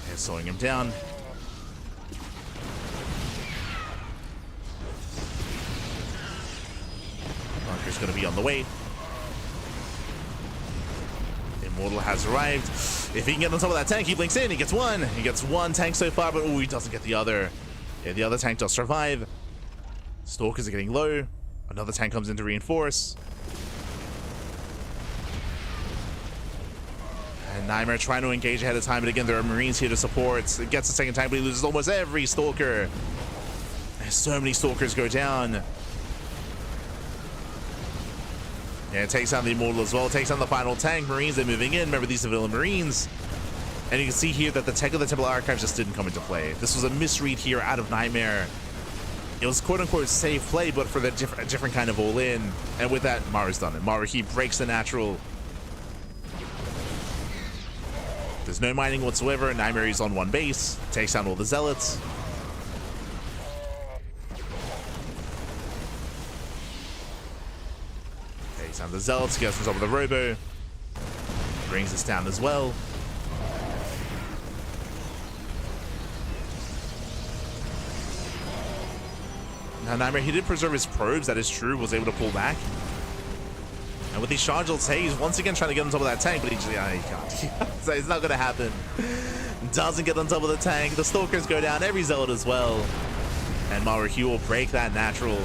He's slowing him down. Bunker's going to be on the way. Immortal has arrived. If he can get on top of that tank, he blinks in. He gets one. He gets one tank so far, but he doesn't get the other. Yeah, the other tank does survive. Stalkers are getting low. Another tank comes in to reinforce. And Nightmare trying to engage ahead of time, but again, there are Marines here to support. It gets the second tank, but he loses almost every Stalker. There's so many Stalkers go down. Yeah, it takes down the Immortal as well. It takes down the final tank. Marines are moving in. Remember, these are villain Marines. And you can see here that the tech of the Temple Archives just didn't come into play. This was a misread here out of Nightmare. It was quote-unquote safe play, but for the different kind of all-in. And with that, Maru's done it. Maru, he breaks the natural. There's no mining whatsoever. Nightmare is on one base. Takes down all the Zealots. Takes down the Zealots. Gets on top of the Robo. Brings this down as well. Now Nightmare, he did preserve his probes, that is true, was able to pull back. And with these charge ults, hey, he's once again trying to get on top of that tank, but he just, yeah, he can't. So it's not going to happen. Doesn't get on top of the tank. The Stalkers go down. Every Zealot as well. And Maru will break that natural.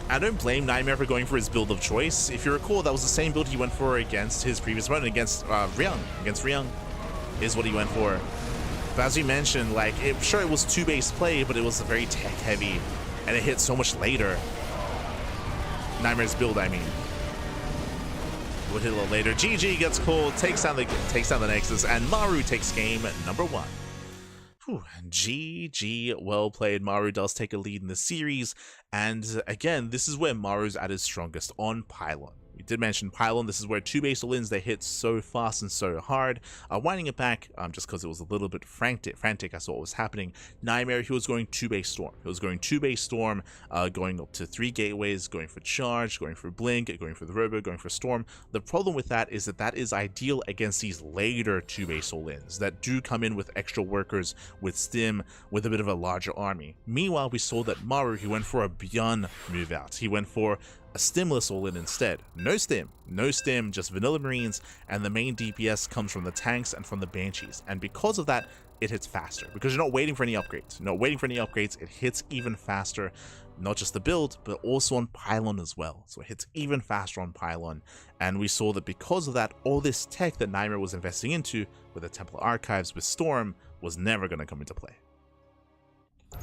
I don't blame Nightmare for going for his build of choice. If you recall, that was the same build he went for against his previous opponent, against Ryung. Against Ryung is what he went for. But as we mentioned, like, sure, it was 2-base play, but it was very tech heavy, and it hit so much later. Nightmare's build, I mean. Would hit a little later. GG gets called, takes down the Nexus, and Maru takes game number 1. Whew, GG, well played. Maru does take a lead in the series, and again, this is where Maru's at his strongest, on Pylon. We did mention Pylon. This is where 2-base all-ins, they hit so fast and so hard. Winding it back, just because it was a little bit frantic, I saw what was happening. Nightmare, he was going 2-base Storm. He was going 2-base Storm, going up to 3 gateways, going for Charge, going for Blink, going for the Robo, going for Storm. The problem with that is that is ideal against these later 2-base all-ins that do come in with extra workers, with Stim, with a bit of a larger army. Meanwhile, we saw that Maru, he went for a Beyond move out. He went for a Stimless all-in instead. No Stim, just Vanilla Marines, and the main DPS comes from the tanks and from the Banshees. And because of that, it hits faster, because you're not waiting for any upgrades. It hits even faster, not just the build, but also on Pylon as well. So it hits even faster on Pylon, and we saw that because of that, all this tech that Nightmare was investing into with the Temple Archives, with Storm, was never going to come into play.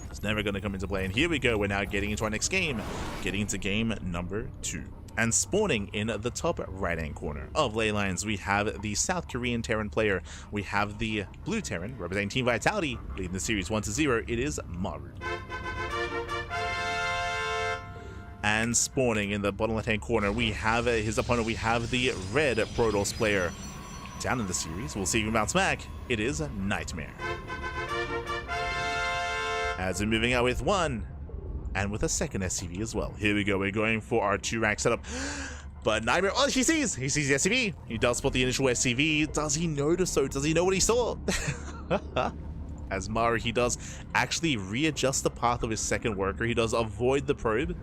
It's never going to come into play. And here we go. We're now getting into our next game. Getting into game number 2. And spawning in the top right-hand corner of Ley Lines, we have the South Korean Terran player. We have the blue Terran representing Team Vitality, leading the series 1-0. It is Maru. And spawning in the bottom left-hand corner, we have his opponent. We have the red Protoss player. Down in the series, we'll see him bounce back. It is Nightmare. As we're moving out with 1, and with a second SCV as well. Here we go, we're going for our 2-rack setup. But Nightmare, oh, he sees the SCV. He does spot the initial SCV. Does he notice so? Does he know what he saw? As Maru, he does actually readjust the path of his second worker. He does avoid the probe.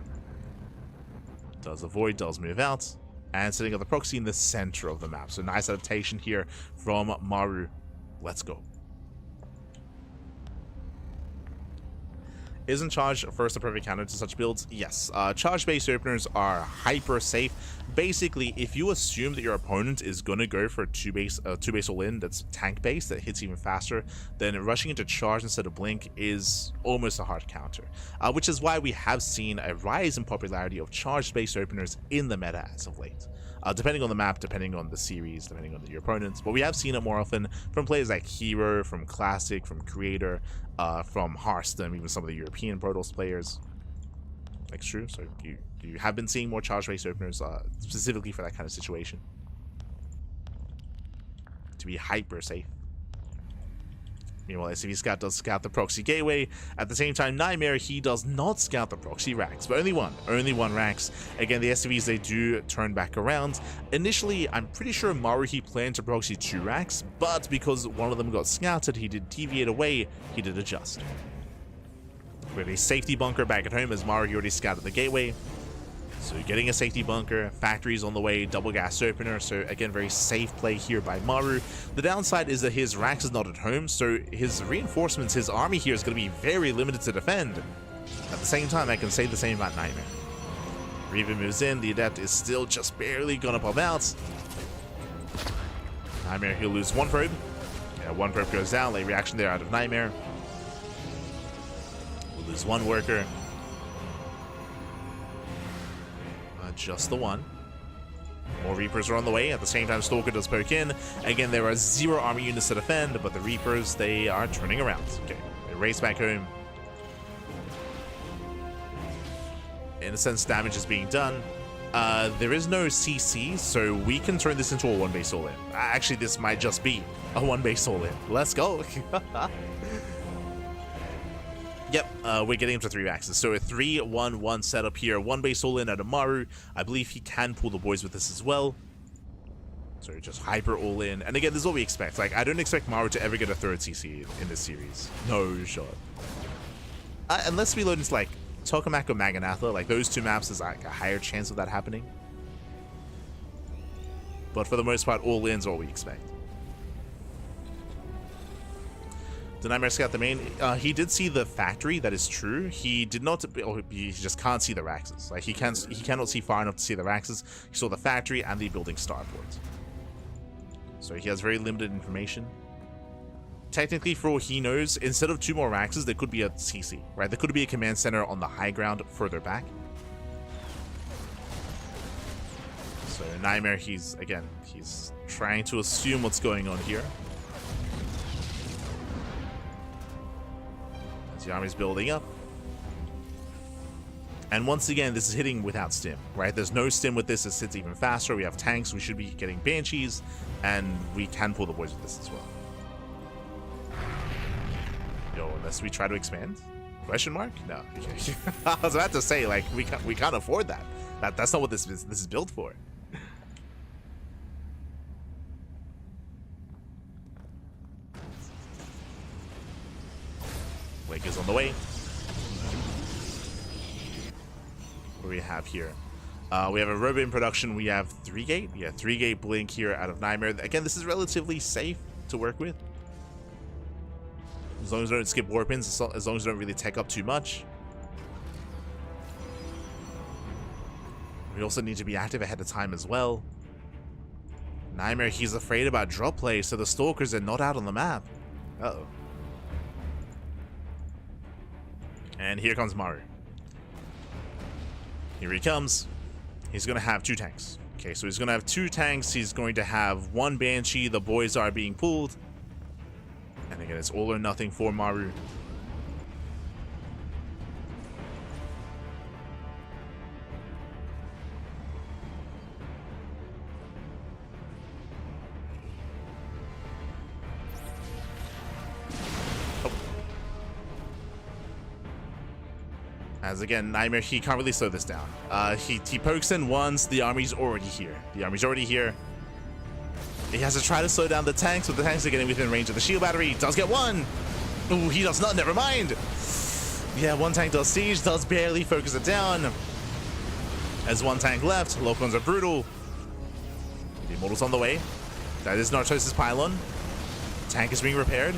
Does move out. And setting up the proxy in the center of the map. So nice adaptation here from Maru. Let's go. Isn't Charge first a perfect counter to such builds? Yes. Charge-based openers are hyper safe. Basically, if you assume that your opponent is going to go for a 2-base all-in that's tank-based, that hits even faster, then rushing into Charge instead of Blink is almost a hard counter. Which is why we have seen a rise in popularity of Charge-based openers in the meta as of late. Depending on the map, depending on the series, depending on your opponents. But we have seen it more often from players like Hero, from Classic, from Creator, from Hearthstone, even some of the European Protoss players. Like, true. So you have been seeing more charge-based openers specifically for that kind of situation. To be hyper safe. Meanwhile, SCV Scout does scout the proxy gateway. At the same time, Nightmare, he does not scout the proxy racks, but only one racks. Again, the SCVs, they do turn back around. Initially, I'm pretty sure Maru, he planned to proxy 2 racks, but because one of them got scouted, he did deviate away, he did adjust. We have a safety bunker back at home as Maru, he already scouted the gateway. So getting a safety bunker, factories on the way, double gas opener. So again, very safe play here by Maru. The downside is that his racks is not at home, so his reinforcements, his army here is going to be very limited to defend. At the same time, I can say the same about Nightmare. Reaver moves in, the Adept is still just barely going to pop out. Nightmare, he'll lose 1 probe. Yeah, 1 probe goes down, late reaction there out of Nightmare. We'll lose 1 worker. Just the 1. More Reapers are on the way. At the same time, Stalker does poke in. Again, there are 0 army units to defend, but the Reapers, they are turning around. Okay, they race back home. In a sense, damage is being done. There is no CC, so we can turn this into a 1-base all-in. Actually, this might just be a 1-base all-in. Let's go. Yep, we're getting up to 3 axes. So a 3-1-1 setup here. 1-base all-in out of Maru. I believe he can pull the boys with this as well. So just hyper all-in. And again, this is what we expect. Like, I don't expect Maru to ever get a 3rd CC in this series. No shot. Unless we load into, like, Tokamak or Maganatha. Like, those 2 maps is, like, a higher chance of that happening. But for the most part, all in's what we expect. The Nightmare Scout the main, he did see the factory, that is true. He did not, he just can't see the Raxes. Like he cannot see far enough to see the Raxes. He saw the factory and the building starport. So he has very limited information. Technically, for all he knows, instead of 2 more Raxes, there could be a CC, right? There could be a command center on the high ground further back. So Nightmare, he's trying to assume what's going on here. The army's building up. And once again, this is hitting without stim, right? There's no stim with this. It hits even faster. We have tanks. We should be getting Banshees. And we can pull the boys with this as well. Yo, unless we try to expand? Question mark? No. Okay. I was about to say, like, we can't afford that. That's not what this is built for. Blink is on the way. What do we have here? We have a Robo in production. We have 3-gate. Yeah, 3-gate Blink here out of Nightmare. Again, this is relatively safe to work with. As long as we don't skip warpins, as long as we don't really tech up too much. We also need to be active ahead of time as well. Nightmare, he's afraid about drop play, so the Stalkers are not out on the map. Uh-oh. And here comes Maru. Here he comes. He's going to have 2 tanks. Okay, so he's going to have 2 tanks. He's going to have 1 Banshee. The boys are being pulled. And again, it's all or nothing for Maru. As again, Nightmare, he can't really slow this down. He pokes in once, the army's already here. The army's already here. He has to try to slow down the tanks, but the tanks are getting within range of the shield battery. Does get 1. Ooh, he does not, never mind. Yeah, 1 tank does siege, does barely focus it down. As 1 tank left, Locons are brutal. The Immortal's on the way. That is Nartos' pylon. Tank is being repaired.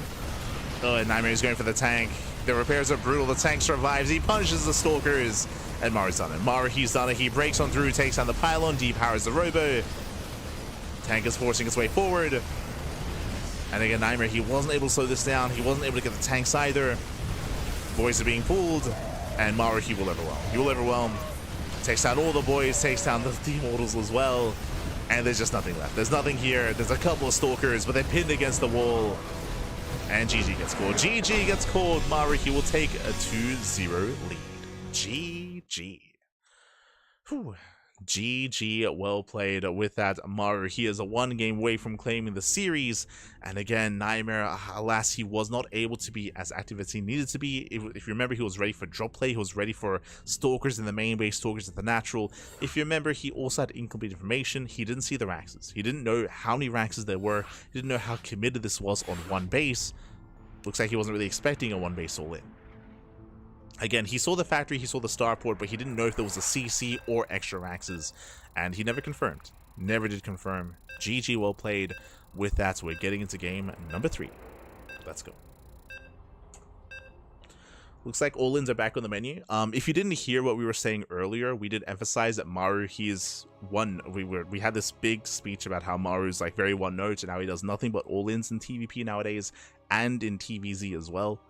Oh, and Nightmare is going for the tank. The repairs are brutal. The tank survives. He punishes the Stalkers. And Maru's done it. Maru, he's done it. He breaks on through, takes down the pylon, depowers the Robo. Tank is forcing its way forward. And again, Nightmare, he wasn't able to slow this down. He wasn't able to get the tanks either. Boys are being pulled. And Maru, he will overwhelm. He will overwhelm. Takes down all the boys. Takes down the Immortals as well. And there's just nothing left. There's nothing here. There's a couple of Stalkers, but they're pinned against the wall. And GG gets called. GG gets called. Maru, he will take a 2-0 lead. GG. Whew. GG, well played with that, Maru. He is a 1 game away from claiming the series. And again, Nightmare, alas, he was not able to be as active as he needed to be. If you remember, he was ready for drop play. He was ready for Stalkers in the main base, Stalkers at the natural. If you remember, he also had incomplete information. He didn't see the Raxes. He didn't know how many Raxes there were. He didn't know how committed this was on 1 base. Looks like he wasn't really expecting a 1 base all in. Again, he saw the factory, he saw the starport, but he didn't know if there was a CC or extra Raxes, and he never confirmed. Never did confirm. GG, well played with that, so we're getting into game number 3. Let's go. Looks like all-ins are back on the menu. If you didn't hear what we were saying earlier, we did emphasize that Maru, he is we had this big speech about how Maru's like very one-note, and how he does nothing but all-ins in TVP nowadays, and in TVZ as well.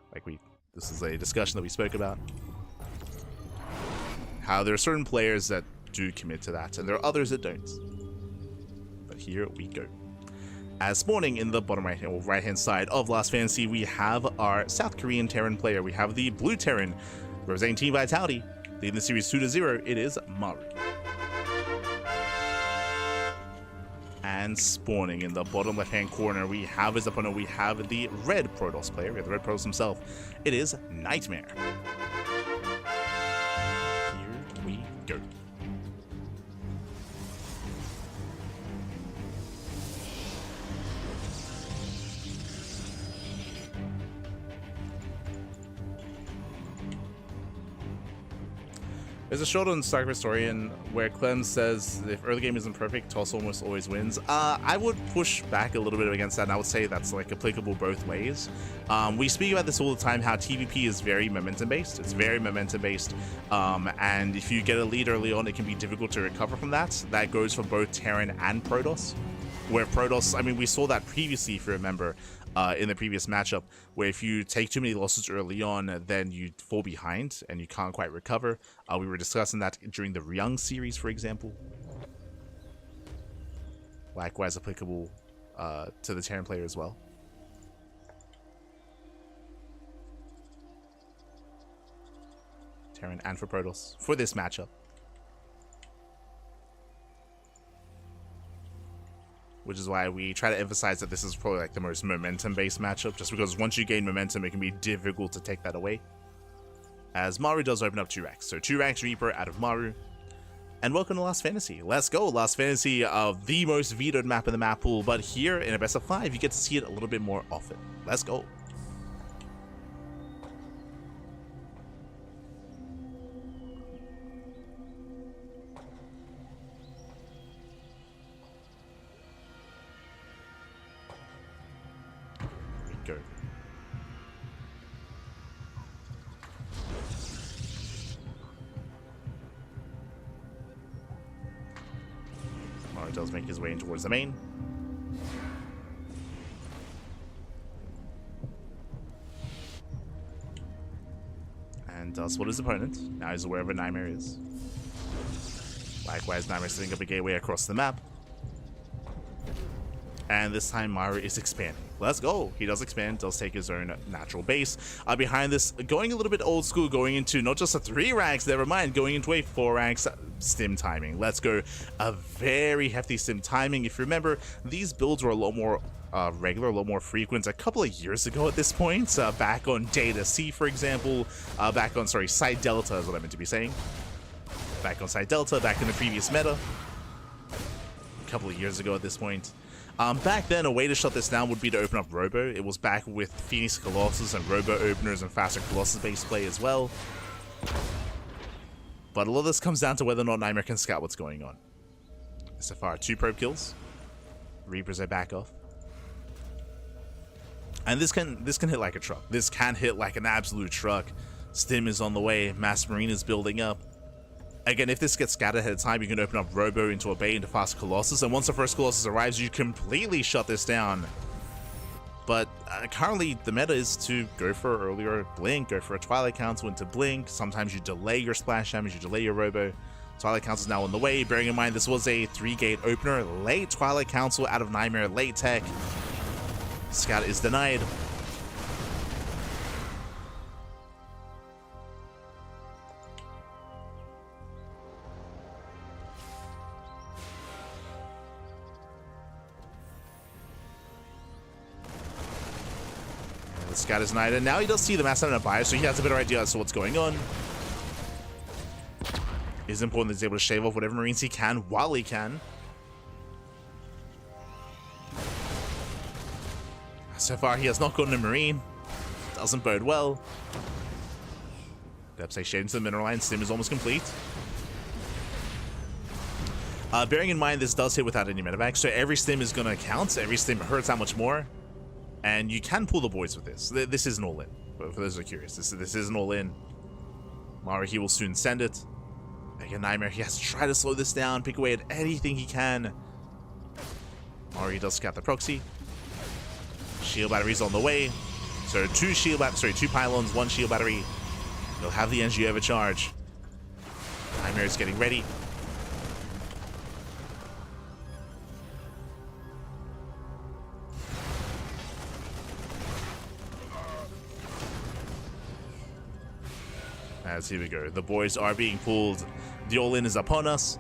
This is a discussion that we spoke about. How there are certain players that do commit to that, and there are others that don't. But here we go. As spawning in the bottom right-hand side of Last Fantasy, we have our South Korean Terran player. We have the Blue Terran, representing Team Vitality, leading the series 2-0. It is Maru. And spawning in the bottom left-hand corner, we have his opponent. We have the Red Protoss player. We have the Red Protoss himself. It is Nightmare. Here we go. There's a short on Stark Historian where Clem says if early game isn't perfect, toss almost always wins. I would push back a little bit against that, and I would say that's like applicable both ways. We speak about this all the time, how TVP is very momentum based. It's very momentum based, and if you get a lead early on, it can be difficult to recover from that. That goes for both Terran and Protoss. Where Protoss, I mean, we saw that previously, if you remember, in the previous matchup, where if you take too many losses early on, then you fall behind and you can't quite recover. We were discussing that during the Ryung series, for example. Likewise applicable to the Terran player as well. Terran and for Protoss for this matchup. Which is why we try to emphasize that this is probably like the most momentum-based matchup, just because once you gain momentum, it can be difficult to take that away. As Maru does open up 2 ranks. So 2 ranks Reaper out of Maru. And welcome to Last Fantasy. Let's go. Last Fantasy, the most vetoed map in the map pool, but here in a best of 5, you get to see it a little bit more often. Let's go. Go. Maru does make his way in towards the main. And does spot his opponent. Now he's aware of where Nightmare is. Likewise, Nightmare setting up a gateway across the map. And this time Maru is expanding. Let's go. He does expand, does take his own natural base. Behind this, going a little bit old school, going into not just a 3 ranks, never mind, going into a 4 ranks stim timing. Let's go. A very hefty stim timing. If you remember, these builds were a lot more regular, a lot more frequent a couple of years ago at this point. Back on Data C, for example. Back on, sorry, Side Delta is what I meant to be saying. Back on Side Delta, back in the previous meta. A couple of years ago at this point. Back then, a way to shut this down would be to open up Robo. It was back with Phoenix Colossus and Robo openers and faster Colossus-based play as well. But a lot of this comes down to whether or not Nightmare can scout what's going on. So far, 2 probe kills. Reapers are back off. And this can hit like a truck. This can hit like an absolute truck. Stim is on the way. Mass Marine is building up. Again, if this gets scattered ahead of time, you can open up Robo into a bait into fast Colossus, and once the first Colossus arrives, you completely shut this down. But currently, the meta is to go for earlier Blink, go for a Twilight Council into Blink. Sometimes you delay your splash damage, you delay your Robo. Twilight Council is now on the way, bearing in mind this was a 3-gate opener. Late Twilight Council out of Nightmare, late tech. Scout is denied. The Scout is denied, and now he does see the Mass Stamina buyer, so he has a better idea as to what's going on. It is important that he's able to shave off whatever Marines he can while he can. So far, he has not gotten a Marine. Doesn't bode well. Depth shade into the mineral line. Stim is almost complete. Bearing in mind, this does hit without any medevac, so every stim is going to count. Every stim hurts that much more. And you can pull the boys with this. This isn't all in. But for those who are curious, this isn't all in. Maru, he will soon send it. Again, Nightmare, he has to try to slow this down, pick away at anything he can. Maru does scout the proxy. Shield batteries on the way. So 2 pylons, 1 shield battery. He'll have the NG overcharge. Nightmare is getting ready. As here we go. The boys are being pulled. The all-in is upon us.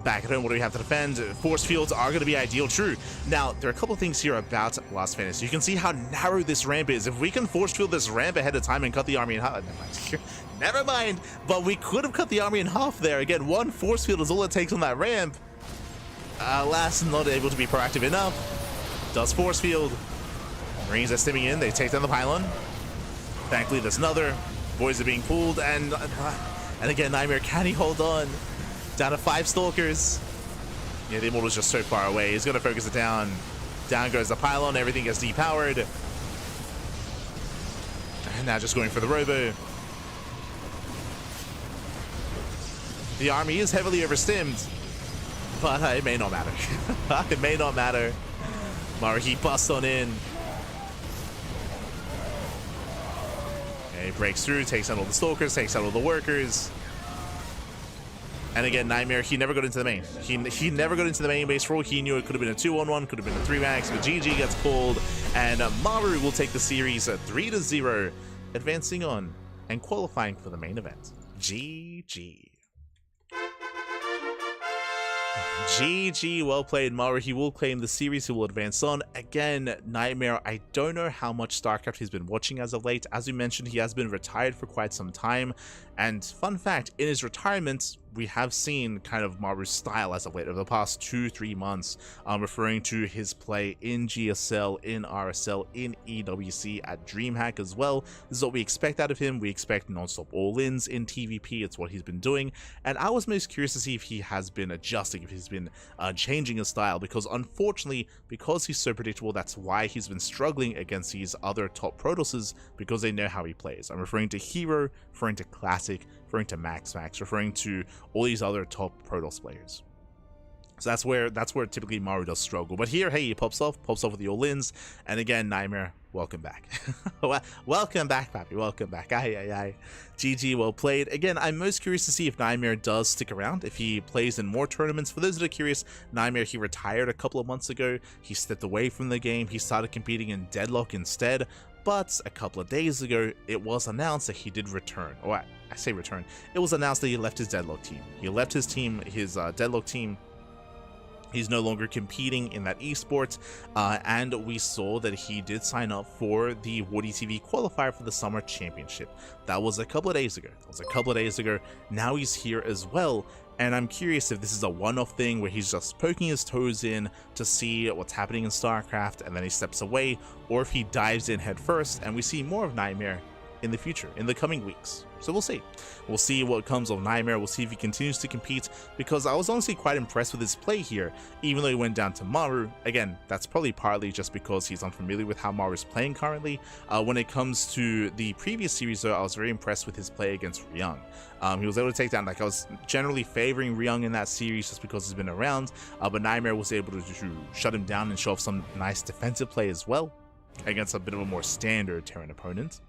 Back at home, what do we have to defend? Force fields are going to be ideal, true. Now, there are a couple of things here about Last Fantasy. You can see how narrow this ramp is. If we can force field this ramp ahead of time and cut the army in half... Never mind. But we could have cut the army in half there. Again, 1 force field is all it takes on that ramp. Alas, not able to be proactive enough. Does force field. Marines are stimming in. They take down the pylon. Thankfully, there's another. Boys are being pulled, and And again, Nightmare, can he hold on? Down to 5 Stalkers. Yeah, the Immortal's just so far away. He's going to focus it down. Down goes the pylon. Everything gets depowered. And now just going for the Robo. The army is heavily overstimmed, but it may not matter. It may not matter. Maru, he busts on in. And he breaks through, takes out all the Stalkers, takes out all the workers. And again, Nightmare, he never got into the main. He never got into the main base. For all he knew, it could have been a 2-on-1, could have been a 3-max, but GG gets pulled, and Maru will take the series 3-0, advancing on and qualifying for the main event. GG. GG, well played, Maru. He will claim the series, he will advance on. Again, Nightmare, I don't know how much StarCraft he's been watching as of late. As we mentioned, he has been retired for quite some time. And fun fact, in his retirement, we have seen kind of Maru's style as of late over the past 2-3 months, referring to his play in GSL, in RSL, in EWC, at DreamHack as well. This is what we expect out of him. We expect non-stop all-ins in TVP. It's what he's been doing. And I was most curious to see if he has been adjusting, if he's been changing his style, because unfortunately, because he's so predictable, that's why he's been struggling against these other top Protosses, because they know how he plays. I'm referring to Hero, referring to Classic, referring to Max, referring to all these other top Protoss players. So that's where typically Maru does struggle. But here, hey, he pops off with the all-ins. And again, Nightmare, welcome back. Welcome back, Pappy. Welcome back. Aye. GG, well played. Again, I'm most curious to see if Nightmare does stick around, if he plays in more tournaments. For those that are curious, Nightmare, he retired a couple of months ago. He stepped away from the game. He started competing in Deadlock instead. But a couple of days ago, it was announced that he did return. Or I say return. It was announced that he left his Deadlock team. He left his team, his Deadlock team. He's no longer competing in that esports, and we saw that he did sign up for the Woody TV qualifier for the Summer Championship. That was a couple of days ago. Now he's here as well, and I'm curious if this is a one-off thing where he's just poking his toes in to see what's happening in StarCraft, and then he steps away, or if he dives in head first, and we see more of Nightmare in the future, in the coming weeks. So we'll see. We'll see what comes of Nightmare. We'll see if he continues to compete, because I was honestly quite impressed with his play here, even though he went down to Maru. Again, that's probably partly just because he's unfamiliar with how Maru is playing currently. When it comes to the previous series, though, I was very impressed with his play against Ryung. He was able to take down, I was generally favoring Ryung in that series just because he's been around, but Nightmare was able to shut him down and show off some nice defensive play as well against a bit of a more standard Terran opponent.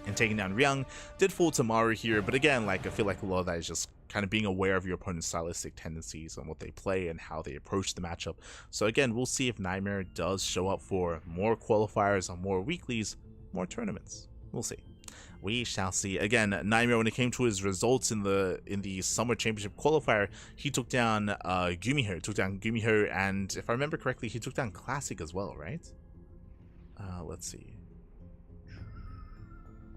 And taking down Ryung did fall to Maru here, but again, I feel like a lot of that is just kind of being aware of your opponent's stylistic tendencies and what they play and how they approach the matchup. So again, we'll see if Nightmare does show up for more qualifiers or more weeklies, more tournaments. We'll see. We shall see. Again, Nightmare, when it came to his results in the Summer Championship qualifier, he took down Gumiho, and if I remember correctly, he took down Classic as well, right? Let's see.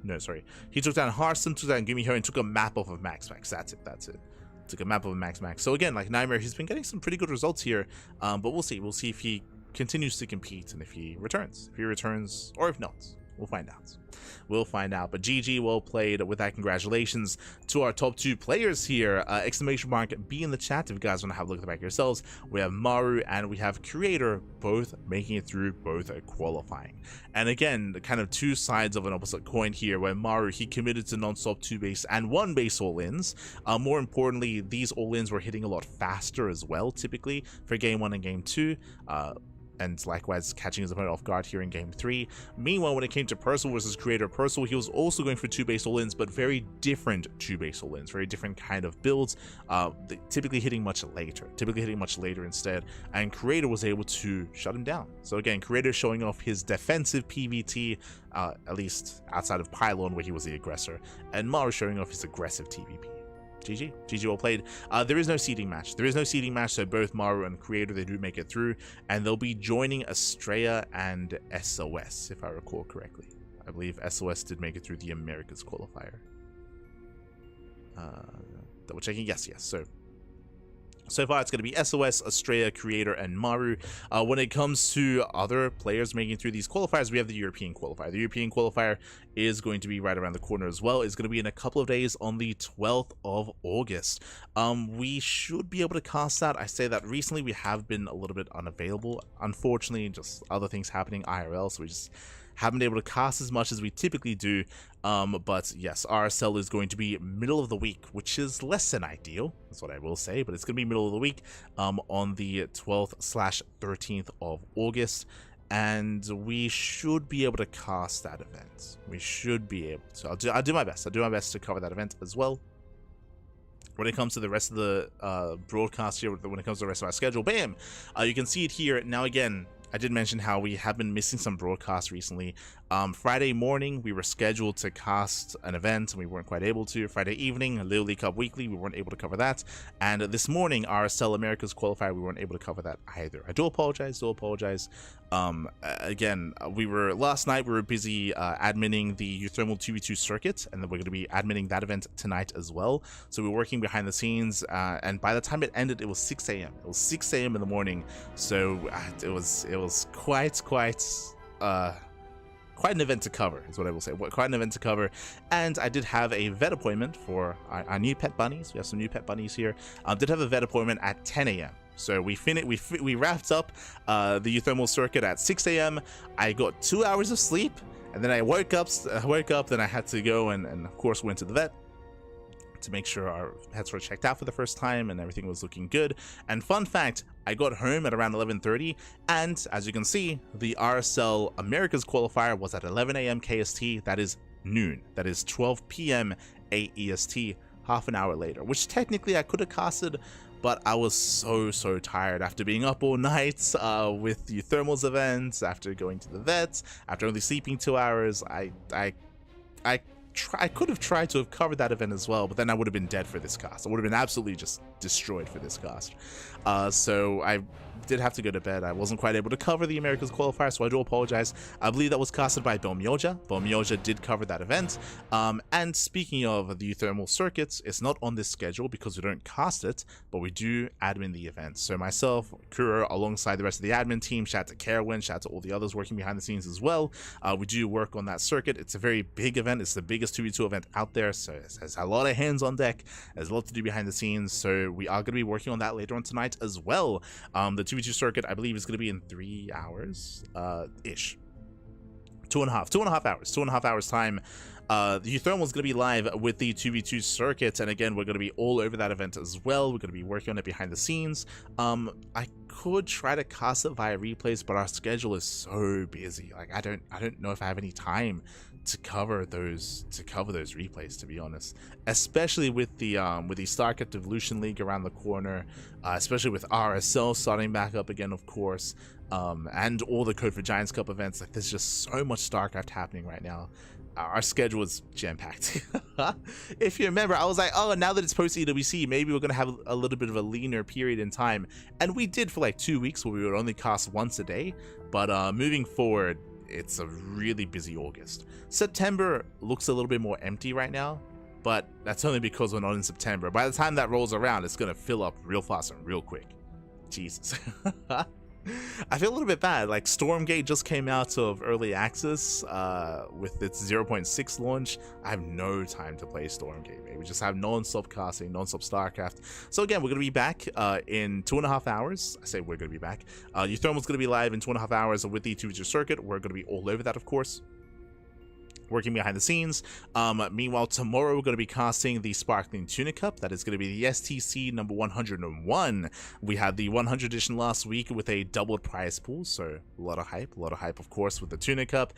No, sorry. He took down Hearthstone, took down Gumiho, and took a map off of Max. That's it. Took a map of Max. So again, Nightmare, he's been getting some pretty good results here, but we'll see. We'll see if he continues to compete and if he returns. If he returns, or if not. We'll find out. But GG, well played. With that, congratulations to our top 2 players here. Exclamation mark B in the chat if you guys want to have a look at the back yourselves. We have Maru and we have Creator, both making it through, both qualifying. And again, the kind of 2 sides of an opposite coin here, where Maru, he committed to non-stop 2 base and 1 base all-ins. More importantly, these all-ins were hitting a lot faster as well, typically, for Game 1 and Game 2. And likewise catching his opponent off guard here in Game 3. Meanwhile, when it came to Percival versus Creator, Percival, he was also going for 2 base all-ins, but very different 2 base all-ins, very different kind of builds, typically hitting much later instead, and Creator was able to shut him down. So again, Creator showing off his defensive PvT, at least outside of Pylon where he was the aggressor, and Maru showing off his aggressive TvP. GG, well played. There is no seeding match. So both Maru and Creator, they do make it through, and they'll be joining Estrella and SOS, if I recall correctly. I believe SOS did make it through the Americas qualifier. Double checking, yes. So So far, it's going to be SOS, Australia, Creator, and Maru. When it comes to other players making through these qualifiers, we have the European qualifier. The European qualifier is going to be right around the corner as well. It's going to be in a couple of days on the 12th of August. We should be able to cast that. I say that recently we have been a little bit unavailable. Unfortunately, just other things happening IRL, so we just haven't been able to cast as much as we typically do. But yes, RSL is going to be middle of the week, which is less than ideal. That's what I will say, but it's going to be middle of the week on the 12th/13th of August. And we should be able to cast that event. We should be able to. I'll do my best. I'll do my best to cover that event as well. When it comes to the rest of the broadcast here, when it comes to the rest of our schedule, bam! You can see it here. Now again, I did mention how we have been missing some broadcasts recently. Friday morning, we were scheduled to cast an event and we weren't quite able to. Friday evening, Little League Cup Weekly, we weren't able to cover that. And this morning, RSL America's Qualifier, we weren't able to cover that either. I do apologize, Again, last night we were busy adminning the Euthermal 2v2 circuit, and then we're going to be adminning that event tonight as well. So we're working behind the scenes, and by the time it ended, it was 6 a.m. It was 6 a.m. in the morning, so it was quite an event to cover, is what I will say. Quite an event to cover. And I did have a vet appointment for our new pet bunnies. We have some new pet bunnies here. Did have a vet appointment at 10 a.m. So we wrapped up the Euthermal circuit at 6 a.m. I got 2 hours of sleep, and then I woke up, then I had to go and of course went to the vet to make sure our pets were checked out for the first time and everything was looking good. And fun fact, I got home at around 11:30, and as you can see, the RSL Americas qualifier was at 11 a.m. KST. That is noon. That is 12 p.m. AEST, half an hour later, which technically I could have casted, but I was so tired after being up all night with the Thermals events, after going to the vets, after only sleeping 2 hours. I could have tried to have covered that event as well, but then I would have been dead for this cast. I would have been absolutely just destroyed for this cast. So I did have to go to bed. I wasn't quite able to cover the Americas qualifier, so I do apologize. I believe that was casted by Bomyoja. Bomyoja did cover that event. And speaking of the thermal circuits, it's not on this schedule because we don't cast it, but we do admin the event. So myself, Kuro, alongside the rest of the admin team, shout out to Carowin, shout out to all the others working behind the scenes as well. We do work on that circuit. It's a very big event. It's the biggest 2v2 event out there, so it has a lot of hands on deck. There's a lot to do behind the scenes, so we are going to be working on that later on tonight as well. The 2v2 circuit, I believe, is going to be in 3 hours ish. 2.5 hours time. The Euthermal is going to be live with the 2v2 circuit, and again, we're going to be all over that event as well. We're going to be working on it behind the scenes. I could try to cast it via replays, but our schedule is so busy. Like, I don't know if I have any time to cover those replays, to be honest, especially with the StarCraft Evolution League around the corner, especially with RSL starting back up again, of course, and all the Code for Giants Cup events. Like, there's just so much StarCraft happening right now. Our schedule is jam-packed. If you remember, I was like, oh, now that it's post-EWC, maybe we're going to have a little bit of a leaner period in time. And we did for like 2 weeks where we would only cast once a day. But moving forward, it's a really busy August. September looks a little bit more empty right now, but that's only because we're not in September. By the time that rolls around, it's going to fill up real fast and real quick. Jesus. I feel a little bit bad. Like, Stormgate just came out of early access with its 0.6 launch. I have no time to play Stormgate, man. We just have non-stop casting, non-stop StarCraft. So again, we're going to be back in 2.5 hours. I say we're going to be back. Euthermal's going to be live in 2.5 hours with the 2v2 circuit. We're going to be all over that, of course, working behind the scenes. Meanwhile, tomorrow we're going to be casting the Sparkling Tuna Cup. That is going to be the STC number 101. We had the 100 edition last week with a doubled prize pool, so a lot of hype, of course, with the Tuna Cup.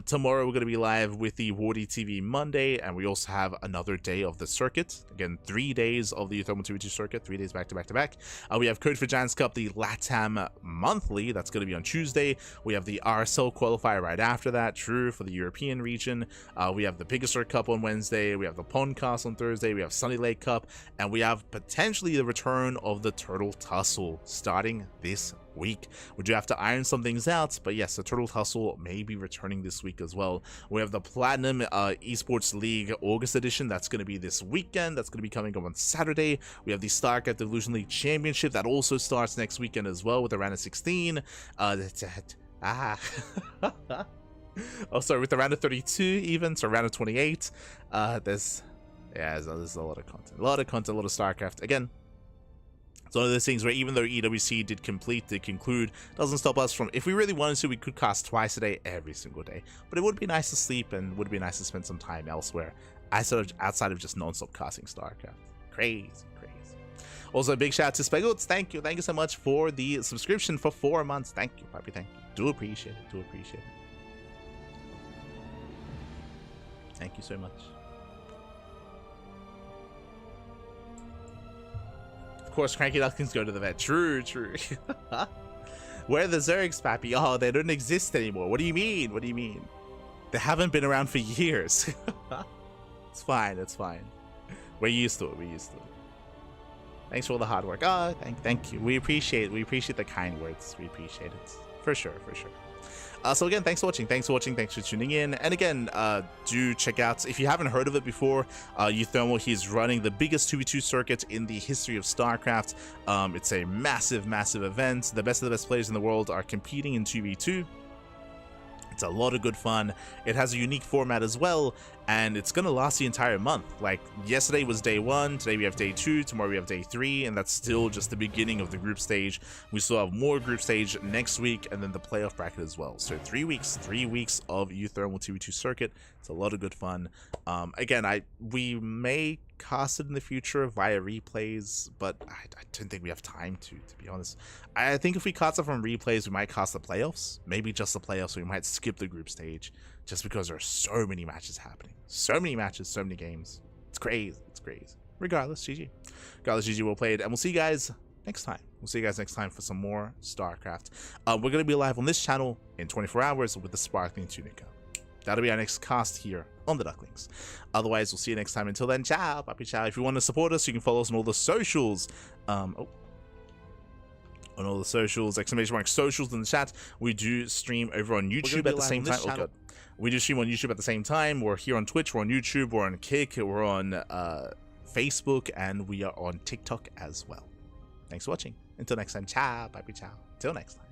Tomorrow we're going to be live with the Wardy TV Monday, and we also have another day of the circuit. Again, 3 days of the Thermal 2v2 circuit, 3 days back to back to back. We have Code for Giants Cup, the LATAM monthly. That's going to be on Tuesday. We have the RSL qualifier right after that, true, for the European region. region. We have the Pegasus Cup on Wednesday, we have the Pondcast on Thursday, we have Sunny Lake Cup, and we have potentially the return of the Turtle Tussle starting this week. We do have to iron some things out, but yes, the Turtle Tussle may be returning this week as well. We have the Platinum Esports League August edition. That's going to be this weekend. That's going to be coming up on Saturday. We have the StarCraft Evolution League Championship that also starts next weekend as well with the round of 16. Oh, sorry, with the round of 32 even, so round of 28. There's a lot of content, a lot of StarCraft. Again, it's one of those things where even though EWC did conclude, doesn't stop us from, if we really wanted to, we could cast twice a day, every single day. But it would be nice to sleep, and would be nice to spend some time elsewhere, outside of just non-stop casting StarCraft. Crazy. Also, a big shout out to Spegglets. Thank you so much for the subscription for 4 months. Thank you, puppy. Thank you. Do appreciate it. Thank you so much. Of course, Cranky Ducklings go to the vet. True. Where are the Zergs, Pappy? Oh, they don't exist anymore. What do you mean? They haven't been around for years. It's fine. We're used to it. Thanks for all the hard work. Oh, thank you. We appreciate the kind words. We appreciate it. For sure. So again, thanks for watching. Thanks for tuning in. And again, do check out, if you haven't heard of it before, Uthermal, he's running the biggest 2v2 circuit in the history of StarCraft. It's a massive event. The best of the best players in the world are competing in 2v2. It's a lot of good fun. It has a unique format as well, and it's gonna last the entire month. Like, yesterday was day 1, today we have day 2, tomorrow we have day 3, and that's still just the beginning of the group stage. We still have more group stage next week, and then the playoff bracket as well. So 3 weeks of Uthermal 2v2 circuit. It's a lot of good fun. Again, we may cast it in the future via replays, but I don't think we have time to be honest. I think if we cast it from replays, we might cast the playoffs, maybe just the playoffs. We might skip the group stage just because there are so many matches happening, so many games. It's crazy. Regardless, GG will play it, and we'll see you guys next time. For some more StarCraft. We're gonna be live on this channel in 24 hours with the Sparkling Tunica. That'll be our next cast here on the Ducklings. Otherwise, we'll see you next time. Until then, ciao, papi, ciao. If you want to support us, you can follow us on all the socials. On all the socials, ! Socials in the chat. We do stream over on YouTube at the same time. Oh god. We do stream on YouTube at the same time. We're here on Twitch, we're on YouTube, we're on Kick, we're on Facebook, and we are on TikTok as well. Thanks for watching. Until next time, ciao, papi, ciao. Till next time.